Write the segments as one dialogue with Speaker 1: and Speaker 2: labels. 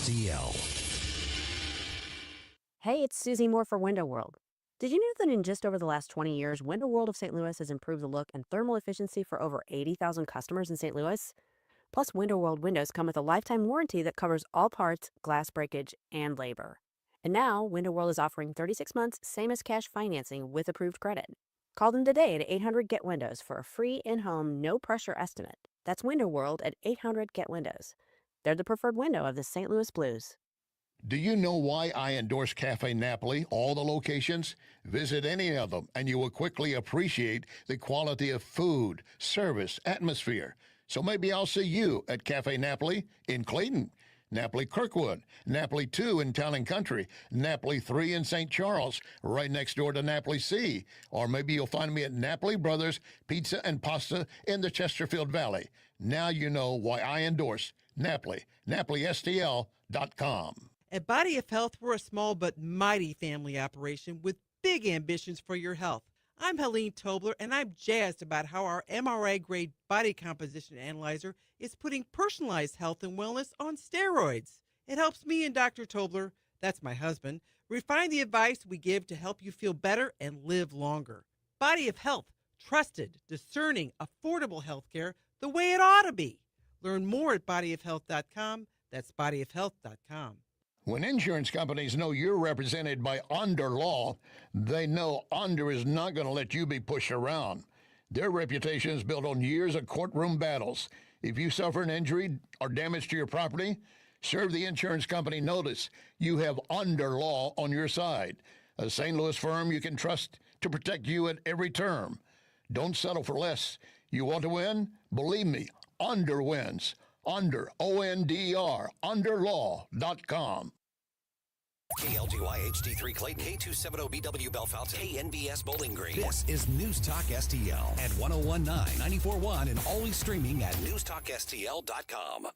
Speaker 1: STL.
Speaker 2: Hey, it's Susie Moore for Window World. Did you know that in just over the last 20 years, Window World of St. Louis has improved the look and thermal efficiency for over 80,000 customers in St. Louis? Plus, Window World windows come with a lifetime warranty that covers all parts, glass breakage, and labor. And now, Window World is offering 36 months, same as cash financing with approved credit. Call them today at 800-GET-WINDOWS for a free in-home, no-pressure estimate. That's Window World at 800-GET-WINDOWS. They're the preferred window of the St. Louis Blues.
Speaker 3: Do you know why I endorse Cafe Napoli, all the locations? Visit any of them, and you will quickly appreciate the quality of food, service, atmosphere. So maybe I'll see you at Cafe Napoli in Clayton, Napoli Kirkwood, Napoli 2 in Town and Country, Napoli 3 in St. Charles, right next door to Napoli C. Or maybe you'll find me at Napoli Brothers Pizza and Pasta in the Chesterfield Valley. Now you know why I endorse Napoli, NapoliSTL.com.
Speaker 4: At Body of Health, we're a small but mighty family operation with big ambitions for your health. I'm Helene Tobler, and I'm jazzed about how our MRI-grade body composition analyzer is putting personalized health and wellness on steroids. It helps me and Dr. Tobler, that's my husband, refine the advice we give to help you feel better and live longer. Body of Health, trusted, discerning, affordable health care the way it ought to be. Learn more at bodyofhealth.com. That's bodyofhealth.com.
Speaker 3: When insurance companies know you're represented by Under Law, they know Under is not going to let you be pushed around. Their reputation is built on years of courtroom battles. If you suffer an injury or damage to your property, serve the insurance company notice you have Under Law on your side, a St. Louis firm you can trust to protect you at every term. Don't settle for less. You want to win? Believe me, Under wins. Under, O-N-D-R, underlaw.com.
Speaker 1: KLGY HD3 Clayton, K270BW Bellefonte, KNBS Bowling Green. This is News Talk STL at 1019, 94.1, and always streaming at newstalkstl.com.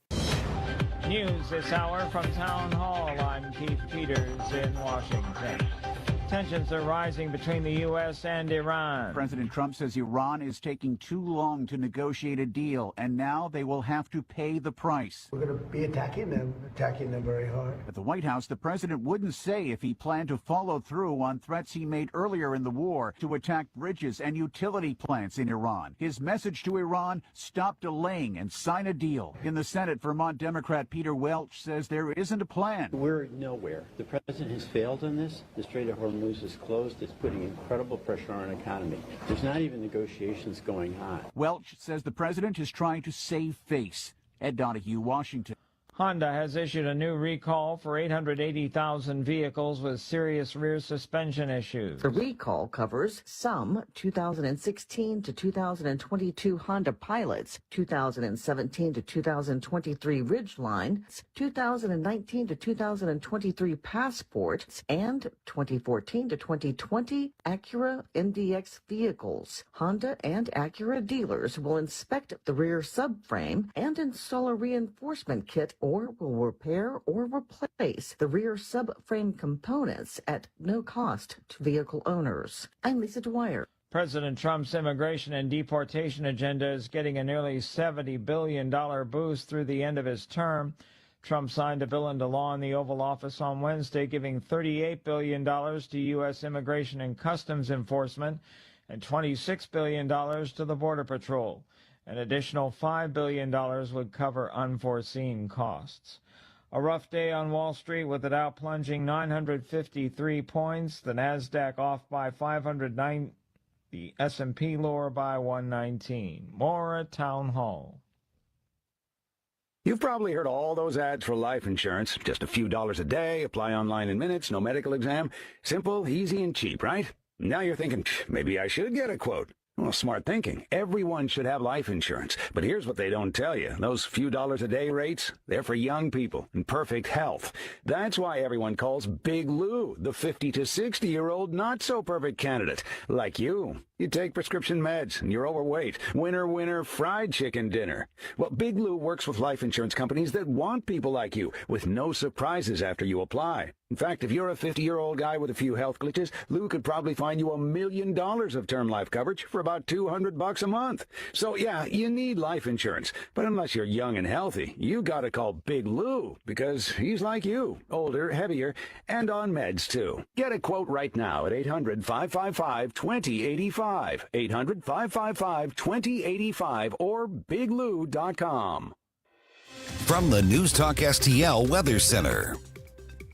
Speaker 5: News this hour from Town Hall. I'm Keith Peters in Washington. Tensions are rising between the U.S. and Iran.
Speaker 6: President Trump says Iran is taking too long to negotiate a deal, and now they will have to pay the price.
Speaker 7: We're going to be attacking them very hard.
Speaker 6: At the White House, the president wouldn't say if he planned to follow through on threats he made earlier in the war to attack bridges and utility plants in Iran. His message to Iran, stop delaying and sign a deal. In the Senate, Vermont Democrat Peter Welch says there isn't a plan.
Speaker 8: We're nowhere. The president has failed on this. The Strait of Hormuz is closed. It's putting incredible pressure on our economy. There's not even negotiations going on.
Speaker 6: Welch says the president is trying to save face. Ed Donahue, Washington.
Speaker 5: Honda has issued a new recall for 880,000 vehicles with serious rear suspension issues.
Speaker 9: The recall covers some 2016 to 2022 Honda Pilots, 2017 to 2023 Ridgeline, 2019 to 2023 Passport, and 2014 to 2020 Acura NDX vehicles. Honda and Acura dealers will inspect the rear subframe and install a reinforcement kit or will repair or replace the rear subframe components at no cost to vehicle owners. I'm Lisa Dwyer.
Speaker 5: President Trump's immigration and deportation agenda is getting a nearly $70 billion boost through the end of his term. Trump signed a bill into law in the Oval Office on Wednesday, giving $38 billion to U.S. Immigration and Customs Enforcement and $26 billion to the Border Patrol. An additional $5 billion would cover unforeseen costs. A rough day on Wall Street with the Dow plunging 953 points, the Nasdaq off by 509, the S&P lower by 119. More at Town Hall.
Speaker 10: You've probably heard all those ads for life insurance. Just a few dollars a day, apply online in minutes, no medical exam. Simple, easy, and cheap, right? Now you're thinking, maybe I should get a quote. Well, smart thinking. Everyone should have life insurance. But here's what they don't tell you. Those few dollars a day rates, they're for young people in perfect health. That's why everyone calls Big Lou the 50 to 60-year-old not-so-perfect candidate. Like you. You take prescription meds and you're overweight. Winner, winner, fried chicken dinner. Well, Big Lou works with life insurance companies that want people like you with no surprises after you apply. In fact, if you're a 50-year-old guy with a few health glitches, Lou could probably find you $1 million of term life coverage for about $200 a month. So yeah, you need life insurance. But unless you're young and healthy, you gotta call Big Lou, because he's like you, older, heavier, and on meds too. Get a quote right now at 800-555-2085, 800-555-2085, or biglou.com.
Speaker 1: From the News Talk STL Weather Center.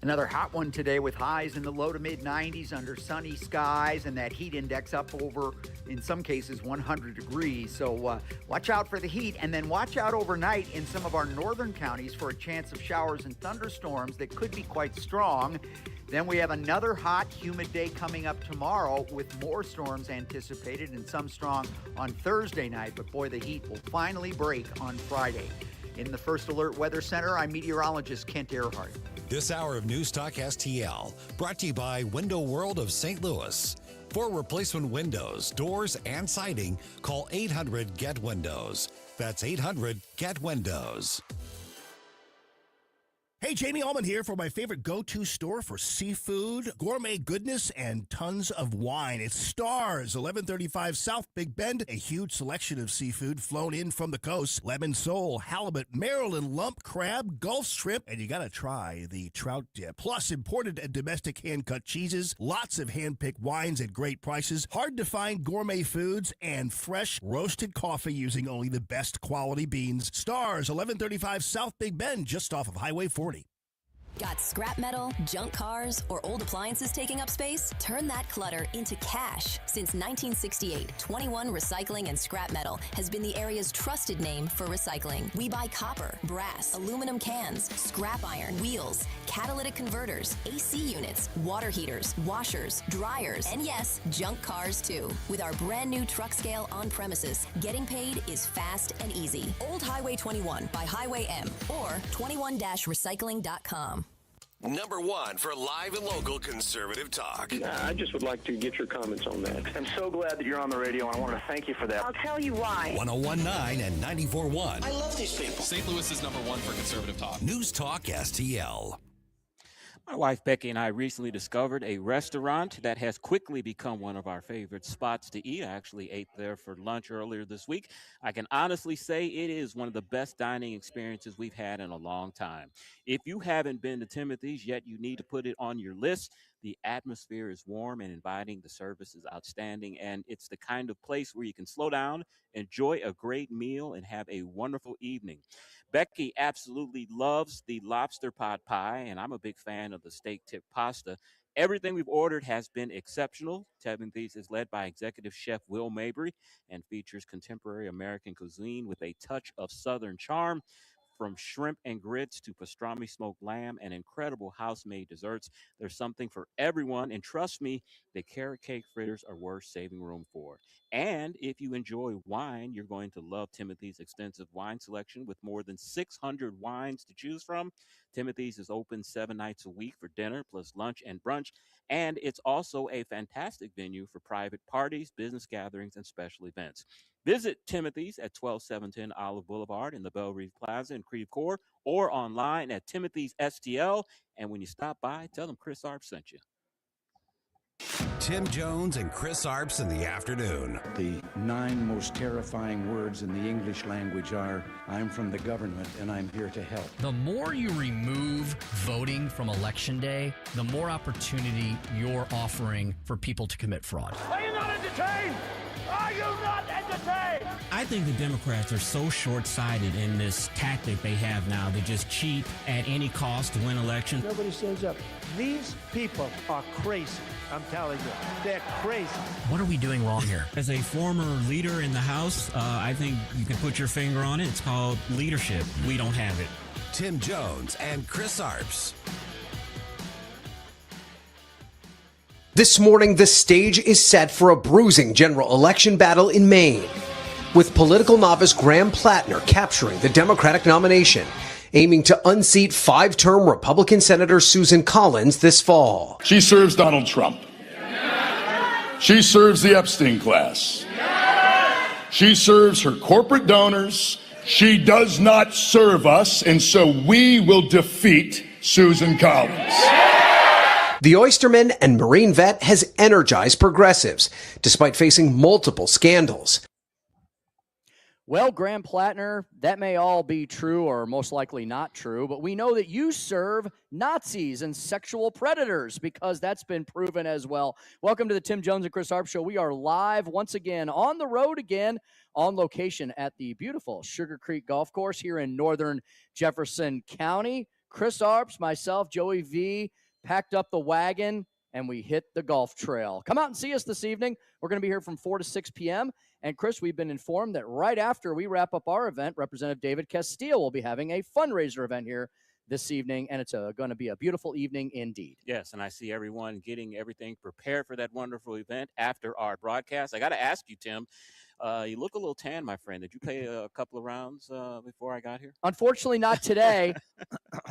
Speaker 11: Another hot one today with highs in the low to mid 90s under sunny skies and that heat index up over, in some cases, 100 degrees. So watch out for the heat, and then watch out overnight in some of our northern counties for a chance of showers and thunderstorms that could be quite strong. Then we have another hot, humid day coming up tomorrow with more storms anticipated and some strong on Thursday night. But boy, the heat will finally break on Friday. In the First Alert Weather Center, I'm meteorologist Kent Earhart.
Speaker 1: This hour of News Talk STL brought to you by Window World of St. Louis. For replacement windows, doors, and siding, call 800-GET-WINDOWS. That's 800-GET-WINDOWS.
Speaker 12: Hey, Jamie Allman here for my favorite go-to store for seafood, gourmet goodness, and tons of wine. It's Stars, 1135 South Big Bend. A huge selection of seafood flown in from the coast. Lemon sole, halibut, Maryland lump, crab, Gulf shrimp, and you gotta try the trout dip. Plus, imported and domestic hand-cut cheeses, lots of hand-picked wines at great prices, hard-to-find gourmet foods, and fresh roasted coffee using only the best quality beans. Stars, 1135 South Big Bend, just off of Highway 40.
Speaker 13: Got scrap metal, junk cars, or old appliances taking up space? Turn that clutter into cash. Since 1968, 21 Recycling and Scrap Metal has been the area's trusted name for recycling. We buy copper, brass, aluminum cans, scrap iron, wheels, catalytic converters, AC units, water heaters, washers, dryers, and yes, junk cars too. With our brand new truck scale on premises, getting paid is fast and easy. Old Highway 21 by Highway M or 21-recycling.com.
Speaker 1: Number one for live and local conservative talk.
Speaker 14: I just would like to get your comments on that. I'm so glad that you're on the radio, and I want to thank you for that.
Speaker 15: I'll tell you why.
Speaker 1: 1019 and 94.1.
Speaker 16: I love these people. St. Louis is number one for conservative talk.
Speaker 1: News Talk STL.
Speaker 17: My wife Becky and I recently discovered a restaurant that has quickly become one of our favorite spots to eat. I actually ate there for lunch earlier this week. I can honestly say it is one of the best dining experiences we've had in a long time. If you haven't been to Timothy's yet, you need to put it on your list. The atmosphere is warm and inviting. The service is outstanding, and it's the kind of place where you can slow down, enjoy a great meal, and have a wonderful evening. Becky absolutely loves the lobster pot pie, and I'm a big fan of the steak tip pasta. Everything we've ordered has been exceptional. Timothy's is led by executive chef Will Mabry and features contemporary American cuisine with a touch of Southern charm. From shrimp and grits to pastrami smoked lamb and incredible house-made desserts, there's something for everyone. And trust me, the carrot cake fritters are worth saving room for. And if you enjoy wine, you're going to love Timothy's extensive wine selection with more than 600 wines to choose from. Timothy's is open 7 nights a week for dinner, plus lunch and brunch. And it's also a fantastic venue for private parties, business gatherings, and special events. Visit Timothy's at 12710 Olive Boulevard in the Belle Reve Plaza in Creve Coeur, or online at Timothy's STL. And when you stop by, tell them Chris Arps sent you.
Speaker 1: Tim Jones and Chris Arps in the afternoon.
Speaker 18: The 9 most terrifying words in the English language are, I'm from the government and I'm here to help.
Speaker 19: The more you remove voting from Election Day, the more opportunity you're offering for people to commit fraud.
Speaker 20: Are you not entertained? Are you not entertained?
Speaker 21: I think the Democrats are so short-sighted in this tactic they have now. They just cheat at any cost to win elections.
Speaker 7: Nobody stands up. These people are crazy. I'm telling you, they're crazy.
Speaker 21: What are we doing wrong here? As a former leader in the House, I think you can put your finger on it. It's called leadership. We don't have it.
Speaker 1: Tim Jones and Chris Arps.
Speaker 22: This morning, the stage is set for a bruising general election battle in Maine, with political novice Graham Plattner capturing the Democratic nomination, aiming to unseat 5-term Republican Senator Susan Collins this fall.
Speaker 23: She serves Donald Trump. She serves the Epstein class. She serves her corporate donors. She does not serve us, and so we will defeat Susan Collins.
Speaker 22: The Oysterman and Marine vet has energized progressives, despite facing multiple scandals.
Speaker 2: Well, Graham Plattner, that may all be true or most likely not true, but we know that you serve Nazis and sexual predators because that's been proven as well. Welcome to the Tim Jones and Chris Arps Show. We are live once again, on the road again, on location at the beautiful Sugar Creek Golf Course here in northern Jefferson County. Chris Arps, myself, Joey V, packed up the wagon, and we hit the golf trail. Come out and see us this evening. We're going to be here from 4 to 6 p.m., and, Chris, we've been informed that right after we wrap up our event, Representative David Castile will be having a fundraiser event here this evening, and it's going to be a beautiful evening indeed.
Speaker 17: Yes, and I see everyone getting everything prepared for that wonderful event after our broadcast. I got to ask you, Tim, you look a little tan, my friend. Did you play a couple of rounds before I got here?
Speaker 2: Unfortunately, not today.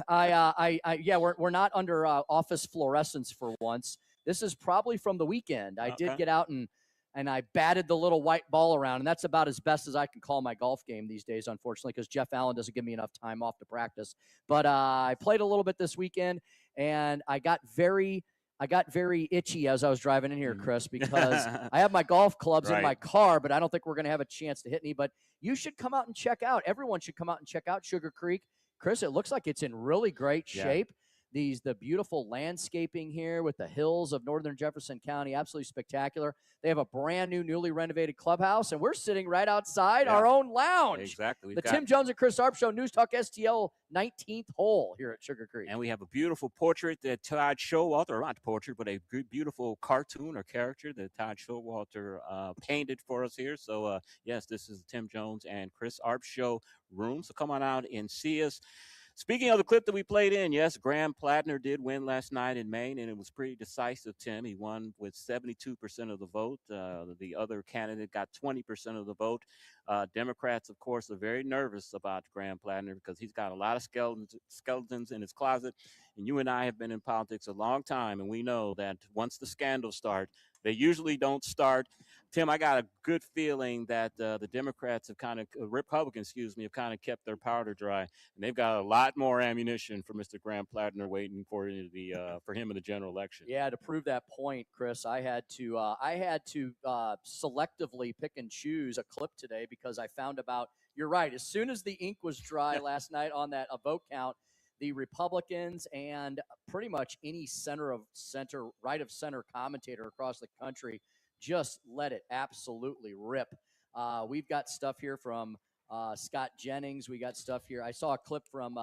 Speaker 2: We're not under office fluorescence for once. This is probably from the weekend. I did get out and I batted the little white ball around, and that's about as best as I can call my golf game these days, unfortunately, because Jeff Allen doesn't give me enough time off to practice. But I played a little bit this weekend, and I got very itchy as I was driving in here, Chris, because I have my golf clubs in my car, but I don't think we're going to have a chance to hit any. But you should come out and check out. Everyone should come out and check out Sugar Creek. Chris, it looks like it's in really great shape. The beautiful landscaping here with the hills of northern Jefferson County, absolutely spectacular. They have a brand new, newly renovated clubhouse, and we're sitting right outside our own lounge.
Speaker 17: Exactly.
Speaker 2: The Tim Jones and Chris Arps Show, News Talk STL 19th hole here at Sugar Creek.
Speaker 17: And we have a beautiful portrait that Todd Showalter, or not portrait, but a beautiful cartoon or character that Todd Showalter painted for us here. So, yes, this is the Tim Jones and Chris Arps Show room. So come on out and see us. Speaking of the clip that we played in, yes, Graham Plattner did win last night in Maine, and it was pretty decisive, Tim. He won with 72% of the vote. The other candidate got 20% of the vote. Democrats, of course, are very nervous about Graham Plattner because he's got a lot of skeletons in his closet. And you and I have been in politics a long time, and we know that once the scandals start, they usually don't start. Tim, I got a good feeling that the Democrats have Republicans, have kind of kept their powder dry, and they've got a lot more ammunition for Mr. Graham Plattner waiting for him in the general election.
Speaker 2: Yeah, to prove that point, Chris, I had to selectively pick and choose a clip today because I found about. You're right. As soon as the ink was dry last night on that vote count, the Republicans and pretty much any right of center commentator across the country just let it absolutely rip. We've got stuff here from Scott Jennings. We got stuff here. I saw a clip from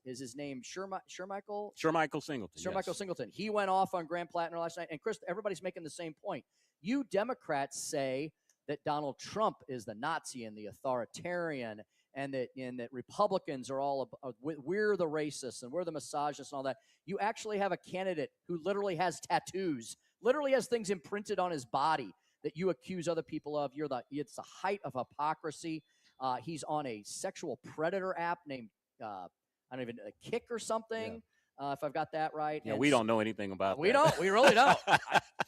Speaker 2: is his name Shermichael
Speaker 17: Singleton.
Speaker 2: Shermichael Singleton. He went off on Graham Plattner last night. And Chris, everybody's making the same point. You Democrats say that Donald Trump is the Nazi and the authoritarian, and that Republicans are all we're the racists and we're the misogynists and all that. You actually have a candidate who literally has tattoos, literally has things imprinted on his body that you accuse other people of. It's the height of hypocrisy. He's on a sexual predator app named Kick or something. If I've got that right.
Speaker 17: Yeah, we don't know anything about that.
Speaker 2: We really don't.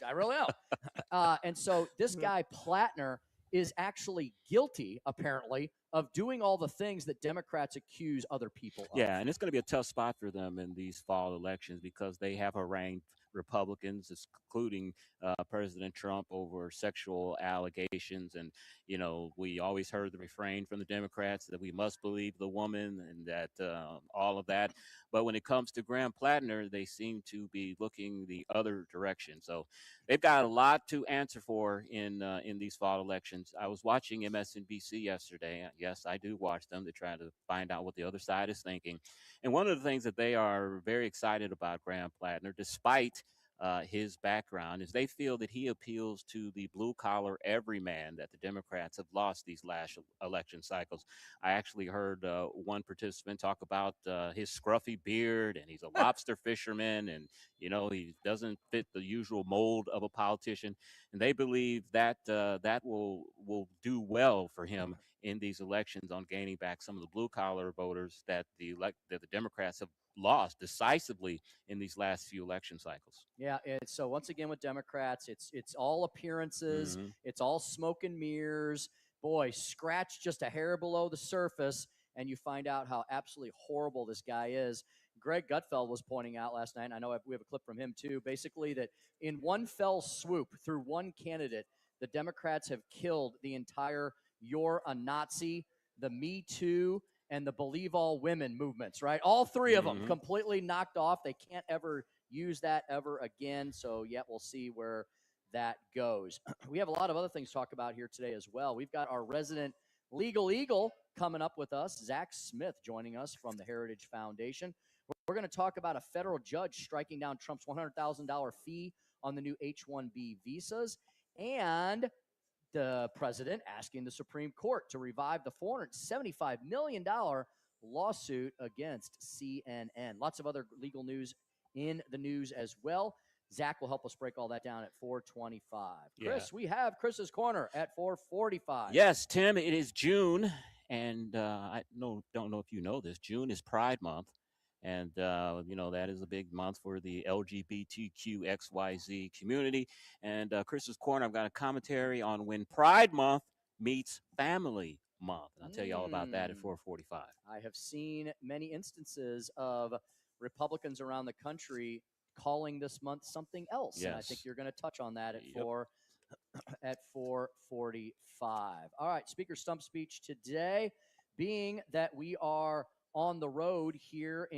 Speaker 2: I really don't. And so this guy Plattner is actually guilty, apparently, of doing all the things that Democrats accuse other people of.
Speaker 17: Yeah, and it's going to be a tough spot for them in these fall elections because they have harangued Republicans, including President Trump, over sexual allegations. And, we always heard the refrain from the Democrats that we must believe the woman and that all of that. But when it comes to Graham Plattner, they seem to be looking the other direction. So they've got a lot to answer for in these fall elections. I was watching MSNBC yesterday. Yes, I do watch them to try to find out what the other side is thinking. And one of the things that they are very excited about Graham Plattner, despite his background, is they feel that he appeals to the blue-collar everyman that the Democrats have lost these last election cycles. I actually heard one participant talk about his scruffy beard, and he's a lobster fisherman, and, he doesn't fit the usual mold of a politician. And they believe that that will do well for him in these elections on gaining back some of the blue-collar voters that the Democrats have lost decisively in these last few election cycles.
Speaker 2: Yeah, so once again with Democrats, it's all appearances, it's all smoke and mirrors. Boy, scratch just a hair below the surface, and you find out how absolutely horrible this guy is. Greg Gutfeld was pointing out last night, and I know we have a clip from him too, basically that in one fell swoop through one candidate, the Democrats have killed the entire "You're a Nazi," the Me Too, and the Believe All Women movements, right? All three of them completely knocked off. They can't ever use that ever again. So, yeah, we'll see where that goes. We have a lot of other things to talk about here today as well. We've got our resident legal eagle coming up with us, Zach Smith, joining us from the Heritage Foundation. We're going to talk about a federal judge striking down Trump's $100,000 fee on the new H-1B visas, and the president asking the Supreme Court to revive the $475 million lawsuit against CNN. Lots of other legal news in the news as well. Zach will help us break all that down at 4:25. Chris, we have Chris's Corner at 4:45.
Speaker 17: Yes, Tim, it is June, and I don't know if you know this. June is Pride Month, and that is a big month for the LGBTQXYZ community. And Chris's Corner, I've got a commentary on when Pride Month meets Family Month, and I'll tell you all about that at 4:45.
Speaker 2: I have seen many instances of Republicans around the country calling this month something else.
Speaker 17: Yes.
Speaker 2: And I think you're going to touch on that at 4:45. All right, Speaker Stump Speech today, being that we are on the road here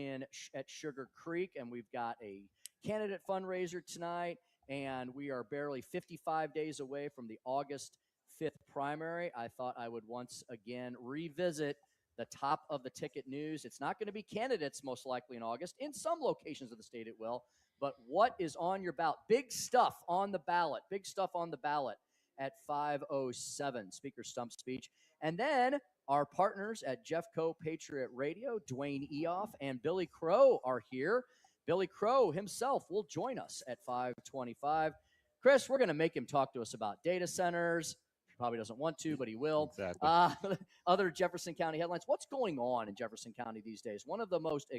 Speaker 2: at Sugar Creek, and we've got a candidate fundraiser tonight, and we are barely 55 days away from the August 5th primary. I thought I would once again revisit the top of the ticket news. It's not going to be candidates most likely in August. In some locations of the state it will. But what is on your ballot? Big stuff on the ballot. Big stuff on the ballot at 5:07. Speaker Stump Speech. And then our partners at Jeffco Patriot Radio, Dwayne Eoff and Billy Crow, are here. Billy Crow himself will join us at 5:25. Chris, we're going to make him talk to us about data centers. He probably doesn't want to, but he will.
Speaker 17: Exactly.
Speaker 2: Other Jefferson County headlines. What's going on in Jefferson County these days? One of the most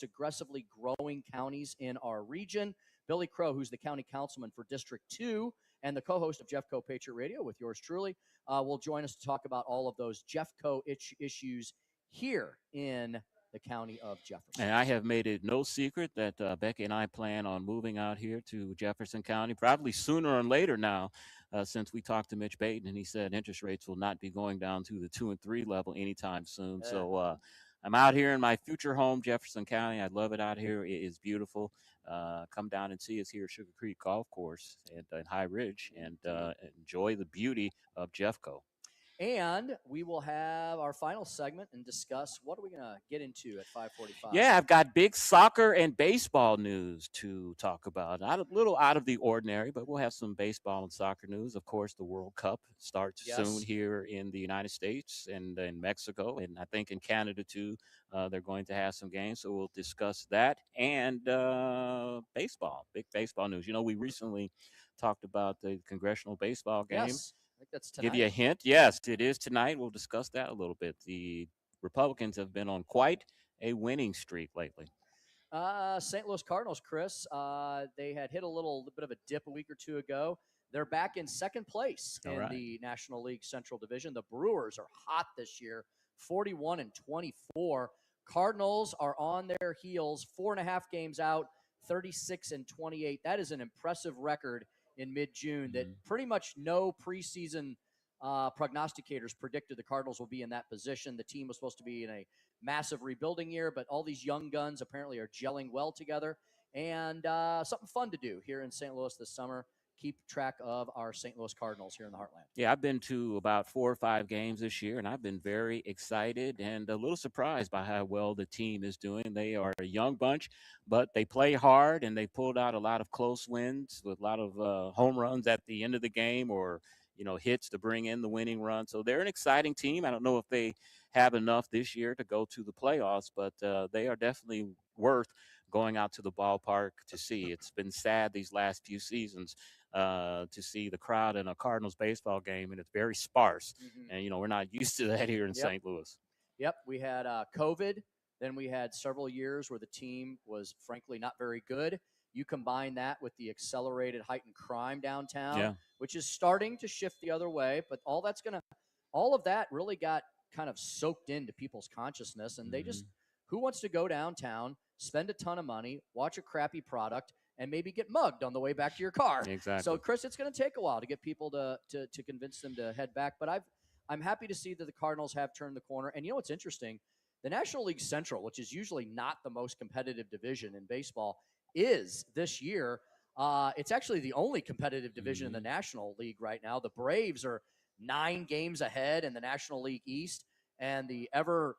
Speaker 2: aggressively growing counties in our region. Billy Crow, who's the county councilman for District 2 and the co-host of Jeffco Patriot Radio with yours truly, will join us to talk about all of those Jeffco issues here in the county of Jefferson.
Speaker 17: And I have made it no secret that Becky and I plan on moving out here to Jefferson County, probably sooner or later now, since we talked to Mitch Baton, and he said interest rates will not be going down to the 2 and 3 level anytime soon.
Speaker 2: Yeah.
Speaker 17: So I'm out here in my future home, Jefferson County. I love it out here. It is beautiful. Come down and see us here at Sugar Creek Golf Course in High Ridge, and enjoy the beauty of Jeffco.
Speaker 2: And we will have our final segment and discuss what are we going to get into at 5:45.
Speaker 17: Yeah, I've got big soccer and baseball news to talk about. A little out of the ordinary, but we'll have some baseball and soccer news. Of course, the World Cup starts soon here in the United States and in Mexico, and I think in Canada too. They're going to have some games, so we'll discuss that and baseball, big baseball news. We recently talked about the congressional baseball game.
Speaker 2: Yes. I think that's tonight.
Speaker 17: Give you a hint. Yes, it is tonight. We'll discuss that a little bit. The Republicans have been on quite a winning streak lately.
Speaker 2: St. Louis Cardinals, Chris, they had hit a little bit of a dip a week or two ago. They're back in second place in the National League Central Division. The Brewers are hot this year, 41-24. Cardinals are on their heels, 4.5 games out, 36-28. That is an impressive record in mid-June that pretty much no preseason prognosticators predicted the Cardinals will be in that position. The team was supposed to be in a massive rebuilding year, but all these young guns apparently are gelling well together. And something fun to do here in St. Louis this summer. Keep track of our St. Louis Cardinals here in the Heartland.
Speaker 17: Yeah, I've been to about 4 or 5 games this year, and I've been very excited and a little surprised by how well the team is doing. They are a young bunch, but they play hard, and they pulled out a lot of close wins with a lot of home runs at the end of the game, or hits to bring in the winning run. So they're an exciting team. I don't know if they have enough this year to go to the playoffs, but they are definitely worth going out to the ballpark to see. It's been sad these last few seasons to see the crowd in a Cardinals baseball game, and it's very sparse. And, we're not used to that here in St. Louis.
Speaker 2: Yep, we had COVID. Then we had several years where the team was, frankly, not very good. You combine that with the accelerated heightened crime downtown, which is starting to shift the other way. But all of that really got kind of soaked into people's consciousness. And they just, who wants to go downtown, spend a ton of money, watch a crappy product, and maybe get mugged on the way back to your car.
Speaker 17: Exactly.
Speaker 2: So, Chris, it's going to take a while to get people to convince them to head back. But I'm happy to see that the Cardinals have turned the corner. And you know what's interesting? The National League Central, which is usually not the most competitive division in baseball, is this year. It's actually the only competitive division in the National League right now. The Braves are 9 games ahead in the National League East, and the ever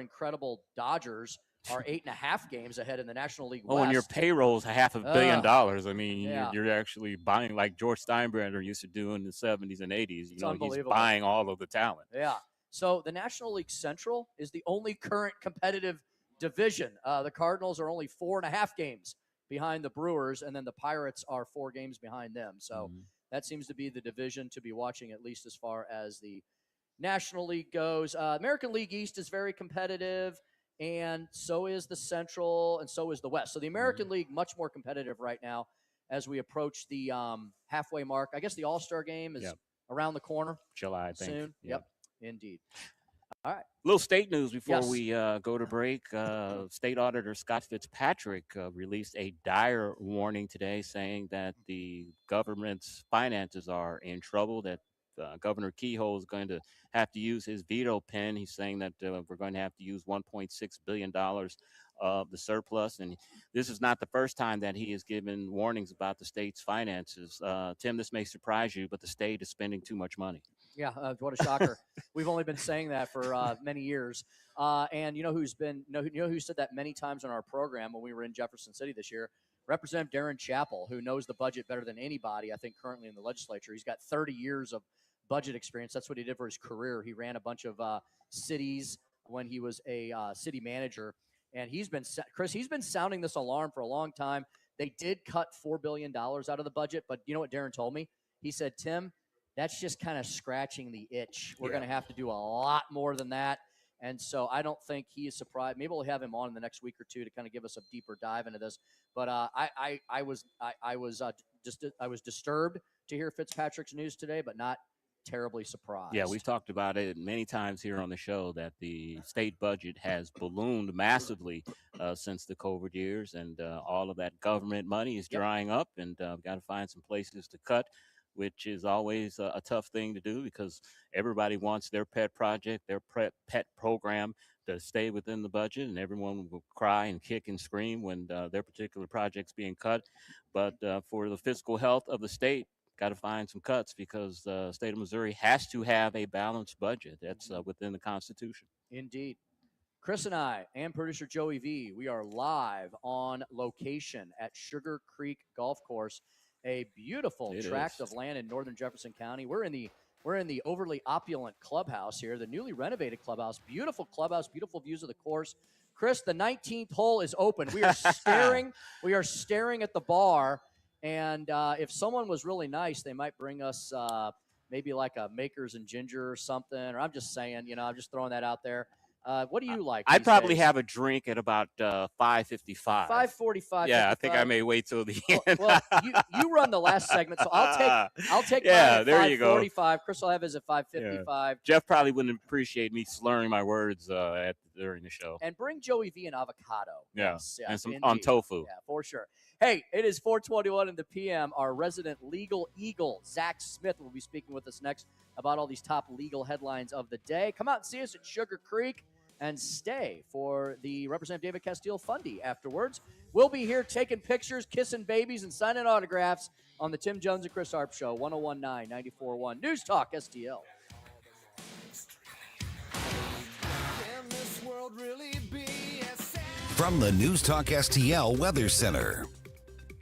Speaker 2: incredible Dodgers are 8.5 games ahead in the National League West.
Speaker 17: Oh, and your payroll's $500 million. I mean, you're actually buying like George Steinbrenner used to do in the 70s and 80s. You know, he's buying all of the talent.
Speaker 2: Yeah. So the National League Central is the only current competitive division. The Cardinals are only 4.5 games behind the Brewers, and then the Pirates are 4 games behind them. So that seems to be the division to be watching, at least as far as the National League goes. American League East is very competitive, and so is the Central, and so is the West. So the American League, much more competitive right now as we approach the halfway mark. I guess the All-Star game is around the corner.
Speaker 17: July, I think.
Speaker 2: Soon. Yep. Indeed. All right.
Speaker 17: Little state news before we go to break. State Auditor Scott Fitzpatrick released a dire warning today saying that the government's finances are in trouble, that Governor Kehoe is going to have to use his veto pen. He's saying that we're going to have to use $1.6 billion of the surplus. And this is not the first time that he has given warnings about the state's finances. Tim, this may surprise you, but the state is spending too much money.
Speaker 2: Yeah, what a shocker. We've only been saying that for many years. And you know who said that many times on our program when we were in Jefferson City this year? Representative Darren Chappell, who knows the budget better than anybody, I think, currently in the legislature. He's got 30 years of budget experience. That's what he did for his career. He ran a bunch of cities when he was a city manager. And he's been sounding this alarm for a long time. They did cut $4 billion out of the budget. But you know what Darren told me? He said, Tim, that's just kind of scratching the itch. We're going to have to do a lot more than that. And so I don't think he is surprised. Maybe we'll have him on in the next week or two to kind of give us a deeper dive into this. But I was disturbed to hear Fitzpatrick's news today, but not terribly surprised.
Speaker 17: Yeah, we've talked about it many times here on the show that the state budget has ballooned massively since the COVID years, and all of that government money is drying up, and we've got to find some places to cut, which is always a tough thing to do because everybody wants their pet project, their pet program to stay within the budget, and everyone will cry and kick and scream when their particular project's being cut. But for the fiscal health of the state, got to find some cuts because the state of Missouri has to have a balanced budget. That's within the Constitution.
Speaker 2: Indeed. Chris and I and producer Joey V, we are live on location at Sugar Creek Golf Course, a beautiful tract of land in northern Jefferson County. We're in the overly opulent clubhouse here, the newly renovated clubhouse. Beautiful clubhouse, beautiful views of the course. Chris, the 19th hole is open. We are staring. We are staring at the bar, and if someone was really nice, they might bring us maybe like a Makers and Ginger or something. Or I'm just saying, I'm just throwing that out there. What do you like?
Speaker 17: I'd probably have a drink at about 5:55.
Speaker 2: 5:45.
Speaker 17: Yeah, I think I may wait till the end.
Speaker 2: Well, you run the last segment, so I'll take mine at
Speaker 17: there you go.
Speaker 2: 5:45. Chris will have his at 5:55.
Speaker 17: Yeah. Jeff probably wouldn't appreciate me slurring my words during the show.
Speaker 2: And bring Joey V an avocado.
Speaker 17: Yeah,
Speaker 2: Yes,
Speaker 17: and some
Speaker 2: indeed.
Speaker 17: on tofu.
Speaker 2: Yeah, for sure. Hey, it is 4:21 in the PM. Our resident legal eagle, Zach Smith, will be speaking with us next about all these top legal headlines of the day. Come out and see us at Sugar Creek and stay for the Representative David Castile Fundy afterwards. We'll be here taking pictures, kissing babies, and signing autographs on the Tim Jones and Chris Arps Show, 101.9, 94.1 News Talk STL.
Speaker 1: From the News Talk STL Weather Center.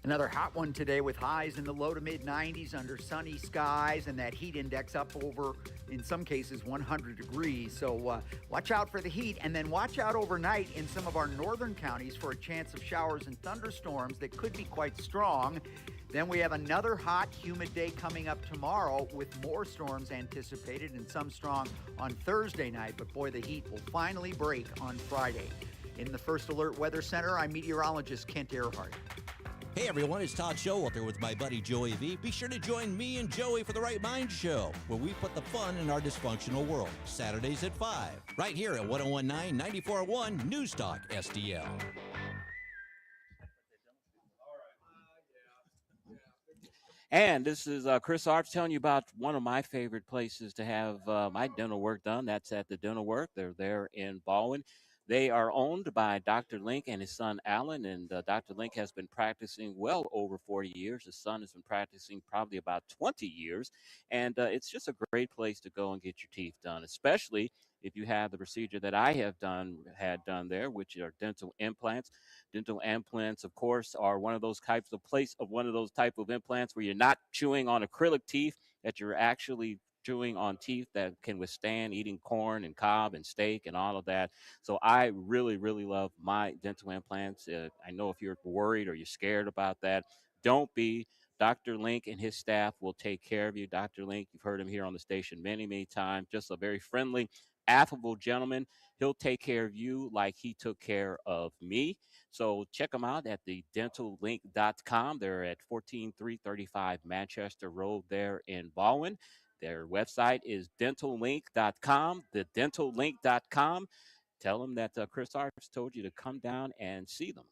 Speaker 11: Another hot one today with highs in the low to mid 90s under sunny skies and that heat index up over, in some cases, 100 degrees. So watch out for the heat, and then watch out overnight in some of our northern counties for a chance of showers and thunderstorms that could be quite strong. Then we have another hot, humid day coming up tomorrow with more storms anticipated and some strong on Thursday night. But boy, the heat will finally break on Friday. In the First Alert Weather Center, I'm meteorologist Kent Earhart.
Speaker 3: Hey everyone, it's Todd Showalter with my buddy Joey V. Be sure to join me and Joey for the Right Mind Show, where we put the fun in our dysfunctional world. Saturdays at 5, right here at 1019 94.1 News Talk STL.
Speaker 17: And this is Chris Arps telling you about one of my favorite places to have my dental work done. That's at the Dental Work. They're there in Baldwin. They are owned by Dr. Link and his son, Alan. And Dr. Link has been practicing well over 40 years. His son has been practicing probably about 20 years. And it's just a great place to go and get your teeth done, especially if you have the procedure that I had done there, which are dental implants. Dental implants, of course, are one of those type of implants where you're not chewing on acrylic teeth, that you're actually chewing on teeth that can withstand eating corn and cob and steak and all of that. So I really, really love my dental implants. I know if you're worried or you're scared about that, don't be. Dr. Link and his staff will take care of you. Dr. Link, you've heard him here on the station many, many times. Just a very friendly, affable gentleman. He'll take care of you like he took care of me. So check them out at thedentallink.com. They're at 14335 Manchester Road there in Baldwin. Their website is dentallink.com, thedentallink.com. Tell them that Chris Arps told you to come down and see them.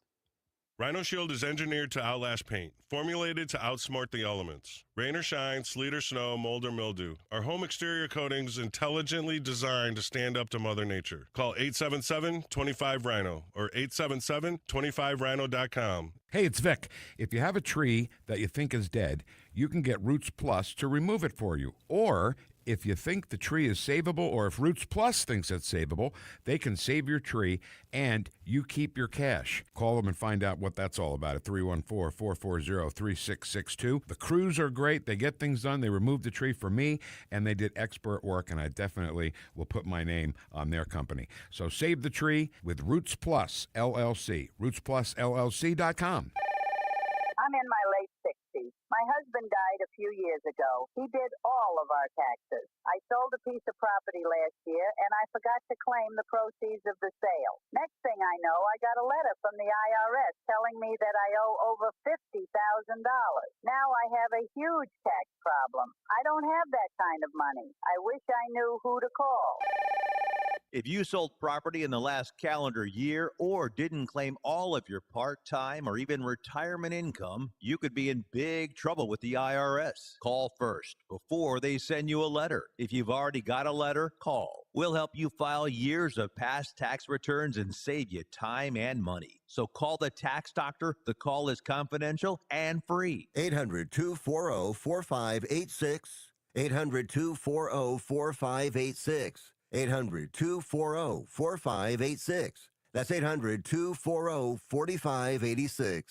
Speaker 4: Rhino Shield is engineered to outlast paint, formulated to outsmart the elements. Rain or shine, sleet or snow, mold or mildew. Our home exterior coatings intelligently designed to stand up to Mother Nature. Call 877-25-RHINO or 877-25rhino.com.
Speaker 15: Hey, it's Vic. If you have a tree that you think is dead, you can get Roots Plus to remove it for you. Or if you think the tree is savable, or if Roots Plus thinks it's savable, they can save your tree and you keep your cash. Call them and find out what that's all about at 314-440-3662. The crews are great. They get things done. They removed the tree for me, and they did expert work, and I definitely will put my name on their company. So save the tree with Roots Plus LLC. RootsPlusLLC.com.
Speaker 24: I'm in my late 60s. My husband died a few years ago. He did all of our taxes. I sold a piece of property last year, and I forgot to claim the proceeds of the sale. Next thing I know, I got a letter from the IRS telling me that I owe over $50,000. Now I have a huge tax problem. I don't have that kind of money. I wish I knew who to call.
Speaker 25: If you sold property in the last calendar year or didn't claim all of your part-time or even retirement income, you could be in big trouble with the IRS. Call first before they send you a letter. If you've already got a letter, call. We'll help you file years of past tax returns and save you time and money. So call the tax doctor. The call is confidential and free.
Speaker 26: 800-240-4586. 800-240-4586. 800-240-4586. That's 800-240-4586.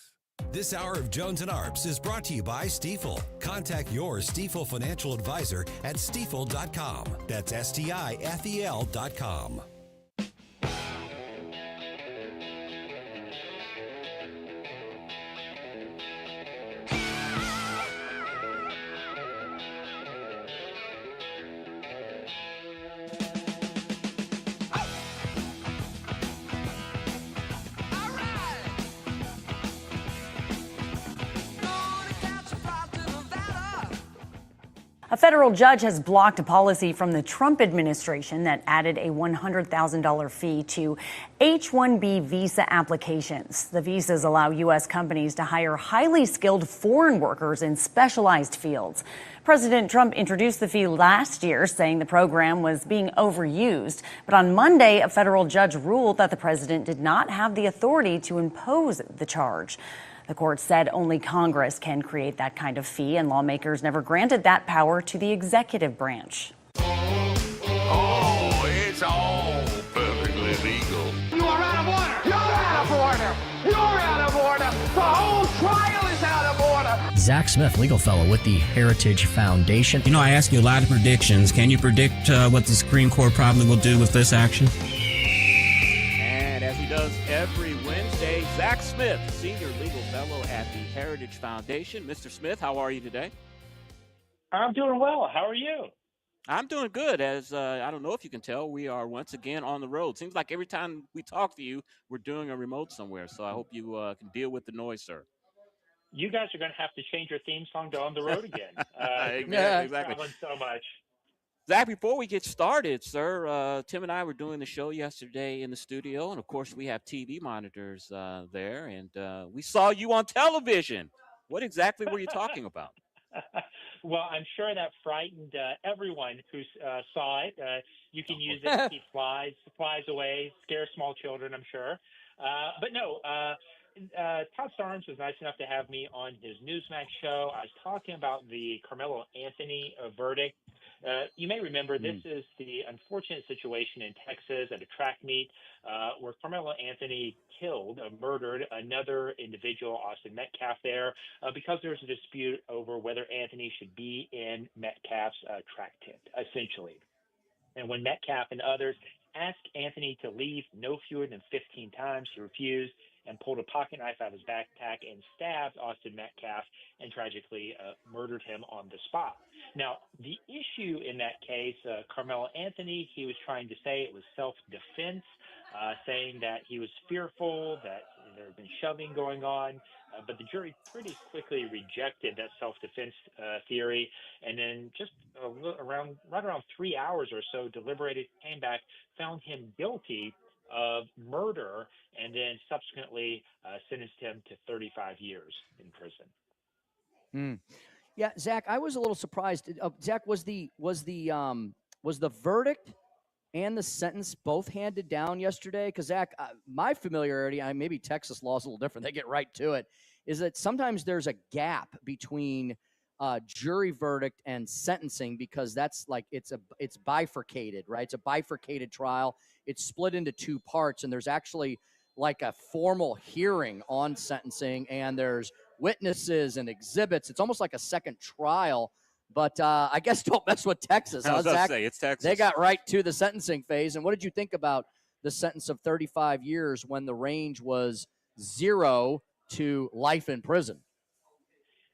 Speaker 1: This hour of Jones and Arps is brought to you by Stifel. Contact your Stifel financial advisor at stifel.com. That's STIFEL.com.
Speaker 27: A federal judge has blocked a policy from the Trump administration that added a $100,000 fee to H-1B visa applications. The visas allow U.S. companies to hire highly skilled foreign workers in specialized fields. President Trump introduced the fee last year, saying the program was being overused. But on Monday, a federal judge ruled that the president did not have the authority to impose the charge. The court said only Congress can create that kind of fee, and lawmakers never granted that power to the executive branch.
Speaker 23: Oh, it's all perfectly legal.
Speaker 20: You are out of order. You're out of order. You're out of order. The whole trial is out of order.
Speaker 19: Zach Smith, legal fellow with the Heritage Foundation.
Speaker 21: You know, I ask you a lot of predictions. Can you predict what the Supreme Court probably will do with this action?
Speaker 17: And as he does every Wednesday, Zach Smith, senior legal fellow at the Heritage Foundation. Mr. Smith, how are you today?
Speaker 28: I'm doing well. How are you?
Speaker 17: I'm doing good. As I don't know if you can tell, we are once again on the road. Seems like every time we talk to you, we're doing a remote somewhere. So I hope you can deal with the noise, sir.
Speaker 28: You guys are going to have to change your theme song to On the Road Again.
Speaker 17: Exactly.
Speaker 28: Traveling so much.
Speaker 17: Zach, before we get started, sir, Tim and I were doing the show yesterday in the studio, and of course we have TV monitors there, and we saw you on television. What exactly were you talking about?
Speaker 28: Well, I'm sure that frightened everyone who saw it. You can use it to keep flies away, scare small children, I'm sure. But no, Todd Starnes was nice enough to have me on his Newsmax show. I was talking about the Carmelo Anthony verdict. You may remember this is the unfortunate situation in Texas at a track meet where Carmelo Anthony murdered another individual, Austin Metcalf, there because there was a dispute over whether Anthony should be in Metcalf's track tent, essentially. And when Metcalf and others asked Anthony to leave no fewer than 15 times, he refused and pulled a pocket knife out of his backpack and stabbed Austin Metcalf and tragically murdered him on the spot. Now, the issue in that case, Carmelo Anthony, he was trying to say it was self-defense, saying that he was fearful, that there had been shoving going on, but the jury pretty quickly rejected that self-defense theory, and then just right around 3 hours or so deliberated, came back, found him guilty of murder, and then subsequently sentenced him to 35 years in prison.
Speaker 2: Yeah, Zach, I was a little surprised. Zach, was the verdict and the sentence both handed down yesterday? Because Zach, my familiarity, maybe Texas law is a little different. They get right to it. Is that sometimes there's a gap between jury verdict and sentencing because that's like it's bifurcated, right? It's a bifurcated trial. It's split into two parts, and there's actually like a formal hearing on sentencing, and there's witnesses and exhibits. It's almost like a second trial. But I guess don't mess with Texas.
Speaker 17: I was about to say, it's Texas.
Speaker 2: They got right to the sentencing phase. And what did you think about the sentence of 35 years when the range was 0 to life in prison?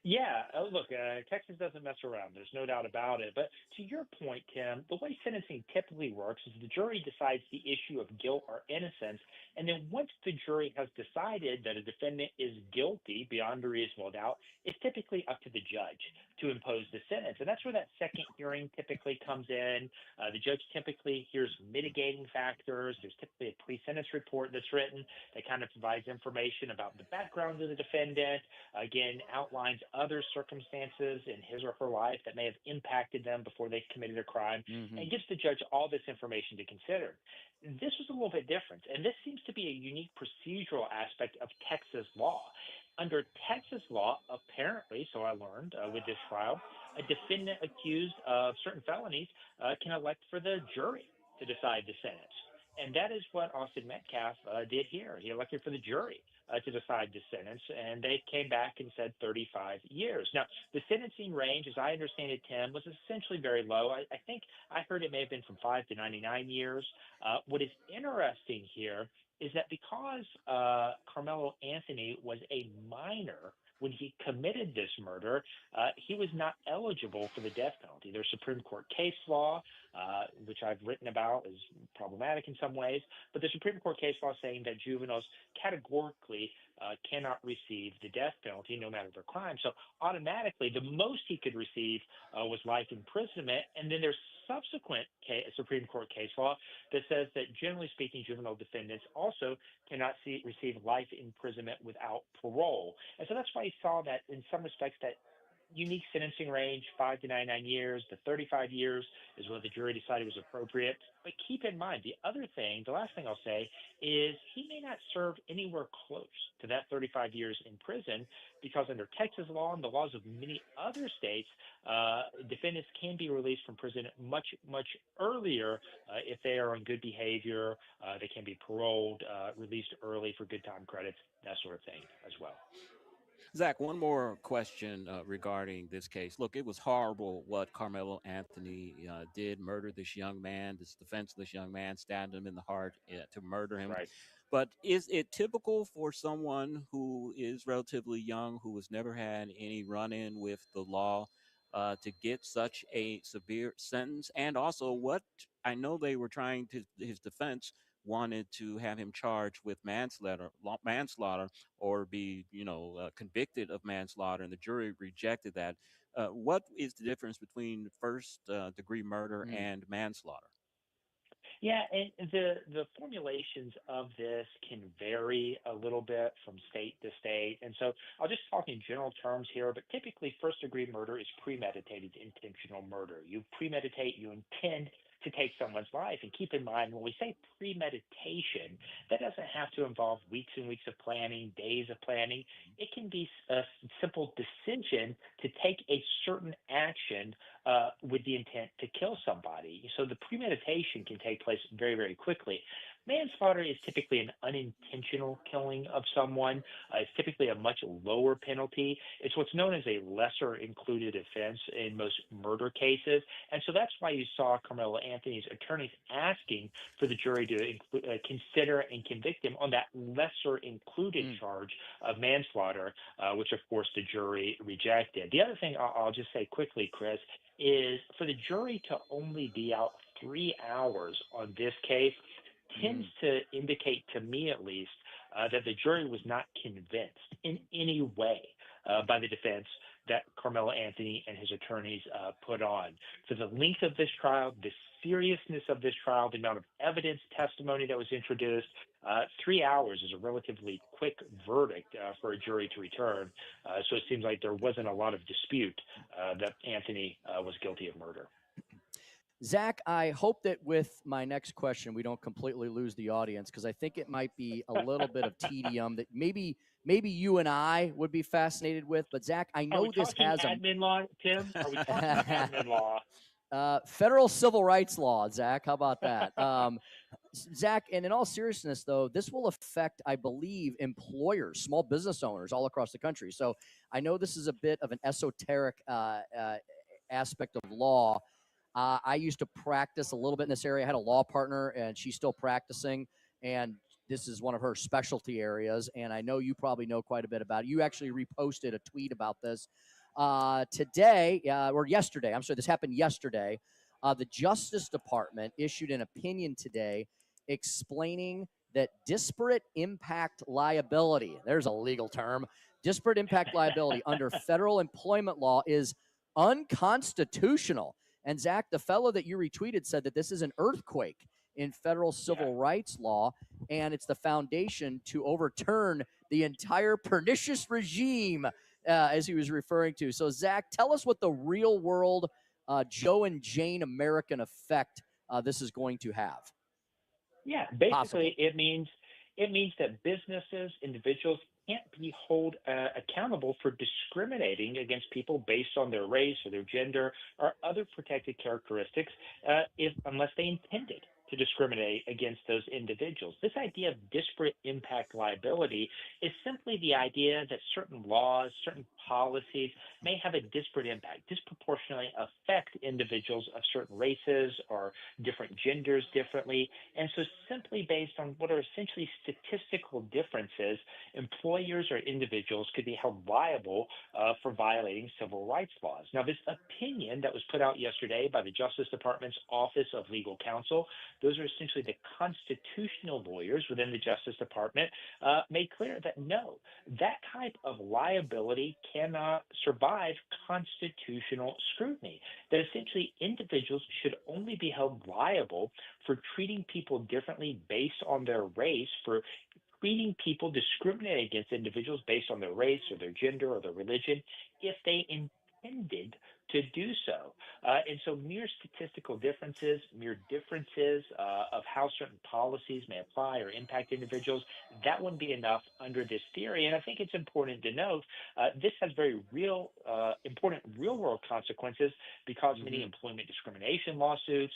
Speaker 28: Yeah, look, Texas doesn't mess around. There's no doubt about it. But to your point, Tim, the way sentencing typically works is the jury decides the issue of guilt or innocence. And then once the jury has decided that a defendant is guilty beyond a reasonable doubt, it's typically up to the judge to impose the sentence. And that's where that second hearing typically comes in. The judge typically hears mitigating factors. There's typically a pre-sentence report that's written that kind of provides information about the background of the defendant, again, outlines other circumstances in his or her life that may have impacted them before they committed a crime, and gives the judge all this information to consider. This was a little bit different, and this seems to be a unique procedural aspect of Texas law. Under Texas law, apparently, so I learned with this trial, a defendant accused of certain felonies can elect for the jury to decide the sentence. And that is what Austin Metcalf did here. He elected for the jury to decide the sentence, and they came back and said 35 years. Now, the sentencing range, as I understand it, Tim, was essentially very low. I think I heard it may have been from 5 to 99 years. What is interesting here is that because Carmelo Anthony was a minor when he committed this murder, he was not eligible for the death penalty. There's Supreme Court case law, which I've written about, is problematic in some ways, but the Supreme Court case law saying that juveniles categorically cannot receive the death penalty no matter their crime. So automatically, the most he could receive was life imprisonment. And then there's subsequent Supreme Court case law that says that generally speaking, juvenile defendants also cannot receive life imprisonment without parole. And so that's why you saw that in some respects that unique sentencing range, 5 to 99 years. The 35 years is what the jury decided was appropriate. But keep in mind, the last thing I'll say is he may not serve anywhere close to that 35 years in prison because under Texas law and the laws of many other states, defendants can be released from prison much, much earlier if they are on good behavior. They can be paroled, released early for good time credits, that sort of thing as well.
Speaker 17: Zach, one more question regarding this case. Look, it was horrible what Carmelo Anthony did, murder this young man, this defenseless young man, stabbed him in the heart to murder him.
Speaker 28: Right.
Speaker 17: But is it typical for someone who is relatively young, who has never had any run-in with the law, to get such a severe sentence? And also, what I know they were trying to, his defense wanted to have him charged with manslaughter or be, convicted of manslaughter, and the jury rejected that. What is the difference between first degree murder and manslaughter?
Speaker 28: Yeah, and the formulations of this can vary a little bit from state to state. And so I'll just talk in general terms here, but typically first degree murder is premeditated intentional murder. You premeditate, you intend to take someone's life. And keep in mind, when we say premeditation, that doesn't have to involve weeks and weeks of planning, days of planning. It can be a simple decision to take a certain action with the intent to kill somebody. So the premeditation can take place very, very quickly. Manslaughter is typically an unintentional killing of someone. It's typically a much lower penalty. It's what's known as a lesser included offense in most murder cases. And so that's why you saw Carmelo Anthony's attorneys asking for the jury to consider and convict him on that lesser included charge of manslaughter, which, of course, the jury rejected. The other thing I'll just say quickly, Chris, is for the jury to only be out 3 hours on this case tends to indicate, to me at least, that the jury was not convinced in any way by the defense that Carmelo Anthony and his attorneys put on. For the length of this trial, the seriousness of this trial, the amount of evidence, testimony that was introduced, 3 hours is a relatively quick verdict for a jury to return. So it seems like there wasn't a lot of dispute that Anthony was guilty of murder.
Speaker 2: Zach, I hope that with my next question, we don't completely lose the audience, because I think it might be a little bit of tedium that maybe you and I would be fascinated with. But Zach, I know this has
Speaker 28: admin law, Tim. Are we talking admin law?
Speaker 2: Federal civil rights law, Zach. How about that? Zach, and in all seriousness, though, this will affect, I believe, employers, small business owners all across the country. So I know this is a bit of an esoteric aspect of law. I used to practice a little bit in this area. I had a law partner, and she's still practicing, and this is one of her specialty areas, and I know you probably know quite a bit about it. You actually reposted a tweet about this today, or yesterday. I'm sorry, this happened yesterday. The Justice Department issued an opinion today explaining that disparate impact liability, there's a legal term, disparate impact liability under federal employment law is unconstitutional. And Zach, the fellow that you retweeted, said that this is an earthquake in federal civil rights law, and it's the foundation to overturn the entire pernicious regime, as he was referring to. So, Zach, tell us what the real world Joe and Jane American effect this is going to have.
Speaker 28: Yeah, basically it means that businesses, individuals can't be held accountable for discriminating against people based on their race or their gender or other protected characteristics unless they intended to discriminate against those individuals. This idea of disparate impact liability is simply the idea that certain laws, certain policies may have a disparate impact, disproportionately affect individuals of certain races or different genders differently. And so simply based on what are essentially statistical differences, employers or individuals could be held liable for violating civil rights laws. Now, this opinion that was put out yesterday by the Justice Department's Office of Legal Counsel, those are essentially the constitutional lawyers within the Justice Department, made clear that no, that type of liability cannot survive constitutional scrutiny, that essentially individuals should only be held liable for treating people differently based on their race, for treating people, discriminating against individuals based on their race or their gender or their religion, if they intended to do so. And so mere statistical differences, mere differences of how certain policies may apply or impact individuals, that wouldn't be enough under this theory. And I think it's important to note this has very real, important real-world consequences, because many employment discrimination lawsuits,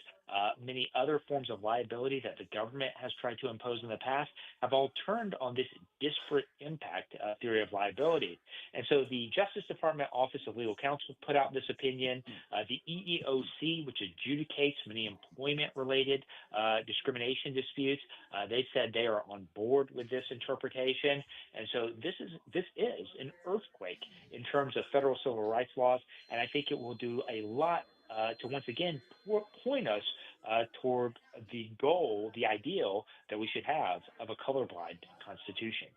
Speaker 28: many other forms of liability that the government has tried to impose in the past have all turned on this disparate impact theory of liability. And so the Justice Department Office of Legal Counsel put out this opinion. The EEOC, which adjudicates many employment-related discrimination disputes, they said they are on board with this interpretation. And so this is an earthquake in terms of federal civil rights laws, and I think it will do a lot to once again point us toward the goal, the ideal that we should have of a colorblind Constitution.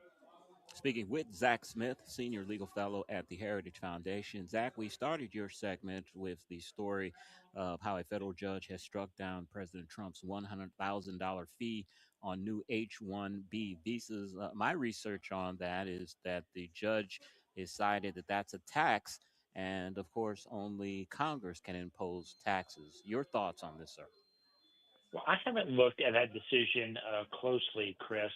Speaker 17: Speaking with Zach Smith, Senior Legal Fellow at the Heritage Foundation. Zach, we started your segment with the story of how a federal judge has struck down President Trump's $100,000 fee on new H-1B visas. My research on that is that the judge decided that that's a tax, and of course, only Congress can impose taxes. Your thoughts on this, sir?
Speaker 28: Well, I haven't looked at that decision closely, Chris,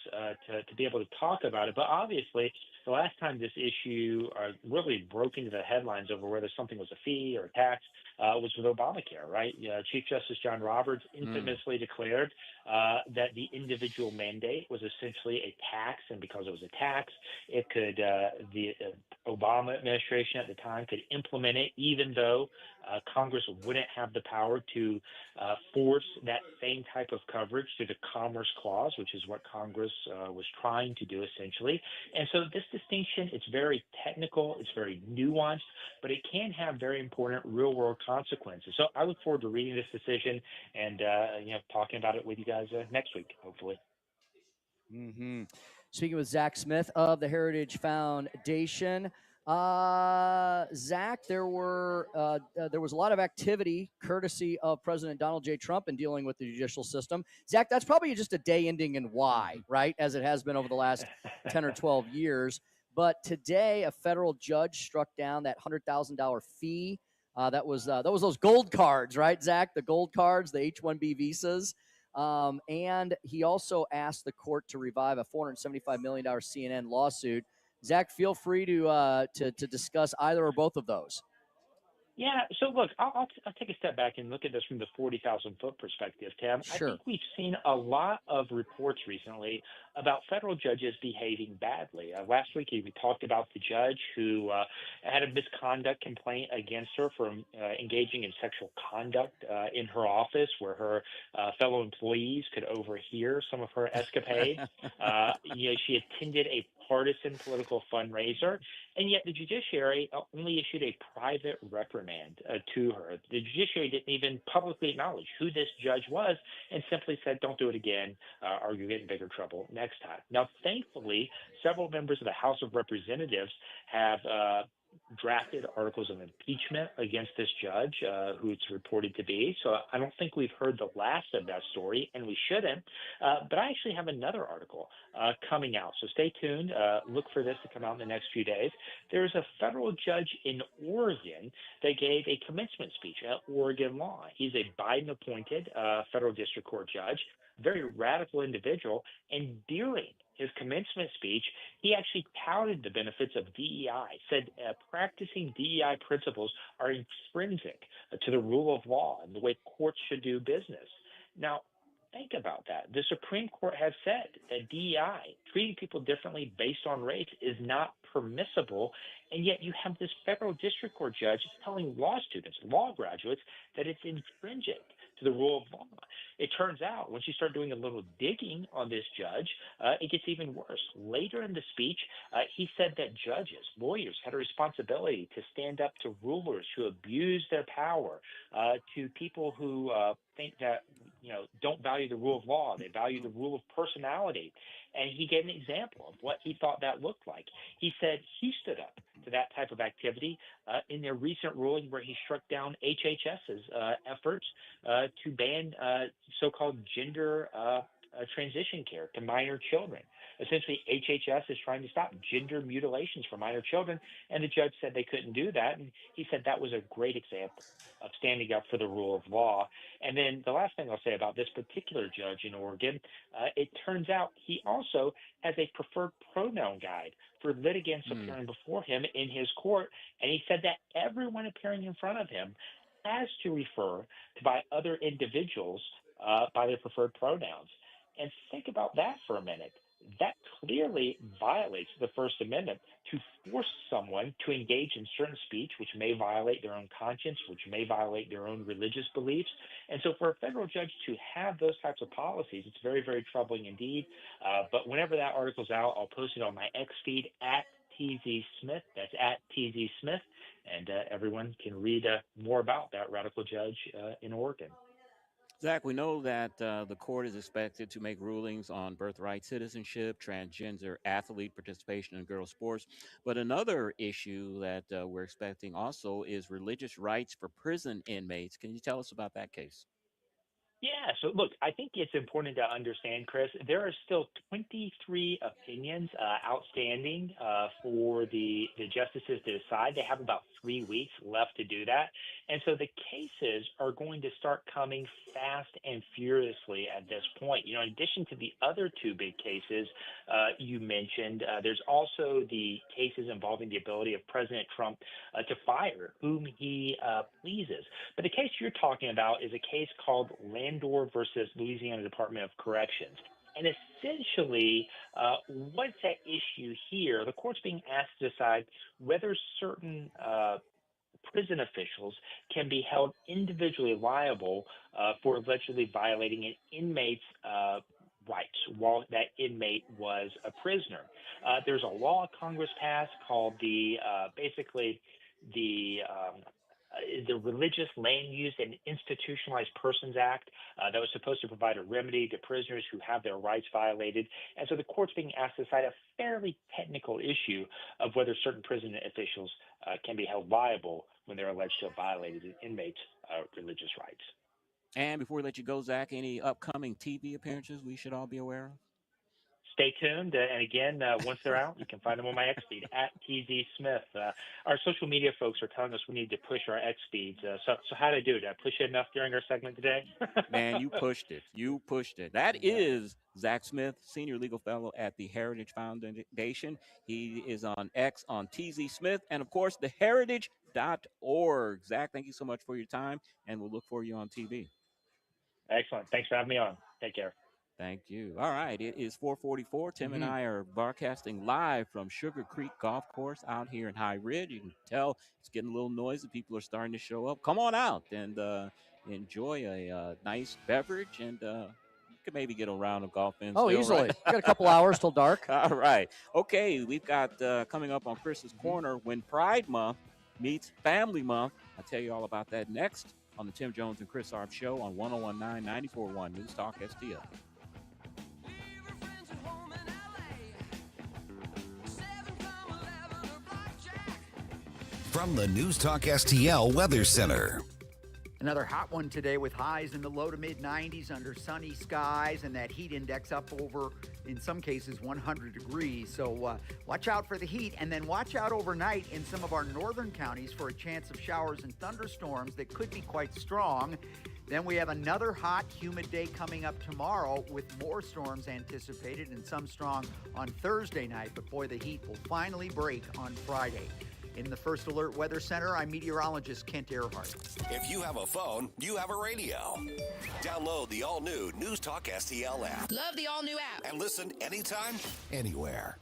Speaker 28: to be able to talk about it. But obviously, the last time this issue really broke into the headlines over whether something was a fee or a tax was with Obamacare, right? Chief Justice John Roberts infamously declared that the individual mandate was essentially a tax, and because it was a tax, it could the Obama administration at the time could implement it, even though Congress wouldn't have the power to force that same type of coverage through the Commerce Clause, which is what Congress was trying to do essentially. And so this distinction, it's very technical, it's very nuanced, but it can have very important real-world consequences. So I look forward to reading this decision and talking about it with you guys next week, hopefully.
Speaker 2: Mm-hmm. Speaking with Zach Smith of the Heritage Foundation. Zach, there was a lot of activity courtesy of President Donald J. Trump in dealing with the judicial system. Zach, that's probably just a day ending in Y, right? As it has been over the last 10 or 12 years. But today, a federal judge struck down that $100,000 fee. That was those gold cards, right, Zach? The gold cards, the H-1B visas. And he also asked the court to revive a $475 million CNN lawsuit. Zach, feel free to discuss either or both of those.
Speaker 28: Yeah. So look, I'll take a step back and look at this from the 40,000-foot perspective, Tim.
Speaker 2: Sure.
Speaker 28: I think we've seen a lot of reports recently about federal judges behaving badly. Last week, we talked about the judge who had a misconduct complaint against her for engaging in sexual conduct in her office, where her fellow employees could overhear some of her escapades. She attended a partisan political fundraiser, and yet the judiciary only issued a private reprimand to her. The judiciary didn't even publicly acknowledge who this judge was and simply said, don't do it again, or you'll get in bigger trouble next time. Now, thankfully, several members of the House of Representatives have drafted articles of impeachment against this judge, who it's reported to be. So I don't think we've heard the last of that story, and we shouldn't. But I actually have another article coming out. So stay tuned. Look for this to come out in the next few days. There's a federal judge in Oregon that gave a commencement speech at Oregon Law. He's a Biden-appointed federal district court judge, very radical individual, and during his commencement speech, he actually touted the benefits of DEI, said practicing DEI principles are intrinsic to the rule of law and the way courts should do business. Now, think about that. The Supreme Court has said that DEI, treating people differently based on race, is not permissible, and yet you have this federal district court judge telling law students, law graduates, that it's intrinsic to the rule of law. It turns out when she started doing a little digging on this judge, it gets even worse. Later in the speech, he said that judges, lawyers, had a responsibility to stand up to rulers who abuse their power, to people who think that don't value the rule of law. They value the rule of personality. And he gave an example of what he thought that looked like. He said he stood up to that type of activity in their recent ruling where he struck down HHS's efforts to ban so-called gender transition care to minor children. Essentially, HHS is trying to stop gender mutilations for minor children, and the judge said they couldn't do that. And he said that was a great example of standing up for the rule of law. And then the last thing I'll say about this particular judge in Oregon, it turns out he also has a preferred pronoun guide for litigants appearing before him in his court. And he said that everyone appearing in front of him has to refer to by other individuals by their preferred pronouns. And think about that for a minute. That clearly violates the First Amendment to force someone to engage in certain speech which may violate their own conscience, which may violate their own religious beliefs. And so for a federal judge to have those types of policies, it's very, very troubling indeed. But whenever that article's out, I'll post it on my X feed at TZ Smith. That's at TZ Smith. And everyone can read more about that radical judge in Oregon.
Speaker 17: Zach, we know that the court is expected to make rulings on birthright citizenship, transgender athlete participation in girls' sports. But another issue that we're expecting also is religious rights for prison inmates. Can you tell us about that case?
Speaker 28: Yeah, so look, I think it's important to understand, Chris, there are still 23 opinions outstanding for the justices to decide. They have about 3 weeks left to do that. And so the cases are going to start coming fast and furiously at this point. In addition to the other two big cases you mentioned, there's also the cases involving the ability of President Trump to fire whom he pleases. But the case you're talking about is a case called Landor versus Louisiana Department of Corrections. And essentially, what's at issue here? The court's being asked to decide whether certain prison officials can be held individually liable for allegedly violating an inmate's rights while that inmate was a prisoner. There's a law Congress passed called basically the Religious Land Use and Institutionalized Persons Act that was supposed to provide a remedy to prisoners who have their rights violated. And so the court's being asked to decide a fairly technical issue of whether certain prison officials can be held liable when they're alleged to have violated an inmate's religious rights.
Speaker 17: And before we let you go, Zach, any upcoming TV appearances we should all be aware of?
Speaker 28: Stay tuned. And again, once they're out, you can find them on my X feed at TZ Smith. Our social media folks are telling us we need to push our X feeds. So how did I do? Did I push it enough during our segment today?
Speaker 17: Man, you pushed it. You pushed it. That is Zach Smith, Senior Legal Fellow at the Heritage Foundation. He is on X on TZ Smith. And, of course, theheritage.org. Zach, thank you so much for your time, and we'll look for you on TV.
Speaker 28: Excellent. Thanks for having me on. Take care.
Speaker 17: Thank you. All right. It is 4:44. Tim and I are broadcasting live from Sugar Creek Golf Course out here in High Ridge. You can tell it's getting a little noisy. People are starting to show up. Come on out and enjoy a nice beverage, and you can maybe get a round of golf in.
Speaker 2: Oh,
Speaker 17: still,
Speaker 2: easily.
Speaker 17: Right?
Speaker 2: Got a couple hours till dark.
Speaker 17: All right. Okay. We've got coming up on Chris's Corner when Pride Month meets Family Month. I'll tell you all about that next on the Tim Jones and Chris Arps Show on 101.9 94.1 News Talk STL.
Speaker 1: From the News Talk STL Weather Center.
Speaker 11: Another hot one today with highs in the low to mid 90s under sunny skies and that heat index up over, in some cases, 100 degrees. So watch out for the heat, and then watch out overnight in some of our northern counties for a chance of showers and thunderstorms that could be quite strong. Then we have another hot, humid day coming up tomorrow with more storms anticipated and some strong on Thursday night. But boy, the heat will finally break on Friday. In the First Alert Weather Center, I'm meteorologist Kent Earhart.
Speaker 1: If you have a phone, you have a radio. Download the all-new News Talk STL app.
Speaker 5: Love the all-new app.
Speaker 1: And listen anytime, anywhere.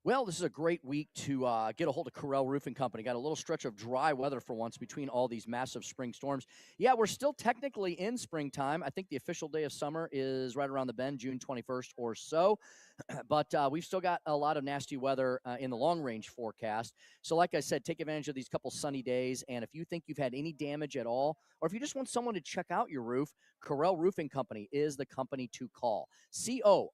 Speaker 2: Well, this is a great week to get a hold of Corel Roofing Company. Got a little stretch of dry weather for once between all these massive spring storms. Yeah, we're still technically in springtime. I think the official day of summer is right around the bend, June 21st or so. But we've still got a lot of nasty weather in the long-range forecast. So like I said, take advantage of these couple sunny days. And if you think you've had any damage at all, or if you just want someone to check out your roof, Corel Roofing Company is the company to call. Correll.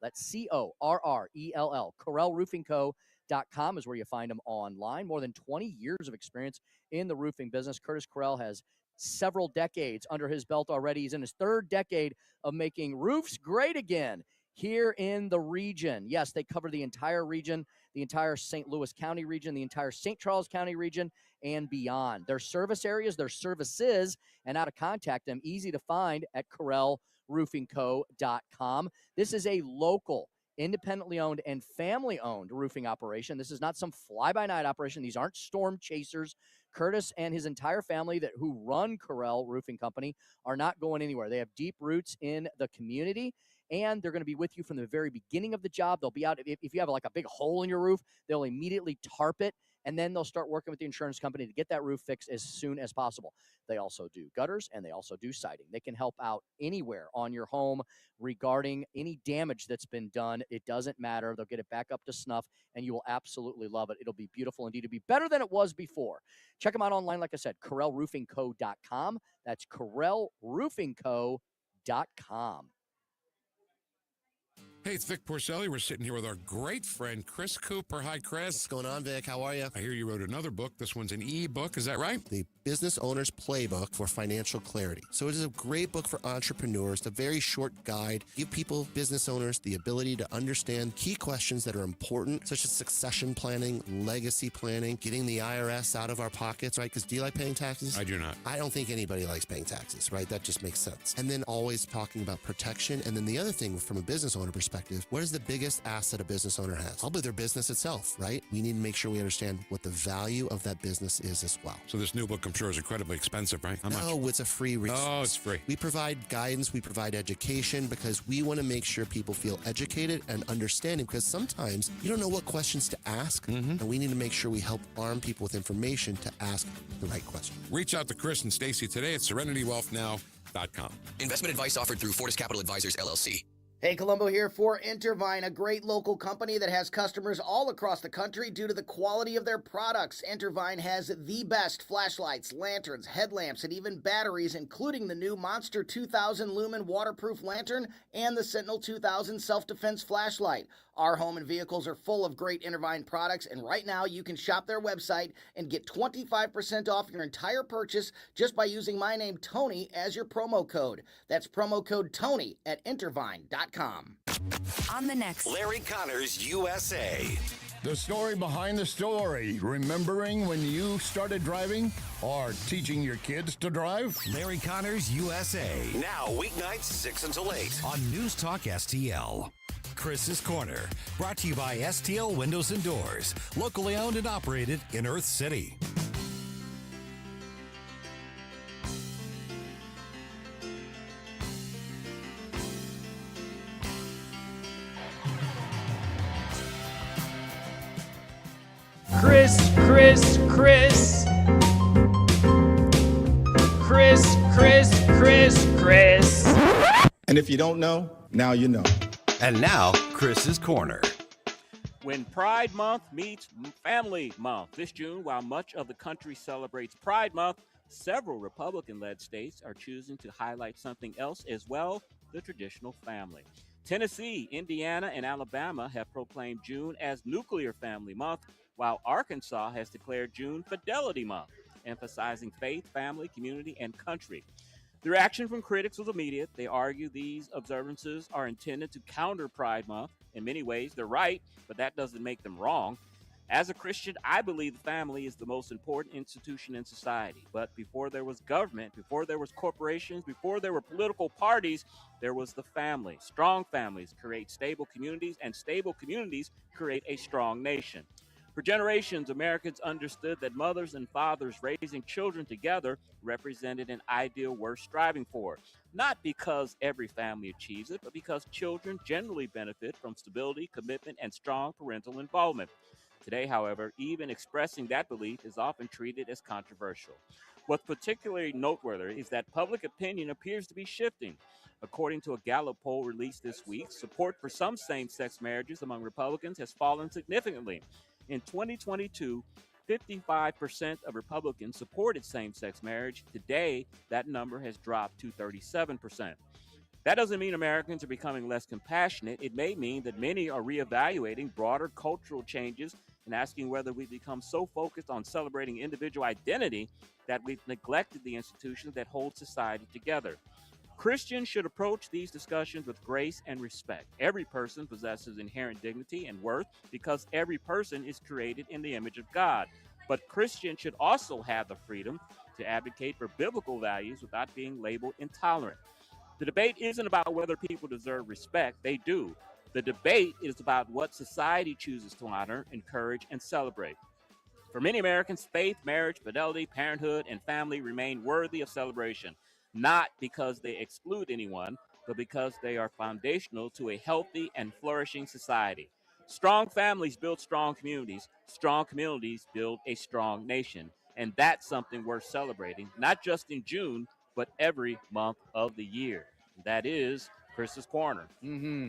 Speaker 2: That's Correll. CorrellRoofingCo.com is where you find them online. More than 20 years of experience in the roofing business. Curtis Correll has several decades under his belt already. He's in his third decade of making roofs great again here in the region. Yes, they cover the entire region, the entire St. Louis County region, the entire St. Charles County region, and beyond. Their service areas, their services, and how to contact them, easy to find at CorrellRoofingCo.com. This is a local, independently owned and family-owned roofing operation. This is not some fly-by-night operation. These aren't storm chasers. Curtis and his entire family who run Correll Roofing Company are not going anywhere. They have deep roots in the community, and they're going to be with you from the very beginning of the job. They'll be out. If you have like a big hole in your roof, they'll immediately tarp it, and then they'll start working with the insurance company to get that roof fixed as soon as possible. They also do gutters, and they also do siding. They can help out anywhere on your home regarding any damage that's been done. It doesn't matter. They'll get it back up to snuff, and you will absolutely love it. It'll be beautiful indeed. It'll be better than it was before. Check them out online, like I said, CorellRoofingCo.com. That's CorellRoofingCo.com.
Speaker 15: Hey, it's Vic Porcelli. We're sitting here with our great friend, Chris Cooper. Hi, Chris.
Speaker 5: What's going on, Vic? How are you?
Speaker 15: I hear you wrote another book. This one's an e-book. Is that right?
Speaker 5: The Business Owner's Playbook for Financial Clarity. So it is a great book for entrepreneurs. It's a very short guide. Give people, business owners, the ability to understand key questions that are important, such as succession planning, legacy planning, getting the IRS out of our pockets, right? Because do you like paying taxes?
Speaker 15: I do not.
Speaker 5: I don't think anybody likes paying taxes, right? That just makes sense. And then always talking about protection. And then the other thing from a business owner perspective, what is the biggest asset a business owner has? Probably their business itself, right? We need to make sure we understand what the value of that business is as well.
Speaker 15: So this new book, I'm sure, is incredibly expensive, right? How much?
Speaker 5: No, it's a free resource.
Speaker 15: Oh, it's free.
Speaker 5: We provide guidance, we provide education because we want to make sure people feel educated and understanding because sometimes you don't know what questions to ask, and we need to make sure we help arm people with information to ask the right question.
Speaker 15: Reach out to Chris and Stacy today at SerenityWealthNow.com.
Speaker 6: Investment advice offered through Fortis Capital Advisors, LLC.
Speaker 8: Hey, Colombo here for Intervine, a great local company that has customers all across the country due to the quality of their products. Intervine has the best flashlights, lanterns, headlamps, and even batteries, including the new Monster 2000 Lumen waterproof lantern and the Sentinel 2000 self-defense flashlight. Our home and vehicles are full of great Intervine products, and right now you can shop their website and get 25% off your entire purchase just by using my name, Tony, as your promo code. That's promo code Tony at Intervine.com.
Speaker 1: On the next Larry Connors USA.
Speaker 23: The story behind the story. Remembering when you started driving or teaching your kids to drive?
Speaker 1: Larry Connors USA. Now weeknights 6 until 8 on News Talk STL. Chris's Corner, brought to you by STL Windows and Doors, locally owned and operated in Earth City.
Speaker 9: Chris.
Speaker 10: And if you don't know, now you know.
Speaker 1: And now, Chris's Corner.
Speaker 17: When Pride Month meets Family Month. This June, while much of the country celebrates Pride Month, several Republican-led states are choosing to highlight something else as well, the traditional family. Tennessee, Indiana, and Alabama have proclaimed June as Nuclear Family Month, while Arkansas has declared June Fidelity Month, emphasizing faith, family, community, and country. The reaction from critics was immediate. They argue these observances are intended to counter Pride Month. In many ways, they're right, but that doesn't make them wrong. As a Christian, I believe the family is the most important institution in society. But before there was government, before there was corporations, before there were political parties, there was the family. Strong families create stable communities, and stable communities create a strong nation. For generations, Americans understood that mothers and fathers raising children together represented an ideal worth striving for. Not because every family achieves it, but because children generally benefit from stability, commitment, and strong parental involvement. Today, however, even expressing that belief is often treated as controversial. What's particularly noteworthy is that public opinion appears to be shifting. According to a Gallup poll released this week, support for some same-sex marriages among Republicans has fallen significantly. In 2022, 55% of Republicans supported same-sex marriage. Today, that number has dropped to 37%. That doesn't mean Americans are becoming less compassionate. It may mean that many are reevaluating broader cultural changes and asking whether we've become so focused on celebrating individual identity that we've neglected the institutions that hold society together. Christians should approach these discussions with grace and respect. Every person possesses inherent dignity and worth because every person is created in the image of God. But Christians should also have the freedom to advocate for biblical values without being labeled intolerant. The debate isn't about whether people deserve respect. They do. The debate is about what society chooses to honor, encourage, and celebrate. For many Americans, faith, marriage, fidelity, parenthood, and family remain worthy of celebration. Not because they exclude anyone, but because they are foundational to a healthy and flourishing society. Strong families build strong communities. Strong communities build a strong nation. And that's something worth celebrating, not just in June, but every month of the year. That is Chris's Corner.
Speaker 2: Mm-hmm.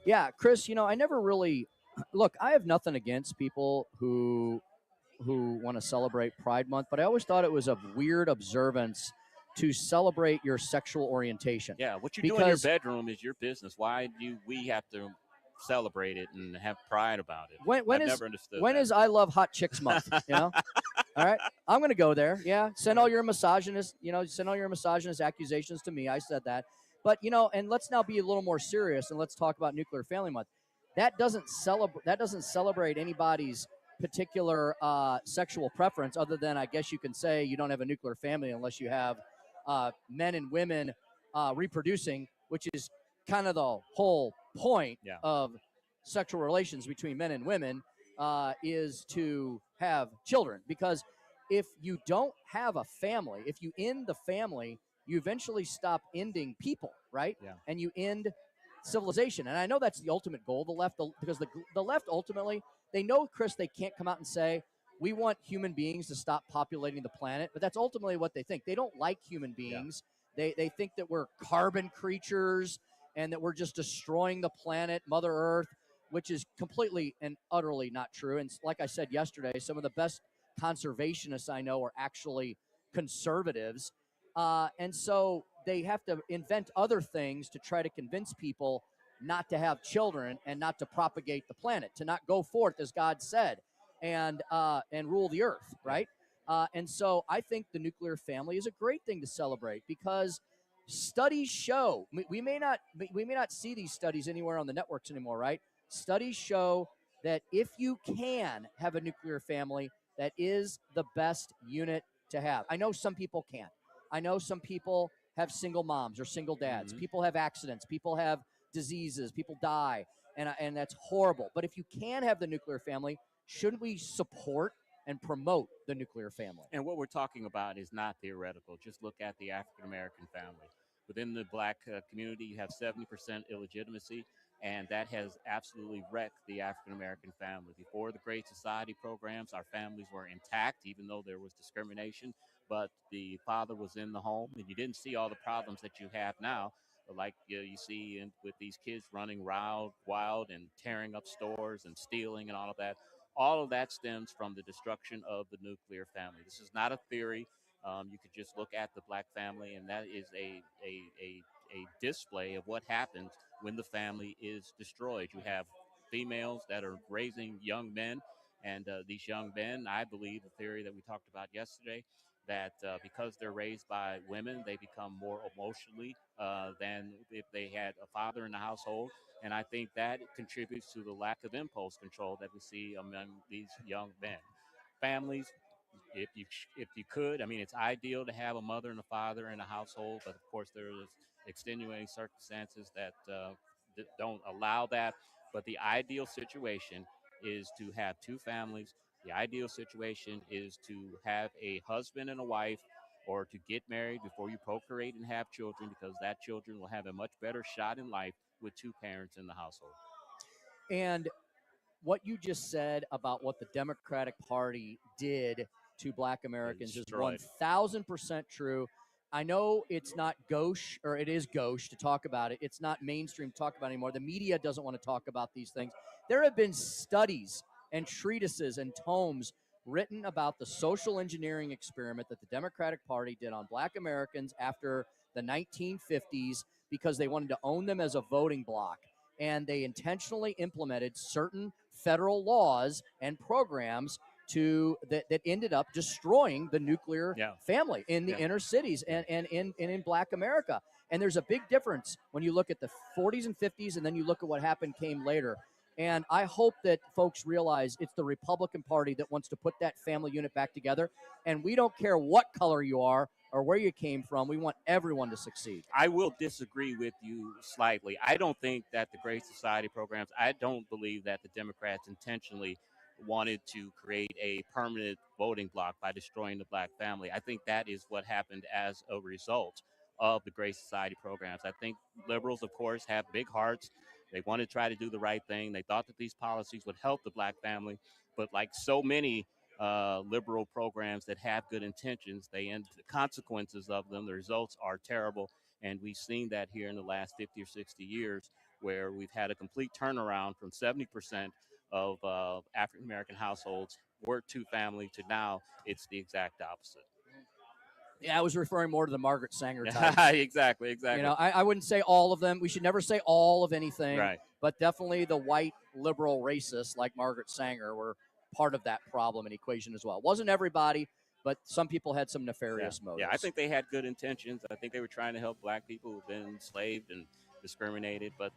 Speaker 2: Yeah, Chris, I never really look, I have nothing against people who want to celebrate Pride Month, but I always thought it was a weird observance to celebrate your sexual orientation.
Speaker 17: Yeah, what you do in your bedroom is your business. Why do we have to celebrate it and have pride about it? I've never understood
Speaker 2: when
Speaker 17: that.
Speaker 2: is I Love Hot Chicks Month? All right, I'm going to go there. Yeah, send all your misogynist, accusations to me. I said that, but and let's now be a little more serious and let's talk about Nuclear Family Month. That doesn't celebrate anybody's particular sexual preference, other than I guess you can say you don't have a nuclear family unless you have men and women reproducing, which is kind of the whole point of sexual relations between men and women, is to have children. Because if you don't have a family, if you end the family, you eventually stop ending people, right?
Speaker 17: Yeah.
Speaker 2: And you end civilization. And I know that's the ultimate goal, the left, because the left ultimately, they know, Chris, they can't come out and say, we want human beings to stop populating the planet, but that's ultimately what they think. They don't like human beings. They think that we're carbon creatures and that we're just destroying the planet, Mother Earth, which is completely and utterly not true. And like I said yesterday, some of the best conservationists I know are actually conservatives. And so they have to invent other things to try to convince people not to have children and not to propagate the planet, to not go forth as God said and rule the earth, right? And so I think the nuclear family is a great thing to celebrate because studies show, we may not see these studies anywhere on the networks anymore, right? Studies show that if you can have a nuclear family, that is the best unit to have. I know some people can't. I know some people have single moms or single dads. People have accidents. People have diseases. People die, and that's horrible. But if you can have the nuclear family, shouldn't we support and promote the nuclear family?
Speaker 17: And what we're talking about is not theoretical. Just look at the African American family. Within the black community, you have 70% illegitimacy, and that has absolutely wrecked the African American family. Before the Great Society programs, our families were intact, even though there was discrimination, but the father was in the home, and you didn't see all the problems that you have now, like you see with these kids running wild and tearing up stores and stealing and all of that. All of that stems from the destruction of the nuclear family. This is not a theory. You could just look at the black family, and that is a display of what happens when the family is destroyed. You have females that are raising young men, and these young men, I believe, the theory that we talked about yesterday, that because they're raised by women, they become more emotionally than if they had a father in the household. And I think that contributes to the lack of impulse control that we see among these young men. Families, if you could, I mean, it's ideal to have a mother and a father in a household, but of course there is extenuating circumstances that don't allow that. But the ideal situation is to have two families. The ideal situation is to have a husband and a wife, or to get married before you procreate and have children, because that children will have a much better shot in life with two parents in the household.
Speaker 2: And what you just said about what the Democratic Party did to black Americans is 1,000% true. I know it's not gauche, or it is gauche to talk about it. It's not mainstream to talk about it anymore. The media doesn't want to talk about these things. There have been studies and treatises and tomes written about the social engineering experiment that the Democratic Party did on black Americans after the 1950s because they wanted to own them as a voting bloc. And they intentionally implemented certain federal laws and programs that ended up destroying the nuclear family in the inner cities and in black America. And there's a big difference when you look at the 40s and 50s and then you look at what came later. And I hope that folks realize it's the Republican Party that wants to put that family unit back together. And we don't care what color you are or where you came from. We want everyone to succeed.
Speaker 17: I will disagree with you slightly. I don't think that the Great Society programs, I don't believe that the Democrats intentionally wanted to create a permanent voting bloc by destroying the black family. I think that is what happened as a result of the Great Society programs. I think liberals, of course, have big hearts. They want to try to do the right thing. They thought that these policies would help the black family, but like so many liberal programs that have good intentions, the consequences of them, the results are terrible. And we've seen that here in the last 50 or 60 years, where we've had a complete turnaround from 70% of African-American households were two-family to now it's the exact opposite.
Speaker 2: Yeah, I was referring more to the Margaret Sanger types.
Speaker 17: Exactly.
Speaker 2: You know, I wouldn't say all of them. We should never say all of anything.
Speaker 17: Right.
Speaker 2: But definitely the white liberal racists like Margaret Sanger were part of that problem and equation as well. It wasn't everybody, but some people had some nefarious motives.
Speaker 17: Yeah, I think they had good intentions. I think they were trying to help black people who've been enslaved and discriminated, but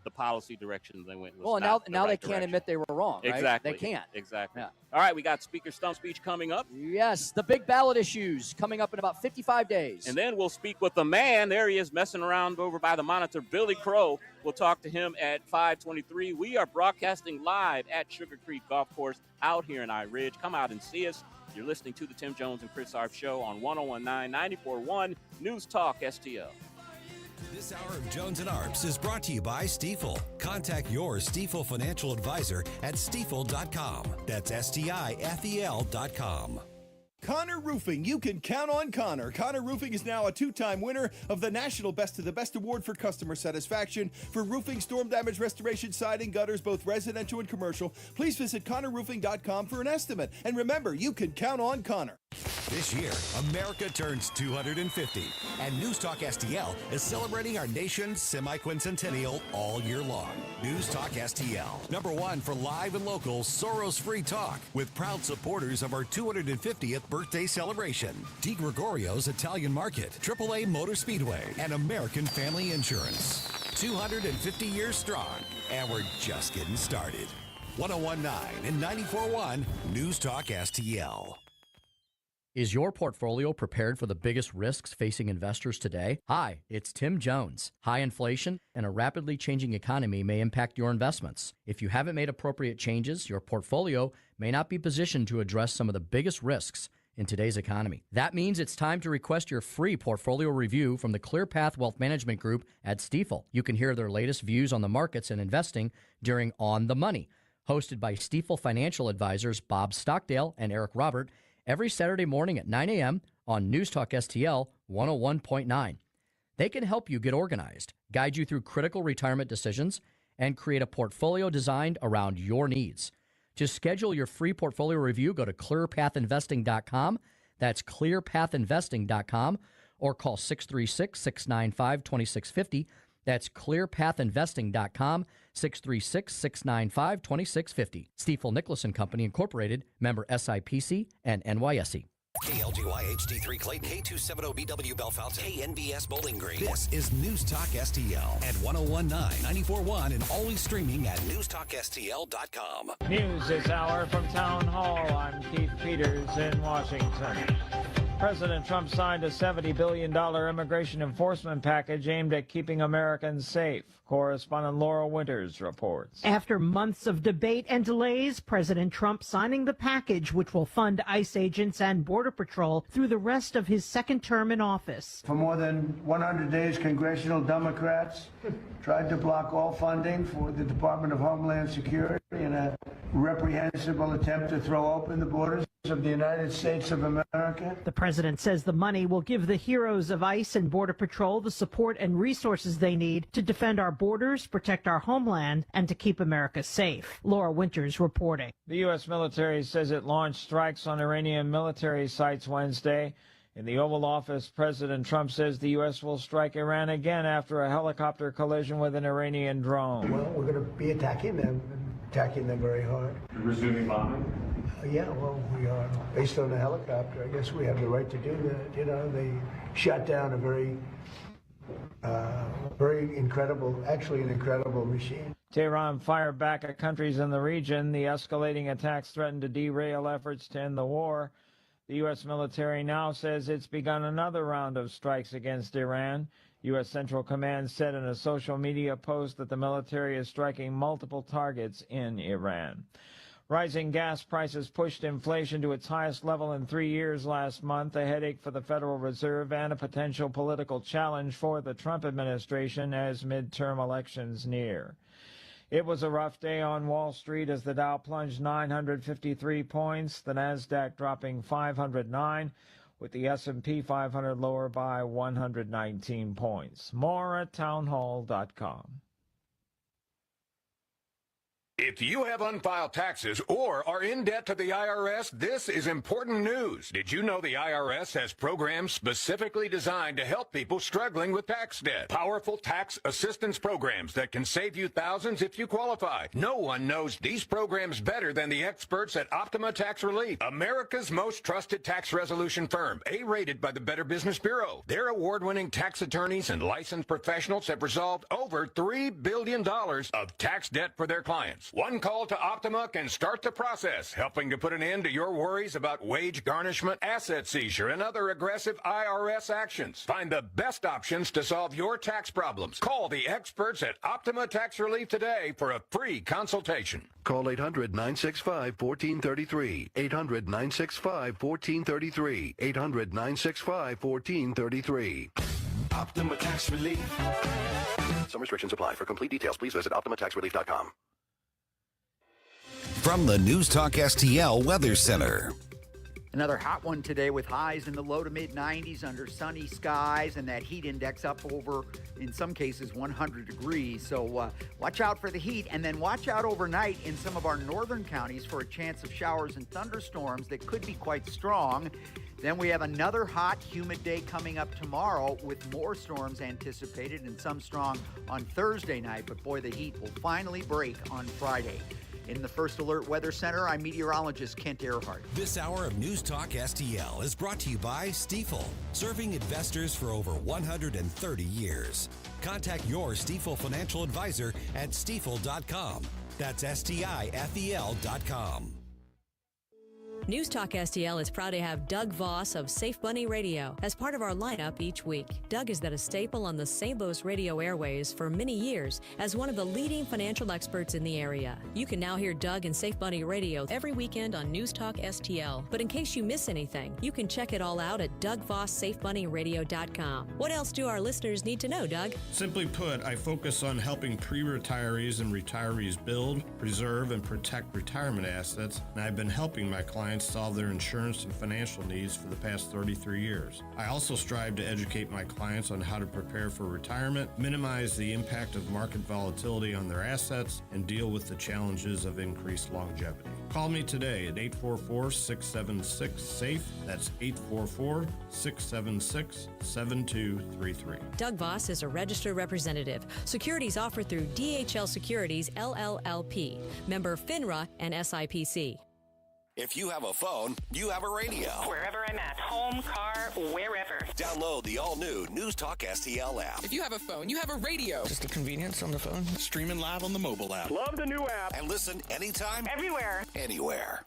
Speaker 17: the policy direction they went was
Speaker 2: well,
Speaker 17: not
Speaker 2: now
Speaker 17: the right
Speaker 2: they can't
Speaker 17: direction.
Speaker 2: admit they were wrong, right?
Speaker 17: Exactly.
Speaker 2: They can't.
Speaker 17: Exactly.
Speaker 2: Yeah.
Speaker 17: All right, we got Speaker Stump Speech coming up.
Speaker 2: Yes, the big ballot issues coming up in about 55 days.
Speaker 17: And then we'll speak with the man. There he is messing around over by the monitor, Billy Crow. We'll talk to him at 5:23. We are broadcasting live at Sugar Creek Golf Course out here in I Ridge. Come out and see us. You're listening to the Tim Jones and Chris Arps Show on 101.9, 94.1 News Talk STL.
Speaker 1: This hour of Jones and Arps is brought to you by Stifel. Contact your Stifel financial advisor at stifel.com. That's STIFEL.com.
Speaker 3: Connor Roofing, you can count on Connor. Connor Roofing is now a two-time winner of the National Best of the Best Award for customer satisfaction for roofing, storm damage restoration, siding, gutters, both residential and commercial. Please visit ConnorRoofing.com for an estimate. And remember, you can count on Connor.
Speaker 1: This year, America turns 250, and News Talk STL is celebrating our nation's semi-quincentennial all year long. News Talk STL, #1 for live and local Soros-free talk, with proud supporters of our 250th birthday celebration. Di Gregorio's Italian Market, AAA Motor Speedway, and American Family Insurance. 250 years strong, and we're just getting started. 101.9 and 94.1 News Talk STL.
Speaker 19: Is your portfolio prepared for the biggest risks facing investors today? Hi, it's Tim Jones. High inflation and a rapidly changing economy may impact your investments. If you haven't made appropriate changes, your portfolio may not be positioned to address some of the biggest risks in today's economy. That means it's time to request your free portfolio review from the ClearPath Wealth Management Group at Stifel. You can hear their latest views on the markets and investing during On the Money, hosted by Stifel financial advisors Bob Stockdale and Eric Robert, every Saturday morning at 9 a.m. on News Talk STL 101.9. They can help you get organized, guide you through critical retirement decisions, and create a portfolio designed around your needs. To schedule your free portfolio review, go to clearpathinvesting.com. That's clearpathinvesting.com, or call 636-695-2650. That's clearpathinvesting.com, 636-695-2650. Stifel Nicholas & Company, Incorporated, member SIPC and NYSE.
Speaker 1: KLGY HD3 Clayton, K270BW Bellefonte, KNBS Bowling Green. This is News Talk STL at 101.9, 94.1, and always streaming at newstalkstl.com.
Speaker 9: News this hour from Town Hall. I'm Keith Peters in Washington. President Trump signed a $70 billion immigration enforcement package aimed at keeping Americans safe. Correspondent Laura Winters reports.
Speaker 7: After months of debate and delays, President Trump signing the package, which will fund ICE agents and Border Patrol through the rest of his second term in office.
Speaker 12: For more than 100 days, congressional Democrats tried to block all funding for the Department of Homeland Security in a reprehensible attempt to throw open the borders of the United States of America.
Speaker 7: The president says the money will give the heroes of ICE and Border Patrol the support and resources they need to defend our borders, protect our homeland, and to keep America safe. Laura Winters reporting.
Speaker 9: The U.S. military says it launched strikes on Iranian military sites Wednesday. In the Oval Office, President Trump says the U.S. will strike Iran again after a helicopter collision with an Iranian drone.
Speaker 12: Well, we're going to be attacking them very hard.
Speaker 9: Resuming bombing?
Speaker 12: Yeah, well, we are. Based on the helicopter, I guess we have the right to do that. You know, they shot down a very incredible, actually an incredible machine.
Speaker 9: Tehran fired back at countries in the region. The escalating attacks threatened to derail efforts to end the war. The U.S. military now says it's begun another round of strikes against Iran. U.S. Central Command said in a social media post that the military is striking multiple targets in Iran. Rising gas prices pushed inflation to its highest level in 3 years last month, a headache for the Federal Reserve and a potential political challenge for the Trump administration as midterm elections near. It was a rough day on Wall Street as the Dow plunged 953 points, the Nasdaq dropping 509, with the S&P 500 lower by 119 points. More at townhall.com.
Speaker 4: If you have unfiled taxes or are in debt to the IRS, this is important news. Did you know the IRS has programs specifically designed to help people struggling with tax debt? Powerful tax assistance programs that can save you thousands if you qualify. No one knows these programs better than the experts at Optima Tax Relief, America's most trusted tax resolution firm, A-rated by the Better Business Bureau. Their award-winning tax attorneys and licensed professionals have resolved over $3 billion of tax debt for their clients. One call to Optima can start the process, helping to put an end to your worries about wage garnishment, asset seizure, and other aggressive IRS actions. Find the best options to solve your tax problems. Call the experts at Optima Tax Relief today for a free consultation.
Speaker 13: Call 800-965-1433. 800-965-1433. 800-965-1433.
Speaker 1: Optima Tax Relief.
Speaker 13: Some restrictions apply. For complete details, please visit OptimaTaxRelief.com.
Speaker 1: From the News Talk STL Weather Center.
Speaker 11: Another hot one today with highs in the low to mid 90s under sunny skies and that heat index up over, in some cases, 100 degrees. So watch out for the heat, and then watch out overnight in some of our northern counties for a chance of showers and thunderstorms that could be quite strong. Then we have another hot, humid day coming up tomorrow with more storms anticipated and some strong on Thursday night. But boy, the heat will finally break on Friday. In the First Alert Weather Center, I'm meteorologist Kent Earhart.
Speaker 1: This hour of News Talk STL is brought to you by Stifel, serving investors for over 130 years. Contact your Stifel financial advisor at stifel.com. That's STIFEL.com.
Speaker 14: News Talk STL is proud to have Doug Voss of Safe Bunny Radio as part of our lineup each week. Doug has been a staple on the St. Louis radio airways for many years as one of the leading financial experts in the area. You can now hear Doug and Safe Bunny Radio every weekend on News Talk STL. But in case you miss anything, you can check it all out at DougVossSafeBunnyRadio.com. What else do our listeners need to know, Doug?
Speaker 16: Simply put, I focus on helping pre-retirees and retirees build, preserve, and protect retirement assets, and I've been helping my clients solve their insurance and financial needs for the past 33 years. I also strive to educate my clients on how to prepare for retirement, minimize the impact of market volatility on their assets, and deal with the challenges of increased longevity. Call me today at 844-676-SAFE. That's 844-676-7233.
Speaker 14: Doug Voss is a registered representative. Securities offered through DHL Securities, LLLP. Member FINRA and SIPC.
Speaker 1: If you have a phone, you have a radio.
Speaker 18: Wherever I'm at, home, car, wherever.
Speaker 1: Download the all-new News Talk STL app.
Speaker 22: If you have a phone, you have a radio.
Speaker 24: Just the convenience on the phone.
Speaker 22: Streaming live on the mobile app.
Speaker 18: Love the new app.
Speaker 1: And listen anytime.
Speaker 18: Everywhere.
Speaker 1: Anywhere.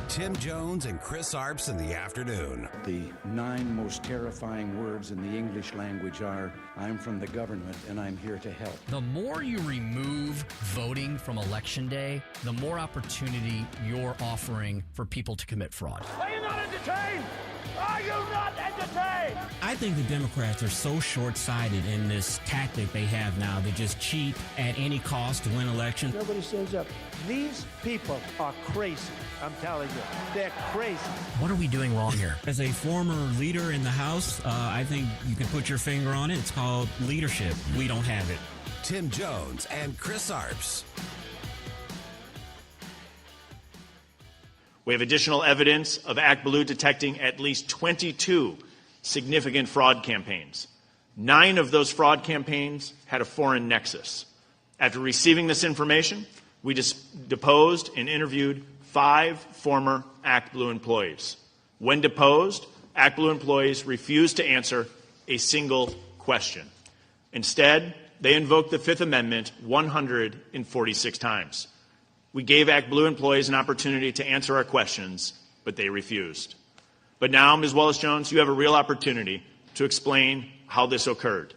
Speaker 1: Tim Jones and Chris Arps in the afternoon.
Speaker 25: The 9 most terrifying words in the English language are, I'm from the government and I'm here to help.
Speaker 19: The more you remove voting from Election Day, the more opportunity you're offering for people to commit fraud.
Speaker 20: Are you not entertained? Are you not entertained?
Speaker 21: I think the Democrats are so short-sighted in this tactic they have now. They just cheat at any cost to win elections.
Speaker 12: Nobody stands up. These people are crazy. I'm telling you, they're crazy.
Speaker 19: What are we doing wrong here?
Speaker 21: As a former leader in the House, I think you can put your finger on it. It's called leadership. We don't have it.
Speaker 1: Tim Jones and Chris Arps.
Speaker 29: We have additional evidence of ActBlue detecting at least 22 significant fraud campaigns. 9 of those fraud campaigns had a foreign nexus. After receiving this information, we deposed and interviewed 5 former ActBlue employees. When deposed, ActBlue employees refused to answer a single question. Instead, they invoked the Fifth Amendment 146 times. We gave ActBlue employees an opportunity to answer our questions, but they refused. But now, Ms. Wallace-Jones, you have a real opportunity to explain how this occurred.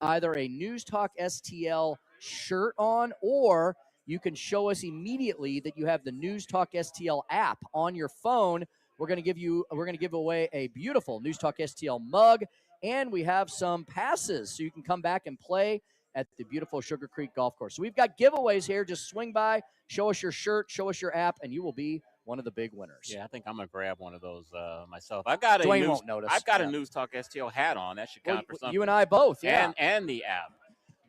Speaker 2: either a News Talk STL shirt on, or you can show us immediately that you have the News Talk STL app on your phone. We're going to give away a beautiful News Talk STL mug, and we have some passes so you can come back and play at the beautiful Sugar Creek Golf Course. So we've got giveaways here. Just swing by, show us your shirt, show us your app, and you will be one of the big winners.
Speaker 17: Yeah, I think I'm gonna grab one of those myself. I've got
Speaker 2: Dwayne won't notice.
Speaker 17: I've got a News Talk STL hat on. That should count for something.
Speaker 2: You and I both, yeah.
Speaker 17: And the app.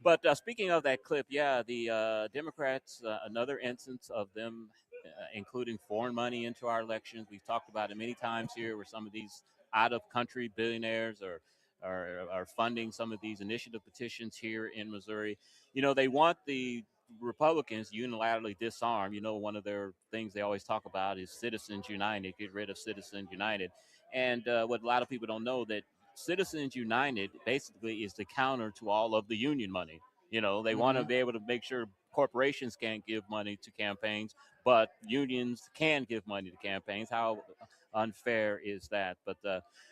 Speaker 17: But speaking of that clip, yeah, the Democrats, another instance of them including foreign money into our elections. We've talked about it many times here, where some of these out-of-country billionaires are funding some of these initiative petitions here in Missouri. You know, they want the Republicans unilaterally disarm. You know, one of their things they always talk about is Citizens United, get rid of Citizens United. And what a lot of people don't know, that Citizens United basically is the counter to all of the union money. You know, they want to be able to make sure corporations can't give money to campaigns, but unions can give money to campaigns. How unfair is that? But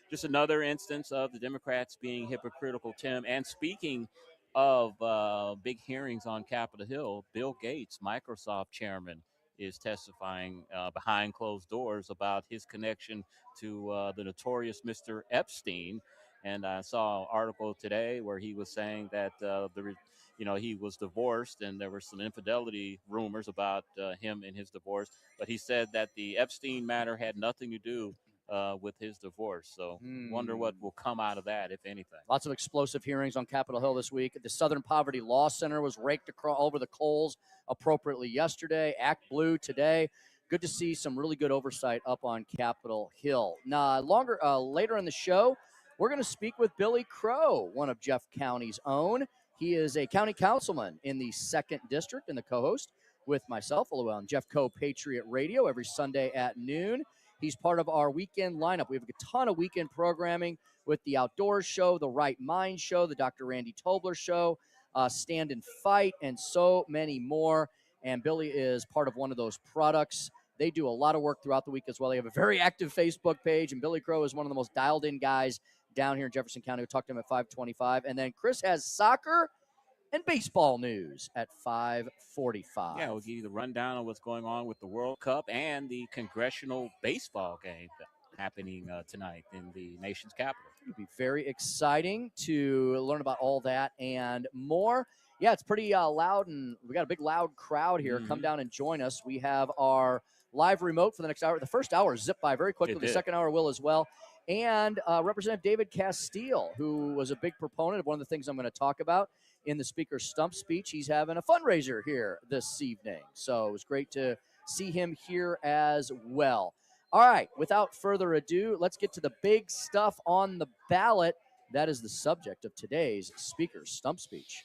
Speaker 17: just another instance of the Democrats being hypocritical, Tim. And speaking of big hearings on Capitol Hill, Bill Gates, Microsoft chairman, is testifying behind closed doors about his connection to the notorious Mr. Epstein. And I saw an article today where he was saying that he was divorced and there were some infidelity rumors about him and his divorce. But he said that the Epstein matter had nothing to do with his divorce. So wonder what will come out of that, if anything.
Speaker 2: Lots of explosive hearings on Capitol Hill this week. The Southern Poverty Law Center was raked over the coals appropriately yesterday. Act Blue today. Good to see some really good oversight up on Capitol Hill. Now, later in the show, we're going to speak with Billy Crow, one of Jeff County's own. He is a county councilman in the 2nd District and the co-host with myself on Jeff Co. Patriot Radio every Sunday at noon. He's part of our weekend lineup. We have a ton of weekend programming with the Outdoors Show, the Right Mind Show, the Dr. Randy Tobler Show, Stand and Fight, and so many more. And Billy is part of one of those products. They do a lot of work throughout the week as well. They have a very active Facebook page, and Billy Crow is one of the most dialed-in guys down here in Jefferson County. We'll talk to him at 5:25. And then Chris has soccer and baseball news at 5:45.
Speaker 17: Yeah, we'll give you the rundown of what's going on with the World Cup and the congressional baseball game happening tonight in the nation's capital.
Speaker 2: It'll be very exciting to learn about all that and more. Yeah, it's pretty loud, and we got a big loud crowd here. Come down and join us. We have our live remote for the next hour. The first hour zipped by very quickly. The second hour will as well. And Representative David Castile, who was a big proponent of one of the things I'm going to talk about in the Speaker's stump speech. He's having a fundraiser here this evening. So it was great to see him here as well. All right, without further ado, let's get to the big stuff on the ballot. That is the subject of today's Speaker's stump speech.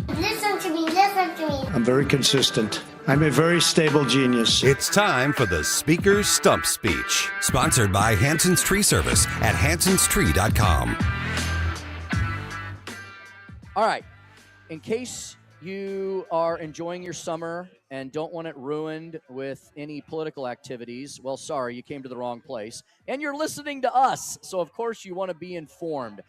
Speaker 5: Listen to me, listen to me.
Speaker 12: I'm very consistent. I'm a very stable genius.
Speaker 1: It's time for the Speaker's Stump Speech, sponsored by Hanson's Tree Service at hansonstree.com.
Speaker 2: All right, in case you are enjoying your summer and don't want it ruined with any political activities, well, sorry, you came to the wrong place. And you're listening to us, so of course you want to be informed.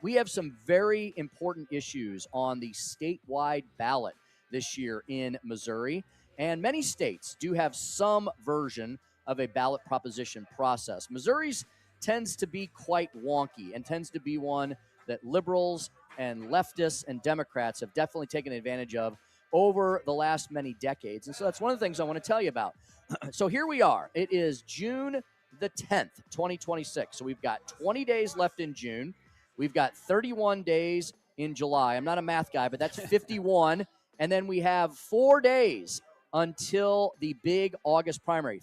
Speaker 2: We have some very important issues on the statewide ballot this year in Missouri, and many states do have some version of a ballot proposition process. Missouri's tends to be quite wonky and tends to be one that liberals and leftists and Democrats have definitely taken advantage of over the last many decades. And so that's one of the things I want to tell you about. So here we are. It is June the 10th, 2026. So we've got 20 days left in June. We've got 31 days in July. I'm not a math guy, but that's 51. And then we have 4 days until the big August primary.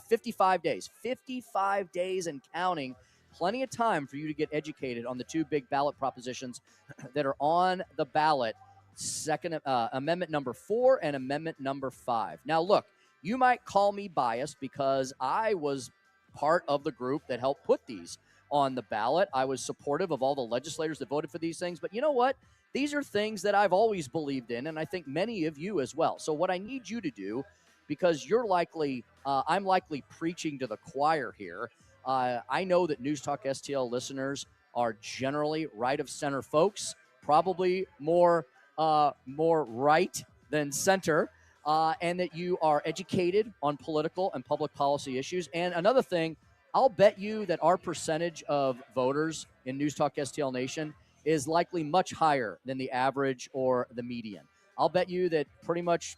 Speaker 2: 55 days. 55 days and counting. Plenty of time for you to get educated on the two big ballot propositions that are on the ballot. Amendment number 4 and amendment number 5. Now, look, you might call me biased because I was part of the group that helped put these on the ballot. I was supportive of all the legislators that voted for these things. But you know what? These are things that I've always believed in, and I think many of you as well. So what I need you to do, because I'm likely preaching to the choir here, I know that News Talk STL listeners are generally right of center folks, probably more right than center, and that you are educated on political and public policy issues. And another thing, I'll bet you that our percentage of voters in News Talk STL Nation is likely much higher than the average or the median. I'll bet you that pretty much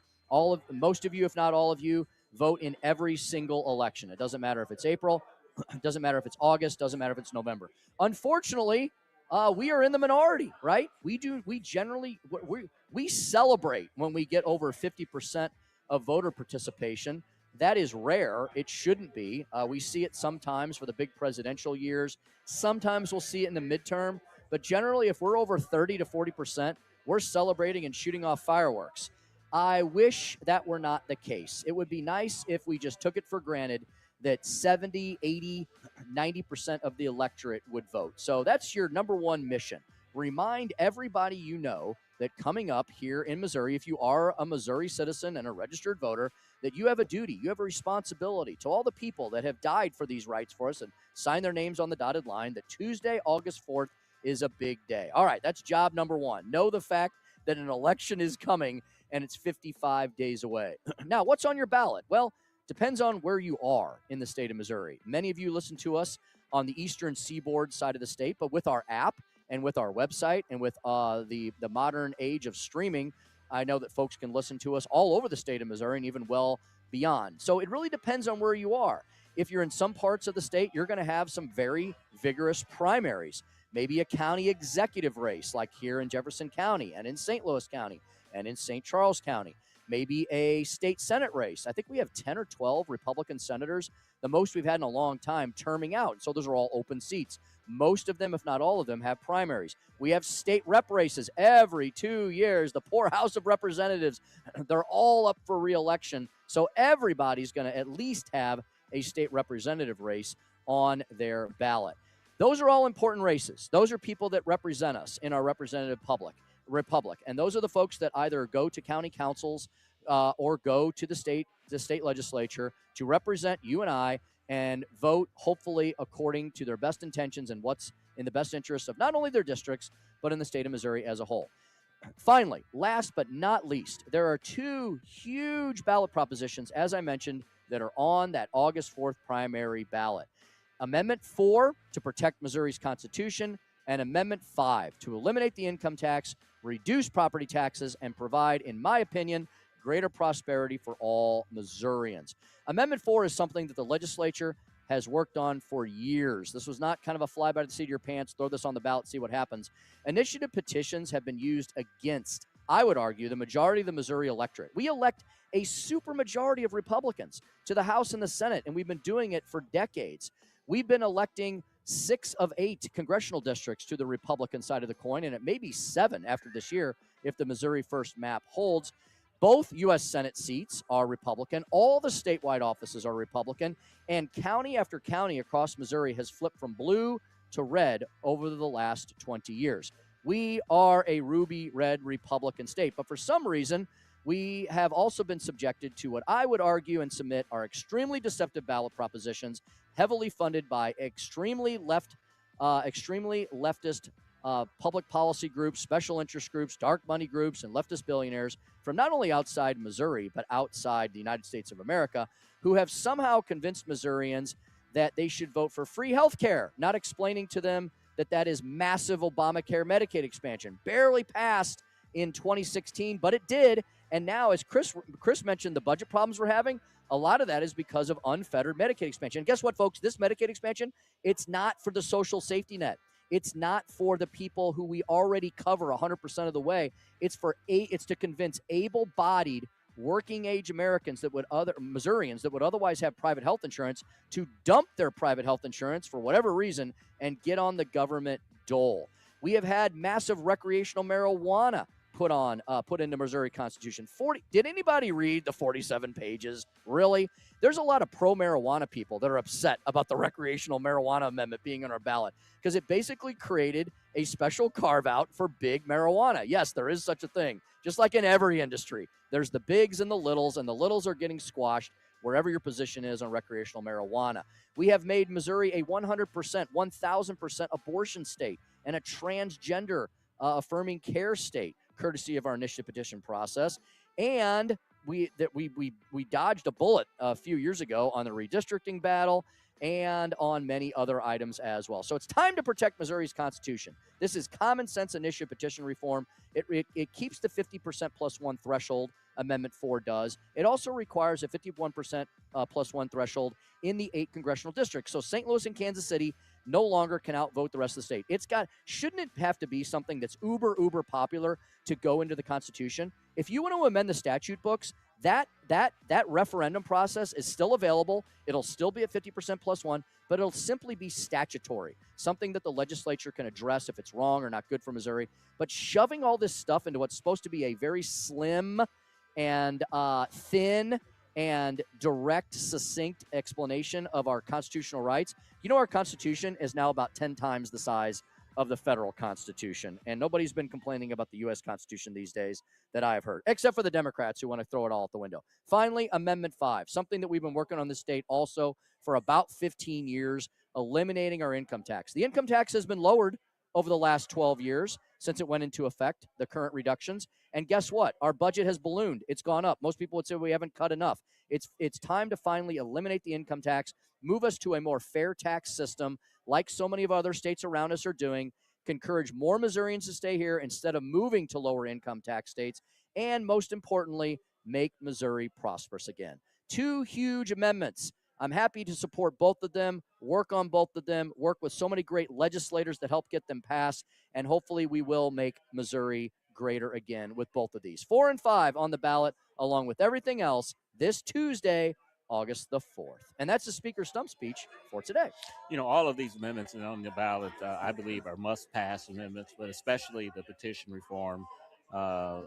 Speaker 2: most of you, if not all of you, vote in every single election. It doesn't matter if it's April, it doesn't matter if it's August, doesn't matter if it's November. Unfortunately, we are in the minority, right? We celebrate when we get over 50% of voter participation. That is rare. It shouldn't be. We see it sometimes for the big presidential years. Sometimes we'll see it in the midterm. But generally, if we're over 30 to 40%, we're celebrating and shooting off fireworks. I wish that were not the case. It would be nice if we just took it for granted that 70, 80, 90% of the electorate would vote. So that's your number one mission. Remind everybody you know that coming up here in Missouri, if you are a Missouri citizen and a registered voter, that you have a duty, you have a responsibility to all the people that have died for these rights for us and signed their names on the dotted line, that Tuesday, August 4th is a big day. All right, that's job number one. Know the fact that an election is coming and it's 55 days away. Now, what's on your ballot? Well, depends on where you are in the state of Missouri. Many of you listen to us on the eastern seaboard side of the state, but with our app and with our website and with the modern age of streaming, I know that folks can listen to us all over the state of Missouri and even well beyond. So it really depends on where you are. If you're in some parts of the state, you're going to have some very vigorous primaries. Maybe a county executive race like here in Jefferson County and in St. Louis County and in St. Charles County. Maybe a state Senate race. I think we have 10 or 12 Republican senators, the most we've had in a long time, terming out. So those are all open seats. Most of them, if not all of them, have primaries. We have state rep races every 2 years. The poor House of Representatives, they're all up for re-election. So everybody's going to at least have a state representative race on their ballot. Those are all important races. Those are people that represent us in our representative republic. And those are the folks that either go to county councils or go to the state legislature to represent you and I and vote, hopefully, according to their best intentions and what's in the best interest of not only their districts, but in the state of Missouri as a whole. Finally, last but not least, there are two huge ballot propositions, as I mentioned, that are on that August 4th primary ballot. Amendment 4 to protect Missouri's Constitution, and Amendment 5 to eliminate the income tax, reduce property taxes, and provide, in my opinion, greater prosperity for all Missourians. Amendment 4 is something that the legislature has worked on for years. This was not kind of a fly by the seat of your pants, throw this on the ballot, see what happens. Initiative petitions have been used against, I would argue, the majority of the Missouri electorate. We elect a supermajority of Republicans to the House and the Senate, and we've been doing it for decades. We've been electing 6 of 8 congressional districts to the Republican side of the coin, and it may be 7 after this year if the Missouri First map holds. Both U.S. Senate seats are Republican. All the statewide offices are Republican, and county after county across Missouri has flipped from blue to red over the last 20 years. We are a ruby red Republican state, but for some reason, we have also been subjected to what I would argue and submit are extremely deceptive ballot propositions, heavily funded by extremely leftist public policy groups, special interest groups, dark money groups, and leftist billionaires from not only outside Missouri, but outside the United States of America, who have somehow convinced Missourians that they should vote for free health care, not explaining to them that that is massive Obamacare Medicaid expansion. Barely passed in 2016, but it did. And now, as Chris mentioned, the budget problems we're having, a lot of that is because of unfettered Medicaid expansion. And guess what, folks? This Medicaid expansion, it's not for the social safety net. It's not for the people who we already cover 100% of the way. It's to convince able-bodied, working-age Missourians that would otherwise have private health insurance to dump their private health insurance for whatever reason and get on the government dole. We have had massive recreational marijuana put into Missouri Constitution. Did anybody read the 47 pages? Really? There's a lot of pro-marijuana people that are upset about the recreational marijuana amendment being on our ballot because it basically created a special carve-out for big marijuana. Yes, there is such a thing. Just like in every industry, there's the bigs and the littles are getting squashed. wherever your position is on recreational marijuana. We have made Missouri a 100%, 1,000% abortion state and a transgender affirming care state, courtesy of our initiative petition process. And we dodged a bullet a few years ago on the redistricting battle and on many other items as well. So it's time to protect Missouri's Constitution. This is common sense initiative petition reform. It keeps the 50% plus one threshold. Amendment 4 does. It also requires a 51% plus one threshold in the 8 congressional districts. So St. Louis and Kansas City no longer can outvote the rest of the state. Shouldn't it have to be something that's uber popular to go into the Constitution? If you want to amend the statute books, that referendum process is still available. It'll still be at 50% plus one, but it'll simply be statutory, something that the legislature can address if it's wrong or not good for Missouri. But shoving all this stuff into what's supposed to be a very slim and thin and direct, succinct explanation of our constitutional rights. You know, our Constitution is now about 10 times the size of the federal Constitution, and nobody's been complaining about the U.S. Constitution these days that I have heard, except for the Democrats who want to throw it all out the window. Finally, Amendment 5, something that we've been working on the state also for about 15 years, eliminating our income tax. The income tax has been lowered over the last 12 years since it went into effect, the current reductions. And guess what? Our budget has ballooned. It's gone up. Most people would say we haven't cut enough. It's time to finally eliminate the income tax, move us to a more fair tax system like so many of other states around us are doing, encourage more Missourians to stay here instead of moving to lower income tax states, and most importantly, make Missouri prosperous again. 2 huge amendments. I'm happy to support both of them, work on both of them, work with so many great legislators that help get them passed, and hopefully we will make Missouri greater again with both of these. 4 and 5 on the ballot, along with everything else, this Tuesday, August the 4th. And that's the Speaker's stump speech for today.
Speaker 17: You know, all of these amendments on the ballot, I believe, are must-pass amendments, but especially the petition reform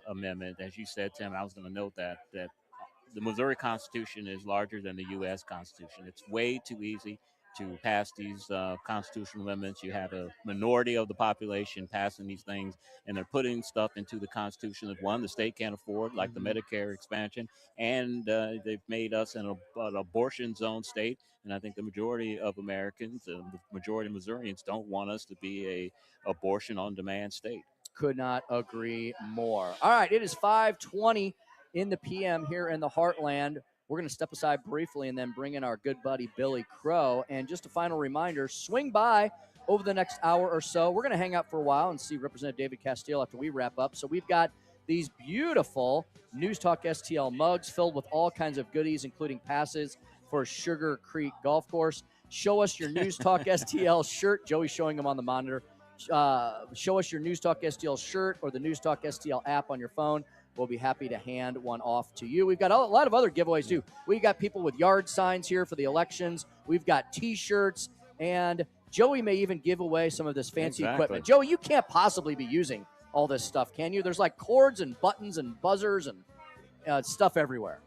Speaker 17: amendment. As you said, Tim, I was going to note that the Missouri Constitution is larger than the U.S. Constitution. It's way too easy to pass these constitutional amendments. You have a minority of the population passing these things, and they're putting stuff into the Constitution that, one, the state can't afford, like the Medicare expansion, and they've made us an abortion zone state. And I think the majority of Americans, the majority of Missourians, don't want us to be a abortion on demand state.
Speaker 2: Could not agree more. All right, it is 5:20 in the PM here in the Heartland. We're going to step aside briefly and then bring in our good buddy Billy Crow. And just a final reminder, swing by over the next hour or so. We're going to hang out for a while and see Representative David Castile after we wrap up. So we've got these beautiful News Talk STL mugs filled with all kinds of goodies, including passes for Sugar Creek Golf Course. Show us your News Talk STL shirt. Joey's showing them on the monitor. Show us your News Talk STL shirt or the News Talk STL app on your phone. We'll be happy to hand one off to you. We've got a lot of other giveaways, too. We got people with yard signs here for the elections. We've got T-shirts. And Joey may even give away some of this fancy equipment. Joey, you can't possibly be using all this stuff, can you? There's like cords and buttons and buzzers and stuff everywhere.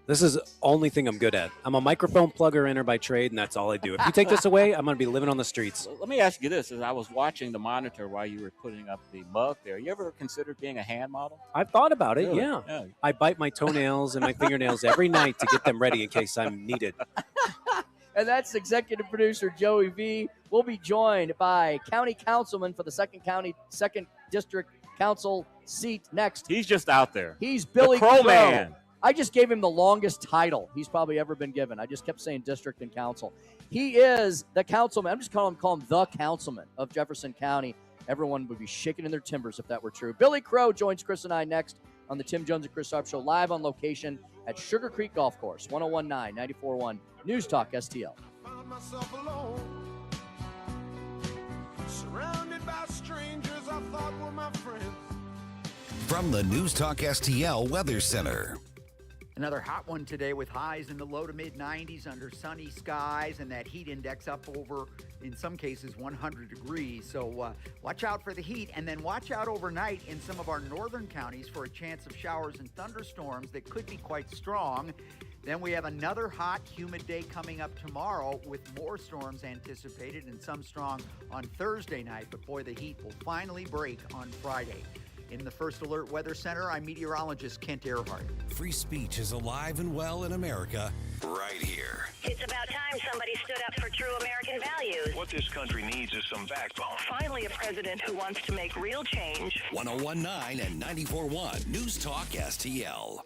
Speaker 5: This is the only thing I'm good at. I'm a microphone plugger inner by trade, and that's all I do. If you take this away, I'm going to be living on the streets.
Speaker 17: Let me ask you this. As I was watching the monitor while you were putting up the mug there, you ever considered being a hand model?
Speaker 5: I've thought about it,
Speaker 17: Really?
Speaker 5: yeah. I bite my toenails and my fingernails every night to get them ready in case I'm needed.
Speaker 2: And that's executive producer Joey V. We'll be joined by county councilman for the 2nd District Council seat next.
Speaker 17: He's just out there.
Speaker 2: He's Billy
Speaker 17: the Crow
Speaker 2: Crow.
Speaker 17: Man.
Speaker 2: I just gave him the longest title he's probably ever been given. I just kept saying district and council. He is the councilman. I'm just call him the councilman of Jefferson County. Everyone would be shaking in their timbers if that were true. Billy Crow joins Chris and I next on the Tim Jones and Chris Arps Show, live on location at Sugar Creek Golf Course, 1019, 94.1 News Talk STL.
Speaker 20: Found myself alone, surrounded by strangers I thought were my friends.
Speaker 1: From the News Talk STL Weather Center.
Speaker 11: Another hot one today with highs in the low to mid 90s under sunny skies and that heat index up over, in some cases, 100 degrees. So watch out for the heat, and then watch out overnight in some of our northern counties for a chance of showers and thunderstorms that could be quite strong. Then we have another hot, humid day coming up tomorrow with more storms anticipated and some strong on Thursday night. But boy, the heat will finally break on Friday. In the First Alert Weather Center, I'm meteorologist Kent Earhart.
Speaker 1: Free speech is alive and well in America right here.
Speaker 18: It's about time somebody stood up for true American values.
Speaker 13: What this country needs is some backbone.
Speaker 18: Finally, a president who wants to make real change.
Speaker 1: 1019 and 94.1 News Talk STL.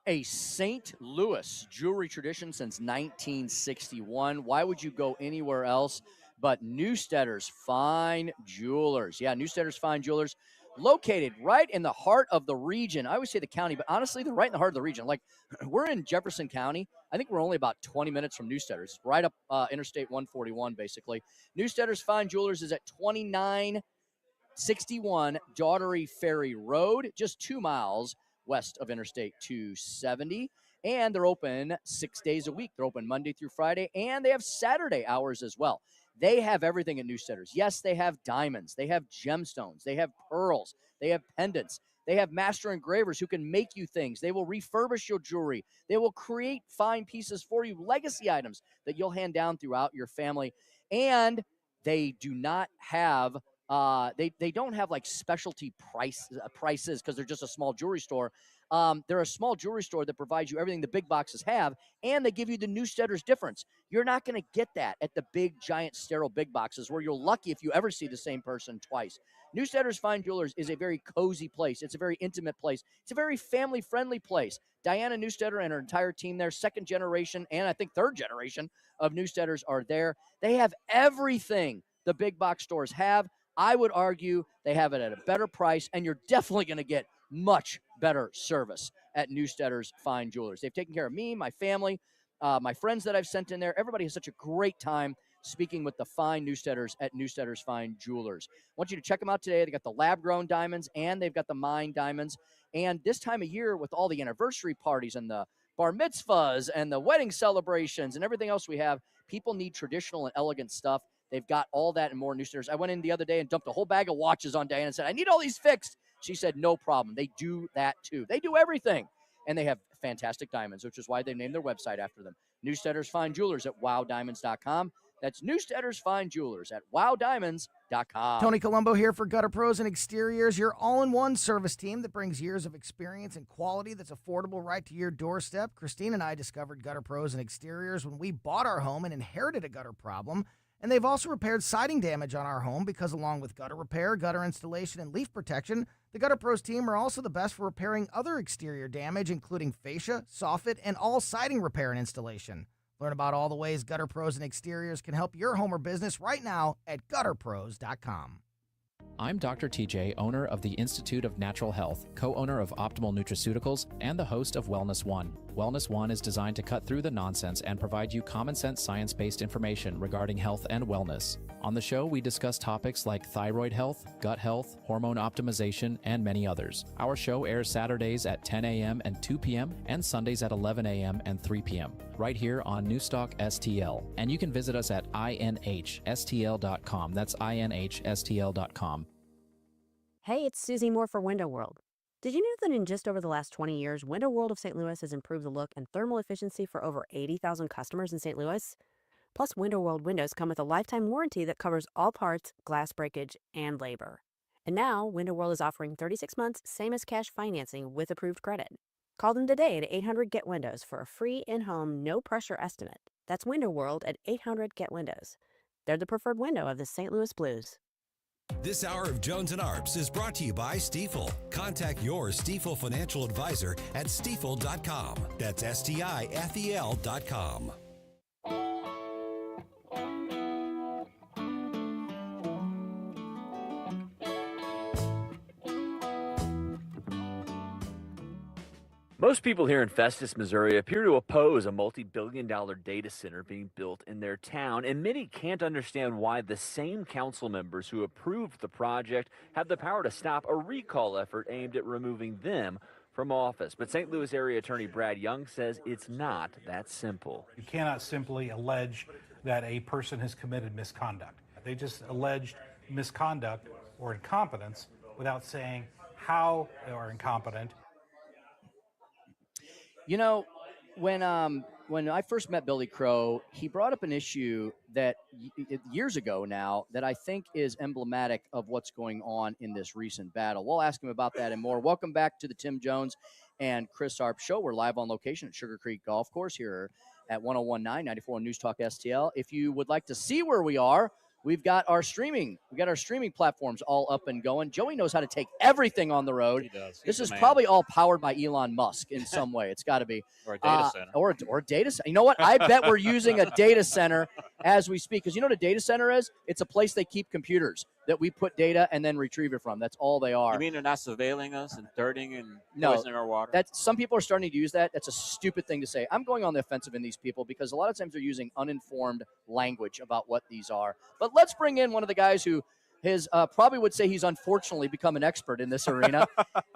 Speaker 2: A St. Louis jewelry tradition since 1961. Why would you go anywhere else but Newstedter's Fine Jewelers? Yeah, Newstedter's Fine Jewelers, located right in the heart of the region. I always say the county, but honestly, they're right in the heart of the region. Like, we're in Jefferson County. I think we're only about 20 minutes from Newstedter's, right up Interstate 141, basically. Newstedter's Fine Jewelers is at 2961 Daughtery Ferry Road, just 2 miles west of Interstate 270. And they're open 6 days a week. They're open Monday through Friday, and they have Saturday hours as well. They have everything at Newstedter's. Yes, they have diamonds. They have gemstones. They have pearls. They have pendants. They have master engravers who can make you things. They will refurbish your jewelry. They will create fine pieces for you, legacy items that you'll hand down throughout your family. And they do not have they don't have like specialty prices because they're just a small jewelry store. They're a small jewelry store that provides you everything the big boxes have, and they give you the Newstedter's difference. You're not going to get that at the big, giant, sterile big boxes where you're lucky if you ever see the same person twice. Newstedter's Fine Jewelers is a very cozy place. It's a very intimate place. It's a very family-friendly place. Diana Newstetter and her entire team there, second generation and I think third generation of Newstetters are there. They have everything the big box stores have. I would argue they have it at a better price, and you're definitely going to get much better service at Newstedter's Fine Jewelers. They've taken care of me, my family, my friends that I've sent in there. Everybody has such a great time speaking with the fine Newstetters at Newstedter's Fine Jewelers. I want you to check them out today. They got the lab-grown diamonds, and they've got the mine diamonds. And this time of year, with all the anniversary parties and the bar mitzvahs and the wedding celebrations and everything else we have, people need traditional and elegant stuff. They've got all that and more Newstedter's. I went in the other day and dumped a whole bag of watches on Diana and said, I need all these fixed. She said, no problem. They do that too. They do everything. And they have fantastic diamonds, which is why they named their website after them. Newstedter's Fine Jewelers at wowdiamonds.com. That's Newstedter's Fine Jewelers at wowdiamonds.com.
Speaker 6: Tony Colombo here for Gutter Pros and Exteriors, your all-in-one service team that brings years of experience and quality that's affordable right to your doorstep. Christine and I discovered Gutter Pros and Exteriors when we bought our home and inherited a gutter problem. And they've also repaired siding damage on our home because along with gutter repair, gutter installation, and leaf protection, the Gutter Pros team are also the best for repairing other exterior damage, including fascia, soffit, and all siding repair and installation. Learn about all the ways Gutter Pros and Exteriors can help your home or business right now at gutterpros.com.
Speaker 8: I'm Dr. TJ, owner of the Institute of Natural Health, co-owner of Optimal Nutraceuticals, and the host of Wellness One. Wellness One is designed to cut through the nonsense and provide you common sense science-based information regarding health and wellness. On the show, we discuss topics like thyroid health, gut health, hormone optimization, and many others. Our show airs Saturdays at 10 a.m. and 2 p.m. and Sundays at 11 a.m. and 3 p.m. right here on Newstalk STL. And you can visit us at inhstl.com. That's inhstl.com.
Speaker 10: Hey, it's Susie Moore for Window World. Did you know that in just over the last 20 years, Window World of St. Louis has improved the look and thermal efficiency for over 80,000 customers in St. Louis? Plus, Window World windows come with a lifetime warranty that covers all parts, glass breakage, and labor. And now, Window World is offering 36 months, same as cash financing with approved credit. Call them today at 800-GET-WINDOWS for a free in-home, no-pressure estimate. That's Window World at 800-GET-WINDOWS. They're the preferred window of the St. Louis Blues.
Speaker 1: This hour of Jones and Arps is brought to you by Stifel. Contact your Stifel financial advisor at stifel.com. That's STIFEL.com.
Speaker 15: Most people here in Festus, Missouri appear to oppose a multi-billion-dollar data center being built in their town, and many can't understand why the same council members who approved the project have the power to stop a recall effort aimed at removing them from office. But St. Louis area attorney Brad Young says it's not that simple.
Speaker 23: You cannot simply allege that a person has committed misconduct. They just alleged misconduct or incompetence without saying how they are incompetent.
Speaker 2: You know, when when I first met Billy Crow, he brought up an issue that years ago now that I think is emblematic of what's going on in this recent battle. We'll ask him about that and more. Welcome back to the Tim Jones and Chris Arps Show. We're live on location at Sugar Creek Golf Course here at 1019 94 News Talk STL. If you would like to see where we are, we've got our streaming. We got our streaming platforms all up and going. Joey knows how to take everything on the road.
Speaker 17: He does.
Speaker 2: This
Speaker 17: He's
Speaker 2: is
Speaker 17: the man.
Speaker 2: probably all powered by Elon Musk in some way. It's got to be.
Speaker 17: Or a data center.
Speaker 2: Or a data center. You know what? I bet we're using a data center as we speak. Because you know what a data center is? It's a place they keep computers that we put data and then retrieve it from. That's all they are.
Speaker 17: You mean they're not surveilling us and dirting and
Speaker 2: No,
Speaker 17: poisoning our water?
Speaker 2: some people are starting to use that. That's a stupid thing to say. I'm going on the offensive in these people because a lot of times they're using uninformed language about what these are. But let's bring in one of the guys who probably would say he's unfortunately become an expert in this arena.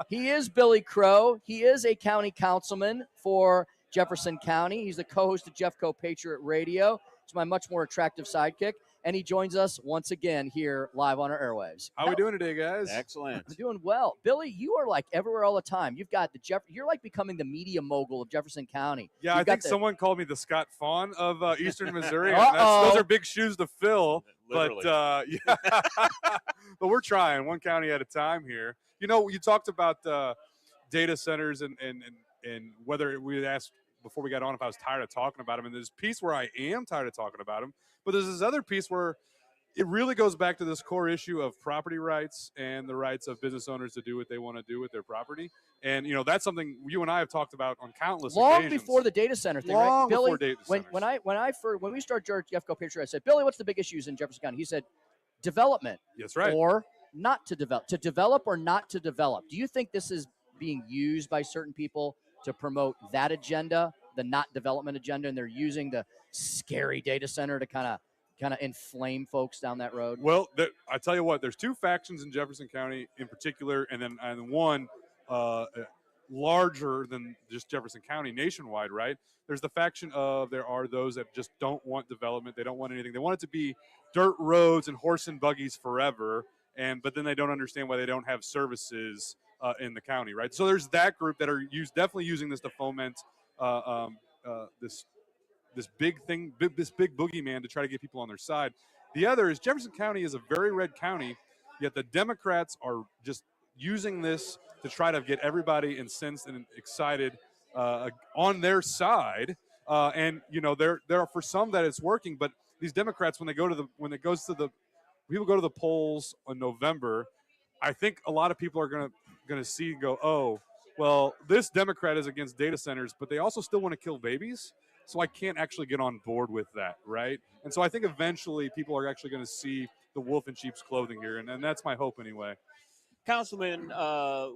Speaker 2: He is Billy Crow. He is a county councilman for Jefferson County. He's the co-host of Jeffco Patriot Radio. He's my much more attractive sidekick. And he joins us once again here live on our airwaves.
Speaker 3: How are we doing today, guys?
Speaker 17: Excellent.
Speaker 2: I'm doing well. Billy, you are like everywhere all the time. You've got you're like becoming the media mogul of Jefferson County.
Speaker 3: Yeah,
Speaker 2: You've
Speaker 3: I think someone called me the Scott Fawn of Eastern Missouri. And those are big shoes to fill.
Speaker 17: Literally.
Speaker 3: But yeah. But we're trying one county at a time here. You know, you talked about data centers and whether we had asked before we got on if I was tired of talking about them. And there's a piece where I am tired of talking about them. But there's this other piece where it really goes back to this core issue of property rights and the rights of business owners to do what they want to do with their property. And, you know, that's something you and I have talked about on countless occasions.
Speaker 2: Before the data center thing,
Speaker 3: Long
Speaker 2: right? Billy,
Speaker 3: before data centers.
Speaker 2: when we started Jeffco Patriot, I said, Billy, what's the big issues in Jefferson County? He said, development.
Speaker 3: That's right.
Speaker 2: Or not to develop or not to develop. Do you think this is being used by certain people to promote that agenda, the not development agenda, and they're using the scary data center to kind of inflame folks down that road?
Speaker 3: Well, I tell you what, there's two factions in Jefferson County in particular, and one larger than just Jefferson County nationwide, right? There's the faction of there are those that just don't want development. They don't want anything. They want it to be dirt roads and horse and buggies forever, but then they don't understand why they don't have services in the county, right? So there's that group that are definitely using this to foment this big thing, this big boogeyman to try to get people on their side. The other is Jefferson County is a very red county, yet the Democrats are just using this to try to get everybody incensed and excited on their side. And you know, there are for some that it's working, but these Democrats, when people go to the polls in November, I think a lot of people are gonna see and go, oh, well, this Democrat is against data centers, but they also still want to kill babies. So I can't actually get on board with that, right? And so I think eventually people are actually going to see the wolf in sheep's clothing here, and that's my hope anyway.
Speaker 17: Councilman,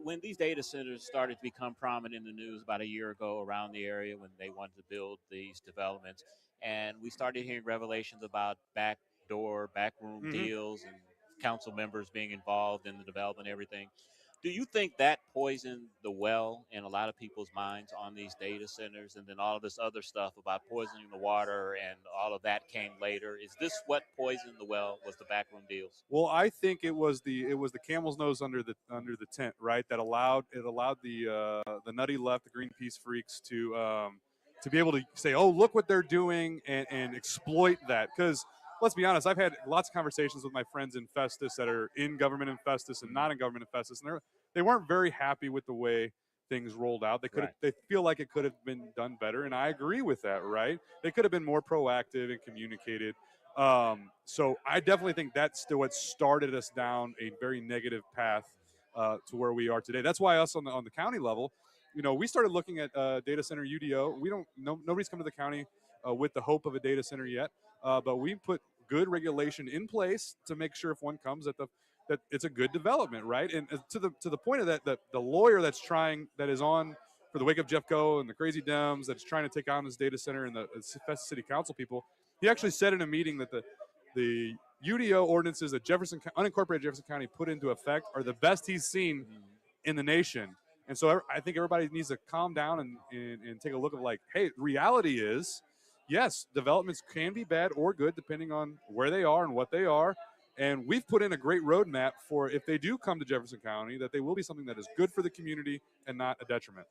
Speaker 17: when these data centers started to become prominent in the news about a year ago around the area when they wanted to build these developments, and we started hearing revelations about backroom deals and council members being involved in the development and everything. Do you think that poisoned the well in a lot of people's minds on these data centers, and then all of this other stuff about poisoning the water and all of that came later? Is this what poisoned the well? Was the backroom deals?
Speaker 3: Well, I think it was the camel's nose under the tent, right? That allowed the nutty left, the Greenpeace freaks, to be able to say, oh, look what they're doing, and exploit that. Because let's be honest, I've had lots of conversations with my friends in Festus that are in government in Festus and not in government in Festus, and they weren't very happy with the way things rolled out. They feel like it could have been done better, and I agree with that, right? They could have been more proactive and communicated. So I definitely think that's still what started us down a very negative path to where we are today. That's why us on the county level, you know, we started looking at data center UDO. Nobody's come to the county with the hope of a data center yet, but we put good regulation in place to make sure if one comes that it's a good development, right? And to the point of that the lawyer that is on for the Wake Up Jeffco and the Crazy Dems that's trying to take on this data center and the Festus City Council people, he actually said in a meeting that the UDO ordinances that unincorporated Jefferson County put into effect are the best he's seen in the nation. And so I think everybody needs to calm down and take a look at, like, hey, reality is, yes, developments can be bad or good depending on where they are and what they are. And we've put in a great roadmap for if they do come to Jefferson County, that they will be something that is good for the community and not a detriment.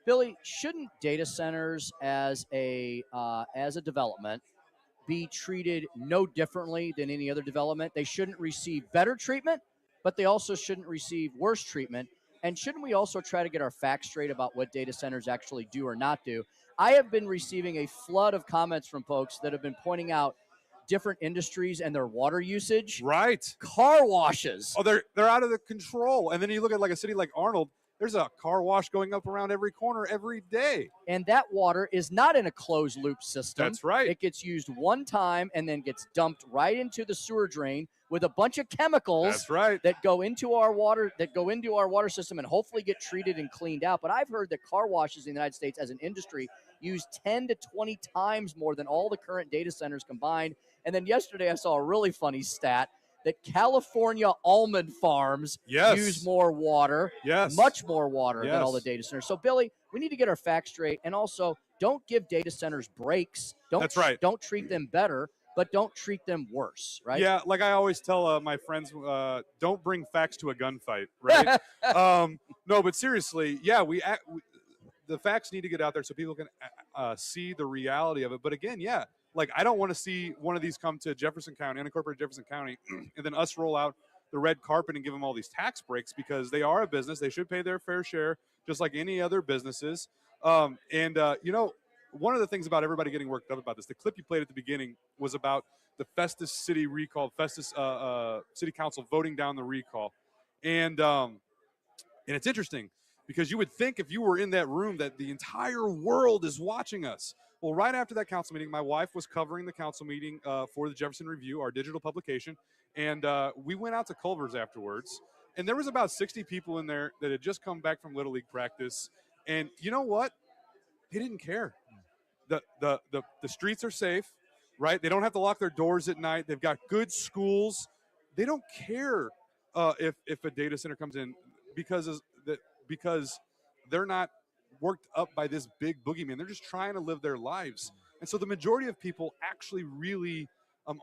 Speaker 2: Billy, shouldn't data centers as a development be treated no differently than any other development? They shouldn't receive better treatment, but they also shouldn't receive worse treatment. And shouldn't we also try to get our facts straight about what data centers actually do or not do? I have been receiving a flood of comments from folks that have been pointing out different industries and their water usage.
Speaker 3: Right.
Speaker 2: Car washes.
Speaker 3: Oh, they're out of the control. And then you look at like a city like Arnold, there's a car wash going up around every corner every day.
Speaker 2: And that water is not in a closed loop system.
Speaker 3: That's right.
Speaker 2: It gets used one time and then gets dumped right into the sewer drain with a bunch of chemicals.
Speaker 3: That's right.
Speaker 2: That go into our water system and hopefully get treated and cleaned out. But I've heard that car washes in the United States as an industry use 10 to 20 times more than all the current data centers combined. And then yesterday I saw a really funny stat that California almond farms use more water, much more water than all the data centers. So, Billy, we need to get our facts straight, and also don't give data centers breaks.
Speaker 3: That's right.
Speaker 2: Don't treat them better, but don't treat them worse, right?
Speaker 3: Yeah, like I always tell my friends, don't bring facts to a gunfight, right? No, but seriously, yeah, the facts need to get out there so people can see the reality of it. But again, yeah, like I don't want to see one of these come to Jefferson County, unincorporated Jefferson County, and then us roll out the red carpet and give them all these tax breaks because they are a business. They should pay their fair share just like any other businesses. You know, one of the things about everybody getting worked up about this, the clip you played at the beginning was about the Festus City recall, Festus City Council voting down the recall. And it's interesting because you would think if you were in that room that the entire world is watching us. Well, right after that council meeting, my wife was covering the council meeting for the Jefferson Review, our digital publication, and we went out to Culver's afterwards, and there was about 60 people in there that had just come back from Little League practice, and you know what? They didn't care. The streets are safe, right? They don't have to lock their doors at night. They've got good schools. They don't care if a data center comes in because they're not worked up by this big boogeyman. They're just trying to live their lives. And so the majority of people actually really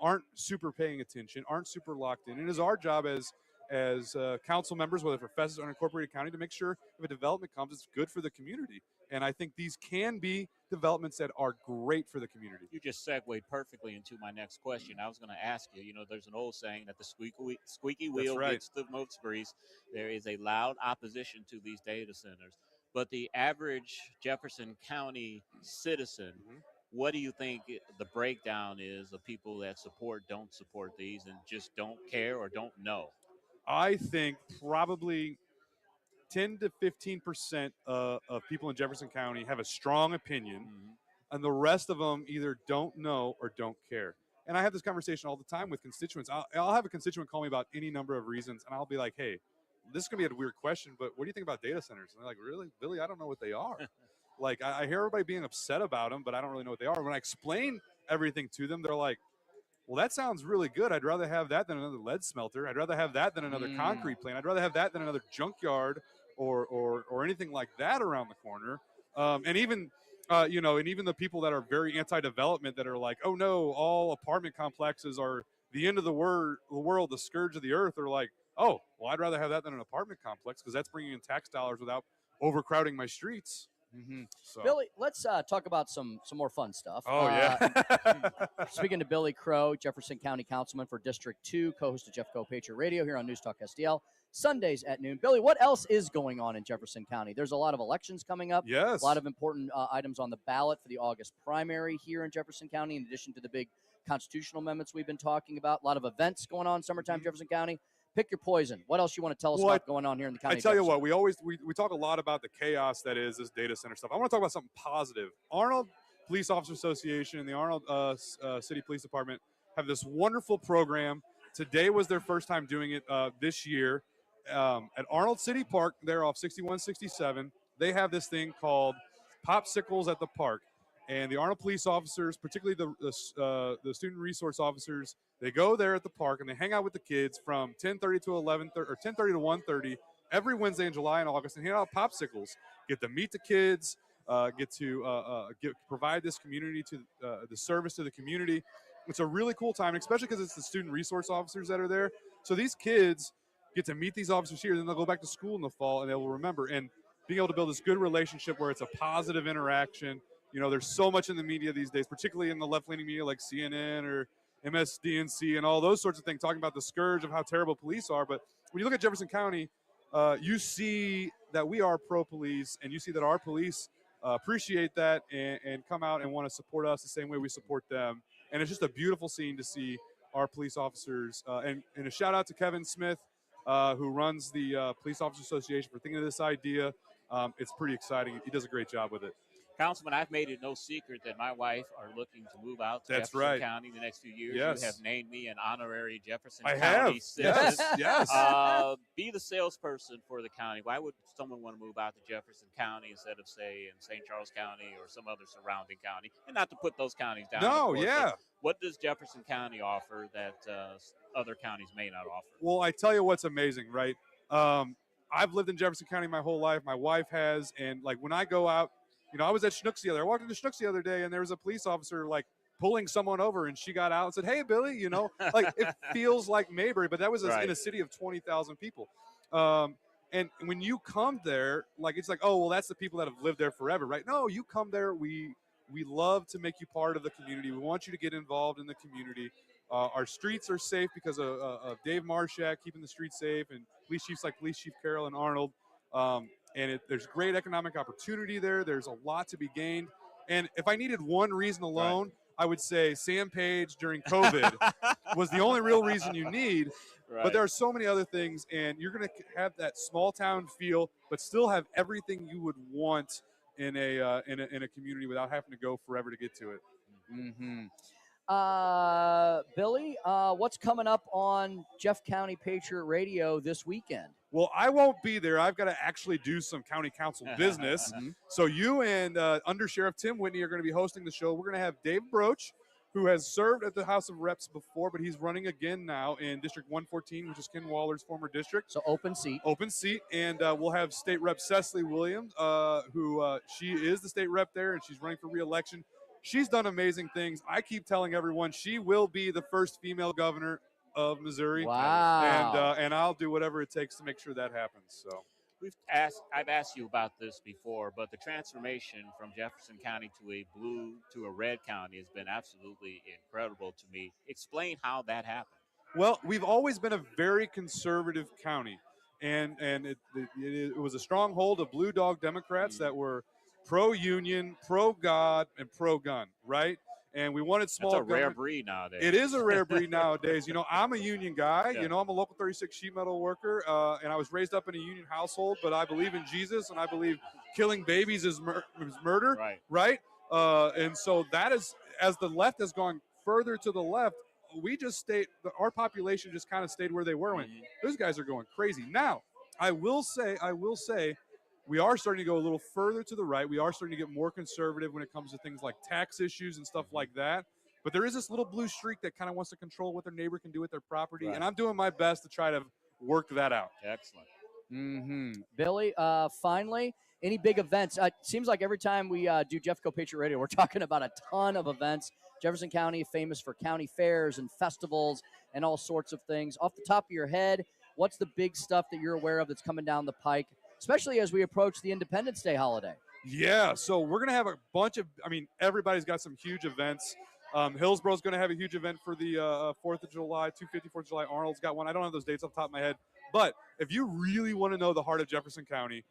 Speaker 3: aren't super paying attention, aren't super locked in. And it is our job as council members, whether for Festus or unincorporated county, to make sure if a development comes, it's good for the community. And I think these can be developments that are great for the community.
Speaker 17: You just segued perfectly into my next question. I was going to ask you, you know, there's an old saying that the squeaky wheel gets the most grease. There is a loud opposition to these data centers. But the average Jefferson County citizen, what do you think the breakdown is of people that don't support these, and just don't care or don't know?
Speaker 3: I think probably 10 to 15% of people in Jefferson County have a strong opinion, and the rest of them either don't know or don't care. And I have this conversation all the time with constituents. I'll have a constituent call me about any number of reasons, and I'll be like, hey, this is going to be a weird question, but what do you think about data centers? And they're like, really? Billy, I don't know what they are. Like, I hear everybody being upset about them, but I don't really know what they are. When I explain everything to them, they're like, well, that sounds really good. I'd rather have that than another lead smelter. I'd rather have that than another concrete plant. I'd rather have that than another junkyard or anything like that around the corner. And even the people that are very anti-development that are like, oh no, all apartment complexes are the end of the world, the scourge of the earth, are like, oh, well, I'd rather have that than an apartment complex because that's bringing in tax dollars without overcrowding my streets. So.
Speaker 2: Billy, let's talk about some more fun stuff.
Speaker 3: Oh, yeah.
Speaker 2: Speaking to Billy Crow, Jefferson County Councilman for District 2, co-host of Jeffco Patriot Radio here on News Talk STL, Sundays at noon. Billy, what else is going on in Jefferson County? There's a lot of elections coming up.
Speaker 3: Yes.
Speaker 2: A lot of important items on the ballot for the August primary here in Jefferson County, in addition to the big constitutional amendments we've been talking about. A lot of events going on summertime Jefferson County. Pick your poison. What else you want to tell us about going on here in the county?
Speaker 3: I tell you what, we talk a lot about the chaos that is this data center stuff. I want to talk about something positive. Arnold Police Officer Association and the Arnold City Police Department have this wonderful program. Today was their first time doing it this year. At Arnold City Park, they're off 6167. They have this thing called Popsicles at the Park. And the Arnold police officers, particularly the student resource officers, they go there at the park and they hang out with the kids from 10:30 to 11:30 or 10:30 to 1:30 every Wednesday in July and August, and hand out popsicles. Get to meet the kids, get to provide this community to the service to the community. It's a really cool time, especially because it's the student resource officers that are there. So these kids get to meet these officers here, then they'll go back to school in the fall and they will remember. And being able to build this good relationship where it's a positive interaction. You know, there's so much in the media these days, particularly in the left-leaning media like CNN or MSDNC and all those sorts of things, talking about the scourge of how terrible police are. But when you look at Jefferson County, you see that we are pro-police, and you see that our police appreciate that and come out and want to support us the same way we support them. And it's just a beautiful scene to see our police officers. And a shout-out to Kevin Smith, who runs the Police Officers Association, for thinking of this idea. It's pretty exciting. He does a great job with it.
Speaker 17: Councilman, I've made it no secret that my wife are looking to move out to
Speaker 3: That's
Speaker 17: Jefferson
Speaker 3: right.
Speaker 17: County in the next few years.
Speaker 3: Yes.
Speaker 17: You have named me an honorary Jefferson
Speaker 3: I
Speaker 17: County
Speaker 3: have.
Speaker 17: citizen.
Speaker 3: Yes.
Speaker 17: Be the salesperson for the county. Why would someone want to move out to Jefferson County instead of, say, in St. Charles County or some other surrounding county? And not to put those counties down.
Speaker 3: No,
Speaker 17: of course,
Speaker 3: yeah.
Speaker 17: but what does Jefferson County offer that other counties may not offer?
Speaker 3: Well, I tell you what's amazing, right? I've lived in Jefferson County my whole life. My wife has, and like when I go out, you know, I was at Schnucks I walked into Schnucks the other day, and there was a police officer like pulling someone over, and she got out and said, "Hey, Billy," you know, like it feels like Mayberry, but that was
Speaker 17: Right.
Speaker 3: in a city of 20,000 people. And when you come there, like it's like, oh, well, that's the people that have lived there forever, right? No, you come there. We love to make you part of the community. We want you to get involved in the community. Our streets are safe because of Dave Marshak keeping the streets safe, and police chiefs like Police Chief Carroll and Arnold. And there's great economic opportunity there. There's a lot to be gained. And if I needed one reason alone, I would say Sam Page during COVID was the only real reason you need.
Speaker 17: Right.
Speaker 3: But there are so many other things, and you're going to have that small town feel, but still have everything you would want in a community without having to go forever to get to it.
Speaker 2: Mm-hmm. Billy, what's coming up on Jeff County Patriot Radio this weekend?
Speaker 3: Well, I won't be there. I've got to actually do some county council business. So you and Under Sheriff Tim Whitney are going to be hosting the show. We're going to have Dave Broach, who has served at the House of Reps before, but he's running again now in District 114, which is Ken Waller's former district.
Speaker 2: So open seat.
Speaker 3: Open seat. And we'll have State Rep Cecily Williams, who she is the state rep there, and she's running for re-election. She's done amazing things. I keep telling everyone she will be the first female governor of Missouri.
Speaker 2: Wow.
Speaker 3: And I'll do whatever it takes to make sure that happens. So
Speaker 17: I've asked you about this before, but the transformation from Jefferson County to a blue to a red county has been absolutely incredible to me. Explain how that happened.
Speaker 3: Well, we've always been a very conservative county, and it was a stronghold of blue dog Democrats that were pro-union, pro-God, and pro-gun, right? And we wanted small
Speaker 17: That's a rare
Speaker 3: government.
Speaker 17: breed nowadays.
Speaker 3: It is a rare breed nowadays. You know, I'm a union guy.
Speaker 17: Yeah.
Speaker 3: You know, I'm a local 36 sheet metal worker, and I was raised up in a union household, but I believe in Jesus, and I believe killing babies is murder, right? And so that is, as the left has gone further to the left, we just stayed, our population just kind of stayed where they were when those guys are going crazy. Now, I will say, we are starting to go a little further to the right. We are starting to get more conservative when it comes to things like tax issues and stuff like that. But there is this little blue streak that kind of wants to control what their neighbor can do with their property. And I'm doing my best to try to work that out.
Speaker 17: Excellent.
Speaker 2: Mm-hmm. Billy, finally, any big events? It seems like every time we do Jeffco Patriot Radio, we're talking about a ton of events. Jefferson County, famous for county fairs and festivals and all sorts of things. Off the top of your head, what's the big stuff that you're aware of that's coming down the pike, especially as we approach the Independence Day holiday?
Speaker 3: Yeah, so we're going to have a bunch of, everybody's got some huge events. Hillsboro's going to have a huge event for the 4th of July, 250 4th of July. Arnold's got one. I don't have those dates off the top of my head. But if you really want to know the heart of Jefferson County,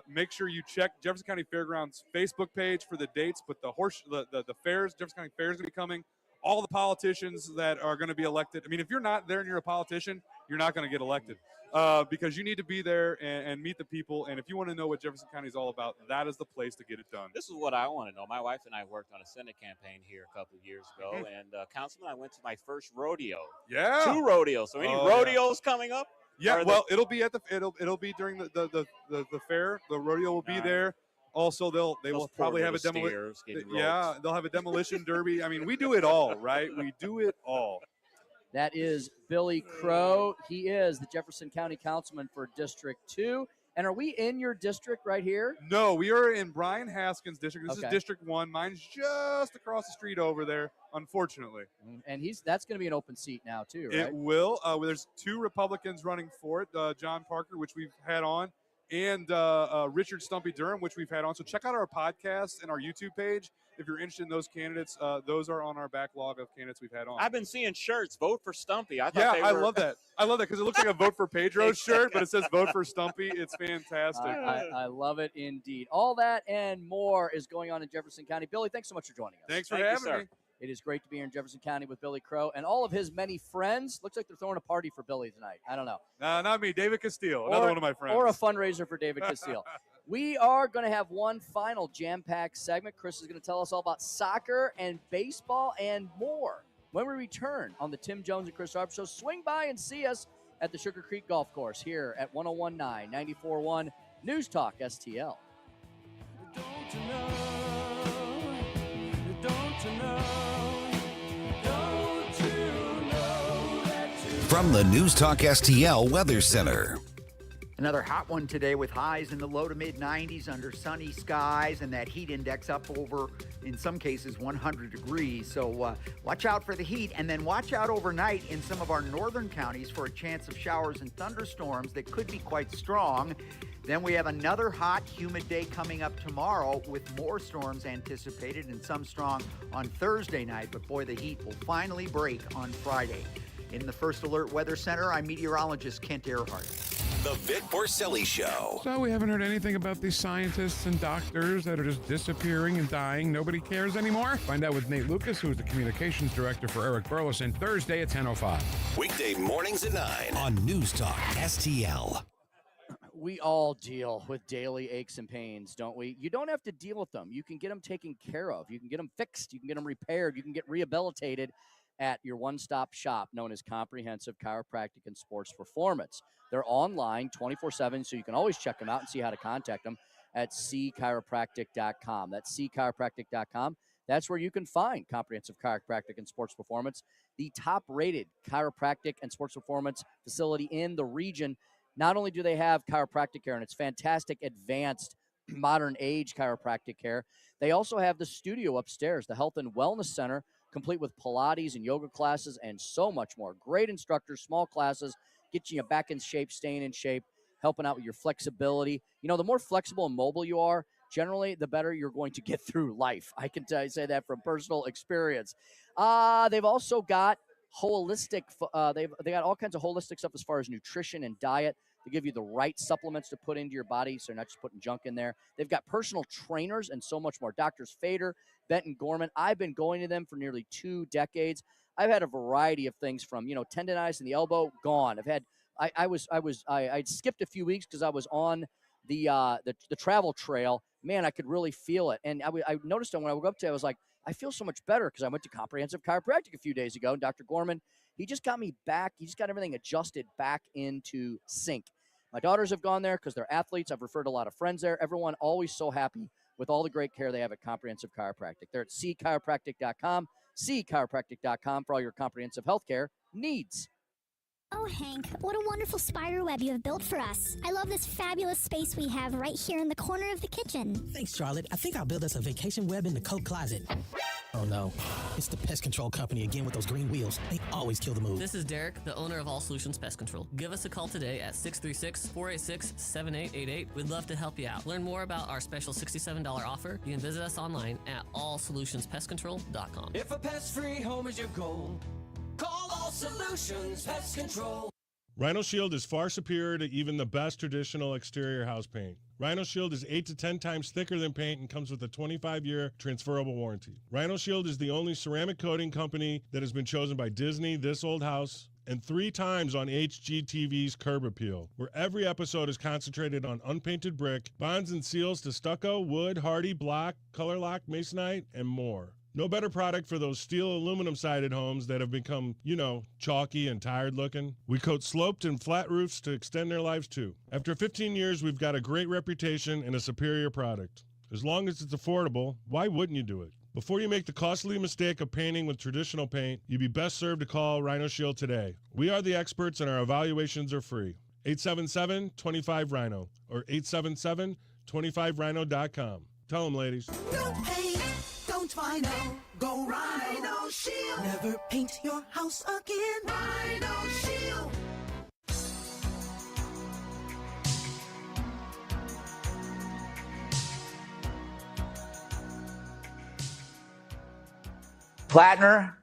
Speaker 3: make sure you check Jefferson County Fairgrounds Facebook page for the dates. But the fairs, Jefferson County Fair is going to be coming. All the politicians that are going to be elected. If you're not there and you're a politician, you're not going to get elected because you need to be there and meet the people. And if you want to know what Jefferson County is all about, that is the place to get it done.
Speaker 17: This is what I want to know. My wife and I worked on a Senate campaign here a couple of years ago, and Councilman, I went to my first rodeo.
Speaker 3: Yeah,
Speaker 17: 2 rodeos. So any rodeos coming up?
Speaker 3: Yeah, well, it'll be it'll be during the fair. The rodeo will be there. Also, they will probably have a demolition. Yeah, they'll have a demolition derby. We do it all, right? We do it all.
Speaker 2: That is Billy Crow. He is the Jefferson County Councilman for District 2. And are we in your district right here?
Speaker 3: No, we are in Brian Haskins' district. This is District 1. Mine's just across the street over there, unfortunately.
Speaker 2: And that's going to be an open seat now, too, right?
Speaker 3: It will. There's 2 Republicans running for it, John Parker, which we've had on, and Richard Stumpy Durham, which we've had on. So check out our podcast and our YouTube page. If you're interested in those candidates, those are on our backlog of candidates we've had on.
Speaker 17: I've been seeing shirts, vote for Stumpy. I
Speaker 3: love that. I love that because it looks like a vote for Pedro shirt, but it says vote for Stumpy. It's fantastic.
Speaker 2: I love it indeed. All that and more is going on in Jefferson County. Billy, thanks so much for joining us.
Speaker 3: Thanks for having me.
Speaker 2: It is great to be here in Jefferson County with Billy Crow and all of his many friends. Looks like they're throwing a party for Billy tonight. I don't know.
Speaker 3: No, not me. David Castile, another one of my friends.
Speaker 2: Or a fundraiser for David Castile. We are going to have one final jam-packed segment. Chris is going to tell us all about soccer and baseball and more when we return on the Tim Jones and Chris Arps Show. Swing by and see us at the Sugar Creek Golf Course here at 101.9, 94.1 News Talk STL.
Speaker 1: From the News Talk STL Weather Center.
Speaker 11: Another hot one today with highs in the low to mid 90s under sunny skies and that heat index up over, in some cases, 100 degrees. So watch out for the heat, and then watch out overnight in some of our northern counties for a chance of showers and thunderstorms that could be quite strong. Then we have another hot, humid day coming up tomorrow with more storms anticipated and some strong on Thursday night. But boy, the heat will finally break on Friday. In the First Alert Weather Center, I'm meteorologist Kent Earhart.
Speaker 1: The Vic Porcelli Show.
Speaker 4: So we haven't heard anything about these scientists and doctors that are just disappearing and dying. Nobody cares anymore? Find out with Nate Lucas, who is the communications director for Eric Burleson, Thursday at 10:05.
Speaker 1: Weekday mornings at 9 on News Talk STL.
Speaker 2: We all deal with daily aches and pains, don't we? You don't have to deal with them. You can get them taken care of. You can get them fixed. You can get them repaired. You can get rehabilitated at your one-stop shop known as Comprehensive Chiropractic and Sports Performance. They're online 24/7, so you can always check them out and see how to contact them at cchiropractic.com. That's cchiropractic.com. That's where you can find Comprehensive Chiropractic and Sports Performance, the top-rated chiropractic and sports performance facility in the region. Not only do they have chiropractic care, and it's fantastic, advanced, modern age chiropractic care, they also have the studio upstairs, the Health and Wellness Center, complete with Pilates and yoga classes and so much more. Great instructors, small classes, getting you back in shape, staying in shape, helping out with your flexibility. You know, the more flexible and mobile you are, generally, the better you're going to get through life. I can say that from personal experience. They've also got holistic. They got all kinds of holistic stuff as far as nutrition and diet. They give you the right supplements to put into your body, so you're not just putting junk in there. They've got personal trainers and so much more. Doctors Fader, Benton Gorman. I've been going to them for nearly 2 decades. I've had a variety of things from, tendonitis in the elbow, gone. I'd skipped a few weeks because I was on the travel trail. Man, I could really feel it. And I noticed that when I woke up today, I was like, I feel so much better because I went to Comprehensive Chiropractic a few days ago. And Dr. Gorman, he just got me back. He just got everything adjusted back into sync. My daughters have gone there because they're athletes. I've referred a lot of friends there. Everyone always so happy with all the great care they have at Comprehensive Chiropractic. They're at cchiropractic.com, cchiropractic.com for all your comprehensive healthcare needs.
Speaker 7: Oh, Hank, what a wonderful spider web you have built for us. I love this fabulous space we have right here in the corner of the kitchen.
Speaker 9: Thanks, Charlotte. I think I'll build us a vacation web in the coat closet. Oh, no. It's the pest control company again with those green wheels. They always kill the mood.
Speaker 14: This is Derek, the owner of All Solutions Pest Control. Give us a call today at 636-486-7888. We'd love to help you out. Learn more about our special $67 offer. You can visit us online at allsolutionspestcontrol.com.
Speaker 16: If a pest-free home is your goal, call All Solutions Pest Control.
Speaker 24: Rhino Shield is far superior to even the best traditional exterior house paint. Rhino Shield is 8 to 10 times thicker than paint and comes with a 25-year transferable warranty. Rhino Shield is the only ceramic coating company that has been chosen by Disney, This Old House, and 3 times on HGTV's Curb Appeal, where every episode is concentrated on unpainted brick, bonds and seals to stucco, wood, hardy, block, color lock, masonite, and more. No better product for those steel aluminum-sided homes that have become, chalky and tired looking. We coat sloped and flat roofs to extend their lives too. After 15 years, we've got a great reputation and a superior product. As long as it's affordable, why wouldn't you do it? Before you make the costly mistake of painting with traditional paint, you'd be best served to call Rhino Shield today. We are the experts and our evaluations are free. 877-25-RHINO or 877-25rhino.com. Tell them, ladies.
Speaker 16: Don't paint, don't Rhino, go Rhino Shield. Never paint your house again. Rhino Shield.
Speaker 12: Plattner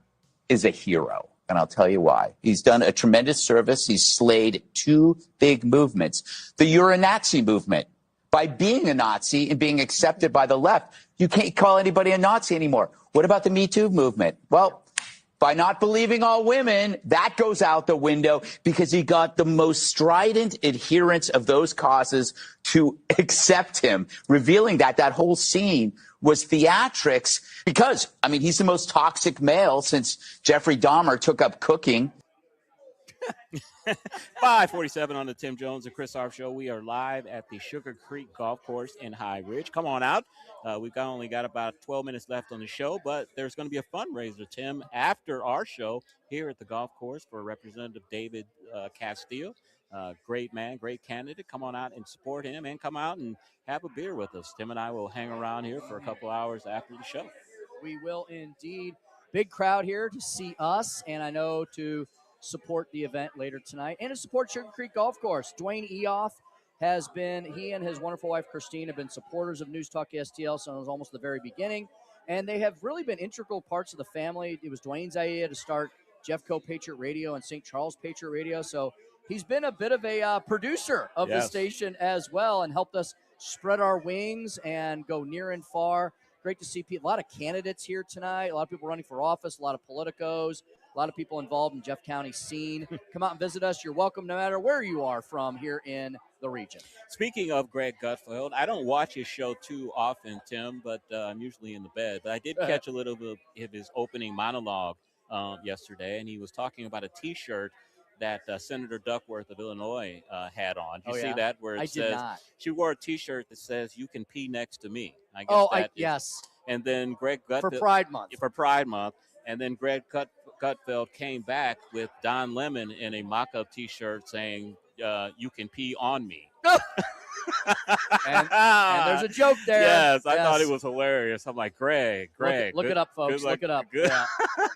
Speaker 12: is a hero, and I'll tell you why. He's done a tremendous service. He's slayed 2 big movements. The You're a Nazi movement. By being a Nazi and being accepted by the left, you can't call anybody a Nazi anymore. What about the Me Too movement? Well, by not believing all women, that goes out the window because he got the most strident adherents of those causes to accept him, revealing that whole scene was theatrics because, I mean, he's the most toxic male since Jeffrey Dahmer took up cooking.
Speaker 17: 547 on the Tim Jones and Chris Arps Show. We are live at the Sugar Creek Golf Course in High Ridge. Come on out. We've only got about 12 minutes left on the show, but there's going to be a fundraiser, Tim, after our show here at the golf course for Representative David Castile. Great man, great candidate. Come on out and support him and come out and have a beer with us. Tim and I will hang around here for a couple hours after the show.
Speaker 2: We will indeed. Big crowd here to see us, and I know to support the event later tonight and to support Sugar Creek Golf Course. Dwayne Eoff has been, he and his wonderful wife Christine have been supporters of News Talk STL since almost the very beginning, and they have really been integral parts of the family. It was Dwayne's idea to start Jeffco Patriot Radio and St. Charles Patriot Radio, so he's been a bit of a producer of the station as well and helped us spread our wings and go near and far. Great to see people, a lot of candidates here tonight, a lot of people running for office, a lot of politicos, a lot of people involved in Jeff County scene. Come out and visit us. You're welcome no matter where you are from here in the region.
Speaker 17: Speaking of Greg Gutfeld, I don't watch his show too often, Tim, but I'm usually in the bed. But I did catch a little bit of his opening monologue yesterday, and he was talking about a T-shirt that Senator Duckworth of Illinois had on. Did you see that? Where it says, she wore a T-shirt that says, "You can pee next to me." I guess
Speaker 2: yes.
Speaker 17: And then Greg Gutfeld.
Speaker 2: For Pride Month.
Speaker 17: For Pride Month. And then Greg Gutfeld came back with Don Lemon in a mock-up T-shirt saying, "You can pee on me."
Speaker 2: and there's a joke there.
Speaker 17: Yes, I thought it was hilarious. I'm like, Greg.
Speaker 2: Look it up, folks. Look it up.
Speaker 17: Good.
Speaker 2: Yeah,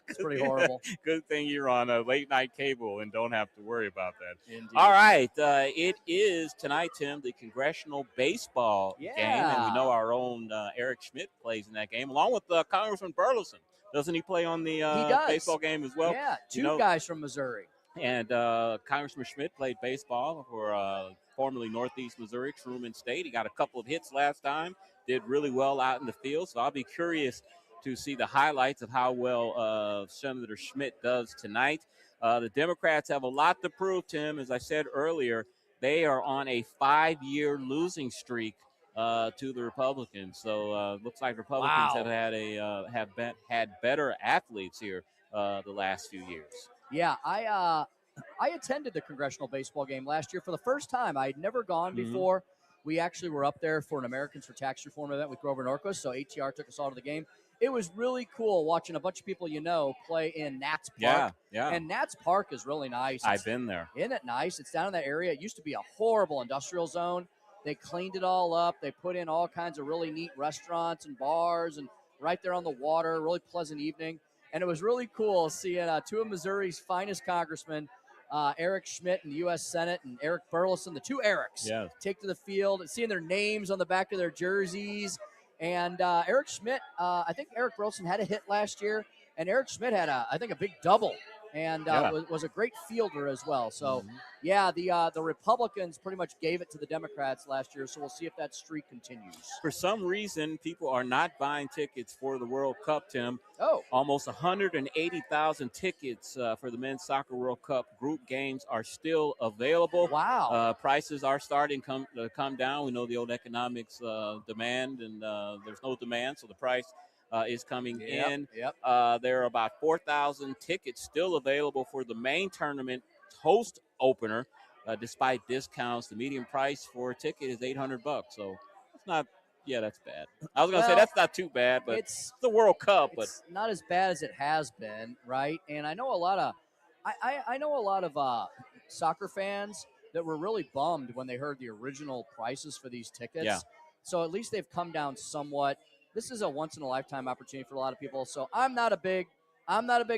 Speaker 2: it's pretty horrible.
Speaker 17: Good thing you're on a late night cable and don't have to worry about that.
Speaker 2: Indeed.
Speaker 17: All right. It is tonight, Tim, the congressional baseball game. And we know our own Eric Schmidt plays in that game, along with Congressman Burleson. Doesn't he play on the baseball game as well?
Speaker 2: Yeah, two guys from Missouri.
Speaker 17: And Congressman Schmidt played baseball for formerly Northeast Missouri, Truman State. He got a couple of hits last time, did really well out in the field. So I'll be curious to see the highlights of how well Senator Schmidt does tonight. The Democrats have a lot to prove, Tim. As I said earlier, they are on a 5-year losing streak to the Republicans. So looks like Republicans have had better athletes here the last few years.
Speaker 2: Yeah, I attended the congressional baseball game last year for the first time. I had never gone before. We actually were up there for an Americans for Tax Reform event with Grover Norquist, so ATR took us all to the game. It was really cool watching a bunch of people play in Nats Park.
Speaker 17: Yeah.
Speaker 2: And Nats Park is really nice.
Speaker 17: I've been there.
Speaker 2: Isn't it nice? It's down in that area. It used to be a horrible industrial zone. They cleaned it all up. They put in all kinds of really neat restaurants and bars and right there on the water, really pleasant evening. And it was really cool seeing two of Missouri's finest congressmen, Eric Schmidt in the U.S. Senate and Eric Burleson, the two Erics, take to the field and seeing their names on the back of their jerseys. And Eric Schmidt, I think Eric Burleson had a hit last year, and Eric Schmidt had, I think, a big double and was a great fielder as well. So, the Republicans pretty much gave it to the Democrats last year, so we'll see if that streak continues.
Speaker 17: For some reason, people are not buying tickets for the World Cup, Tim.
Speaker 2: Oh.
Speaker 17: Almost 180,000 tickets for the Men's Soccer World Cup group games are still available.
Speaker 2: Wow.
Speaker 17: Prices are starting to come down. We know the old economics demand, and there's no demand, so the price is coming in. There are about 4,000 tickets still available for the main tournament host opener. Despite discounts, the median price for a ticket is $800. So it's not. Yeah, that's bad. I was going to say that's not too bad, but it's the World Cup. But
Speaker 2: it's not as bad as it has been, right? And I know a lot of, I know a lot of soccer fans that were really bummed when they heard the original prices for these tickets.
Speaker 17: Yeah.
Speaker 2: So at least they've come down somewhat. This is a once in a lifetime opportunity for a lot of people. So I'm not a big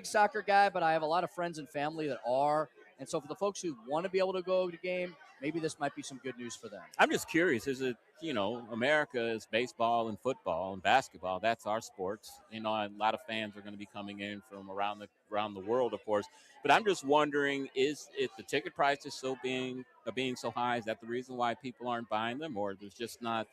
Speaker 2: soccer guy, but I have a lot of friends and family that are. And so for the folks who want to be able to go to the game, maybe this might be some good news for them.
Speaker 17: I'm just curious. Is it, America is baseball and football and basketball. That's our sports. A lot of fans are going to be coming in from around the world, of course. But I'm just wondering, is it the ticket prices being so high? Is that the reason why people aren't buying them, or there's just not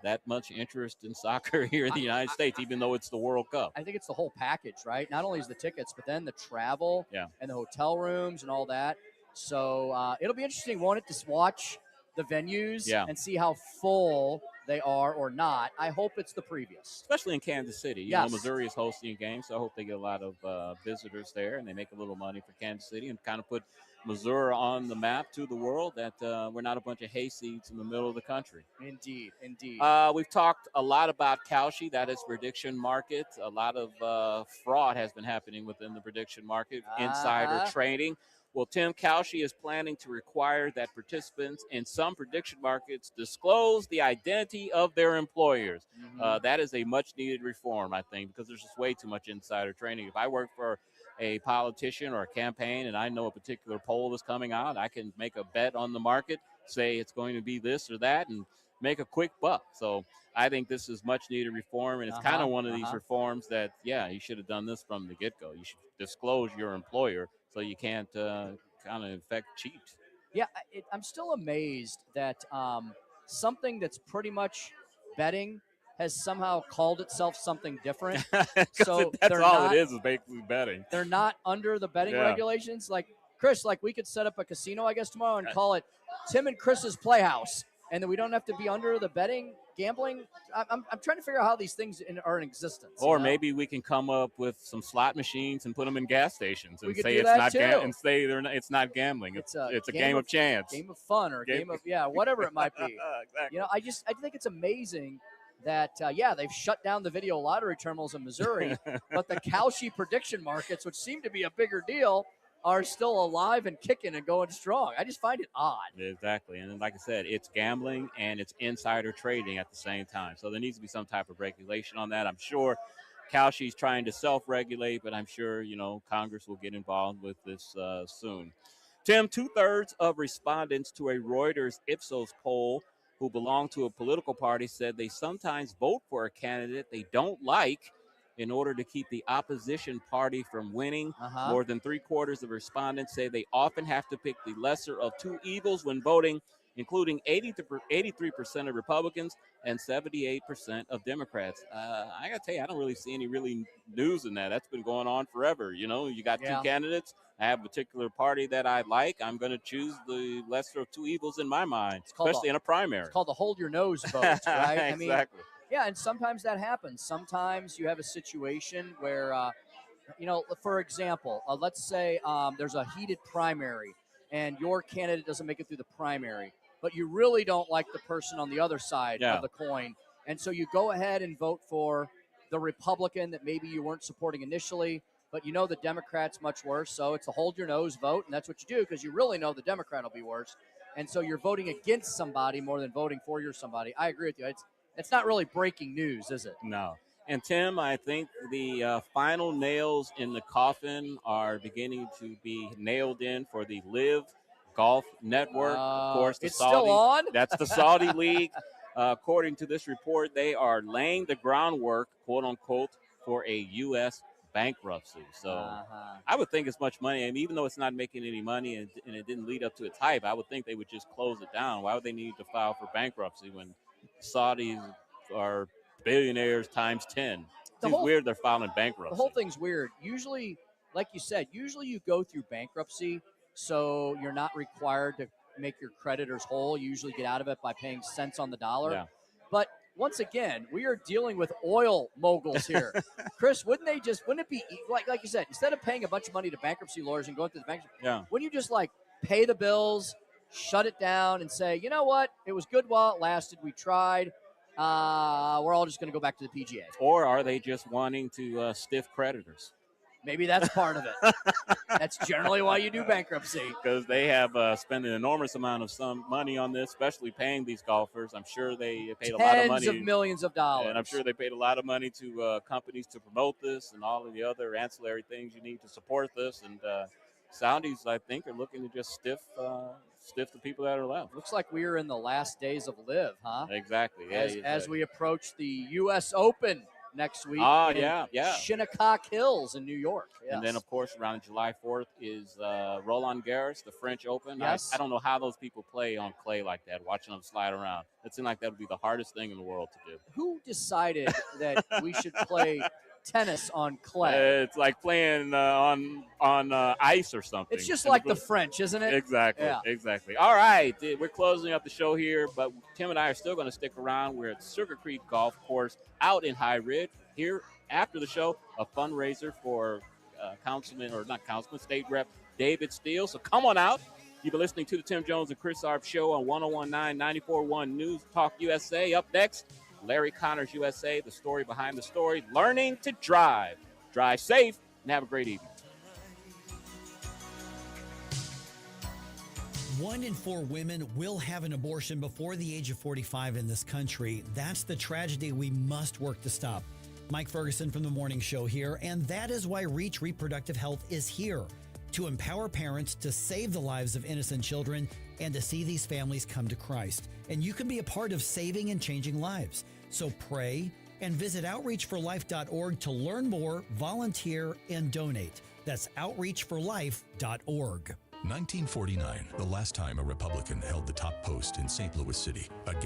Speaker 17: that much interest in soccer here in the United States, even though it's the World Cup?
Speaker 2: I think it's the whole package, right? Not only is the tickets, but then the travel and the hotel rooms and all that. So it'll be interesting, won't it, to watch the venues and see how full they are or not. I hope it's the previous.
Speaker 17: Especially in Kansas City.
Speaker 2: Yes.
Speaker 17: Missouri is hosting a game, so I hope they get a lot of visitors there, and they make a little money for Kansas City and kind of put Missouri on the map to the world, that we're not a bunch of hayseeds in the middle of the country.
Speaker 2: Indeed.
Speaker 17: We've talked a lot about Kalshi, that is prediction market. A lot of fraud has been happening within the prediction market, insider trading. Well, Tim, Kalshi is planning to require that participants in some prediction markets disclose the identity of their employers. That is a much-needed reform, I think, because there's just way too much insider trading. If I work for a politician or a campaign and I know a particular poll is coming out, I can make a bet on the market, say it's going to be this or that, and make a quick buck. So I think this is much-needed reform, and it's kind of one of these reforms that, you should have done this from the get-go. You should disclose your employer so you can't kind of infect cheat.
Speaker 2: Yeah, I'm still amazed that something that's pretty much betting has somehow called itself something different. So
Speaker 17: that's all it is basically betting.
Speaker 2: They're not under the betting regulations. Like, Chris, we could set up a casino, I guess, tomorrow and call it Tim and Chris's Playhouse, and then we don't have to be under the betting, gambling. I'm trying to figure out how these things are in existence.
Speaker 17: Or maybe we can come up with some slot machines and put them in gas stations and say it's not gambling. It's a game of chance,
Speaker 2: game of fun, or a game of whatever it might be.
Speaker 17: Exactly.
Speaker 2: I think it's amazing that they've shut down the video lottery terminals in Missouri, but the Kalshi prediction markets, which seem to be a bigger deal, are still alive and kicking and going strong. I just find it odd.
Speaker 17: Exactly. And like I said, it's gambling and it's insider trading at the same time. So there needs to be some type of regulation on that. I'm sure Kalshi's trying to self-regulate, but I'm sure, Congress will get involved with this soon. Tim, 2/3 of respondents to a Reuters Ipsos poll who belong to a political party said they sometimes vote for a candidate they don't like in order to keep the opposition party from winning. More than 3/4 of respondents say they often have to pick the lesser of two evils when voting, including 83% of Republicans and 78% of Democrats. I got to tell you, I don't really see any really news in that. That's been going on forever. You got two candidates. I have a particular party that I like. I'm going to choose the lesser of two evils in my mind, especially in a primary.
Speaker 2: It's called the hold your nose vote, right?
Speaker 17: Exactly.
Speaker 2: Yeah, and sometimes that happens. Sometimes you have a situation where, for example, let's say there's a heated primary and your candidate doesn't make it through the primary, but you really don't like the person on the other side of the coin. And so you go ahead and vote for the Republican that maybe you weren't supporting initially, but the Democrat's much worse. So it's a hold your nose vote, and that's what you do because you really know the Democrat will be worse. And so you're voting against somebody more than voting for your somebody. I agree with you. It's not really breaking news, is it?
Speaker 17: No. And, Tim, I think the final nails in the coffin are beginning to be nailed in for the Live Golf Network. Of course,
Speaker 2: it's still on?
Speaker 17: That's the Saudi League. According to this report, they are laying the groundwork, quote unquote, for a U.S. bankruptcy. So I would think as much money, and even though it's not making any money and it didn't lead up to its hype, I would think they would just close it down. Why would they need to file for bankruptcy when Saudis are billionaires times 10? It's weird they're filing bankruptcy.
Speaker 2: The whole thing's weird. Usually, like you said, you go through bankruptcy, so you're not required to make your creditors whole. You usually get out of it by paying cents on the dollar.
Speaker 17: Yeah.
Speaker 2: But once again, we are dealing with oil moguls here. Chris, wouldn't it be like you said, instead of paying a bunch of money to bankruptcy lawyers and going through the bankruptcy, wouldn't you just pay the bills, shut it down, and say, you know what, it was good while it lasted. We tried. We're all just going to go back to the PGA.
Speaker 17: Or are they just wanting to stiff creditors?
Speaker 2: Maybe that's part of it. That's generally why you do bankruptcy.
Speaker 17: Because they have spent an enormous amount of money on this, especially paying these golfers. I'm sure they paid a lot of money.
Speaker 2: Tens of millions of dollars.
Speaker 17: And I'm sure they paid a lot of money to companies to promote this and all of the other ancillary things you need to support this. And Saudis, I think, are looking to just stiff stiff the people that are left.
Speaker 2: Looks like we are in the last days of Live, huh?
Speaker 17: Exactly. Yeah,
Speaker 2: As we approach the U.S. Open next week in
Speaker 17: yeah.
Speaker 2: Shinnecock Hills in New York. Yes.
Speaker 17: And then, of course, around July 4th is Roland Garros, the French Open.
Speaker 2: Yes.
Speaker 17: I don't know how those people play on clay like that, watching them slide around. It seems like that would be the hardest thing in the world to do.
Speaker 2: Who decided that we should play tennis on clay?
Speaker 17: It's like playing on ice or something.
Speaker 2: It's just like the French, isn't it?
Speaker 17: Exactly.
Speaker 2: Yeah.
Speaker 17: Exactly. All right. We're closing up the show here, but Tim and I are still going to stick around. We're at Sugar Creek Golf Course out in High Ridge. Here after the show, a fundraiser for State Rep David Steele. So come on out. You've been listening to the Tim Jones and Chris Arps show on 101.9, 94.1 News Talk USA. Up next, Larry Connors USA, the story behind the story, learning to drive. Drive safe and have a great evening.
Speaker 5: 1 in 4 women will have an abortion before the age of 45 in this country. That's the tragedy we must work to stop. Mike Ferguson from The Morning Show here, and that is why Reach Reproductive Health is here, to empower parents to save the lives of innocent children and to see these families come to Christ. And you can be a part of saving and changing lives. So pray and visit outreachforlife.org to learn more, volunteer, and donate. That's outreachforlife.org.
Speaker 19: 1949, the last time a Republican held the top post in St. Louis City. Again.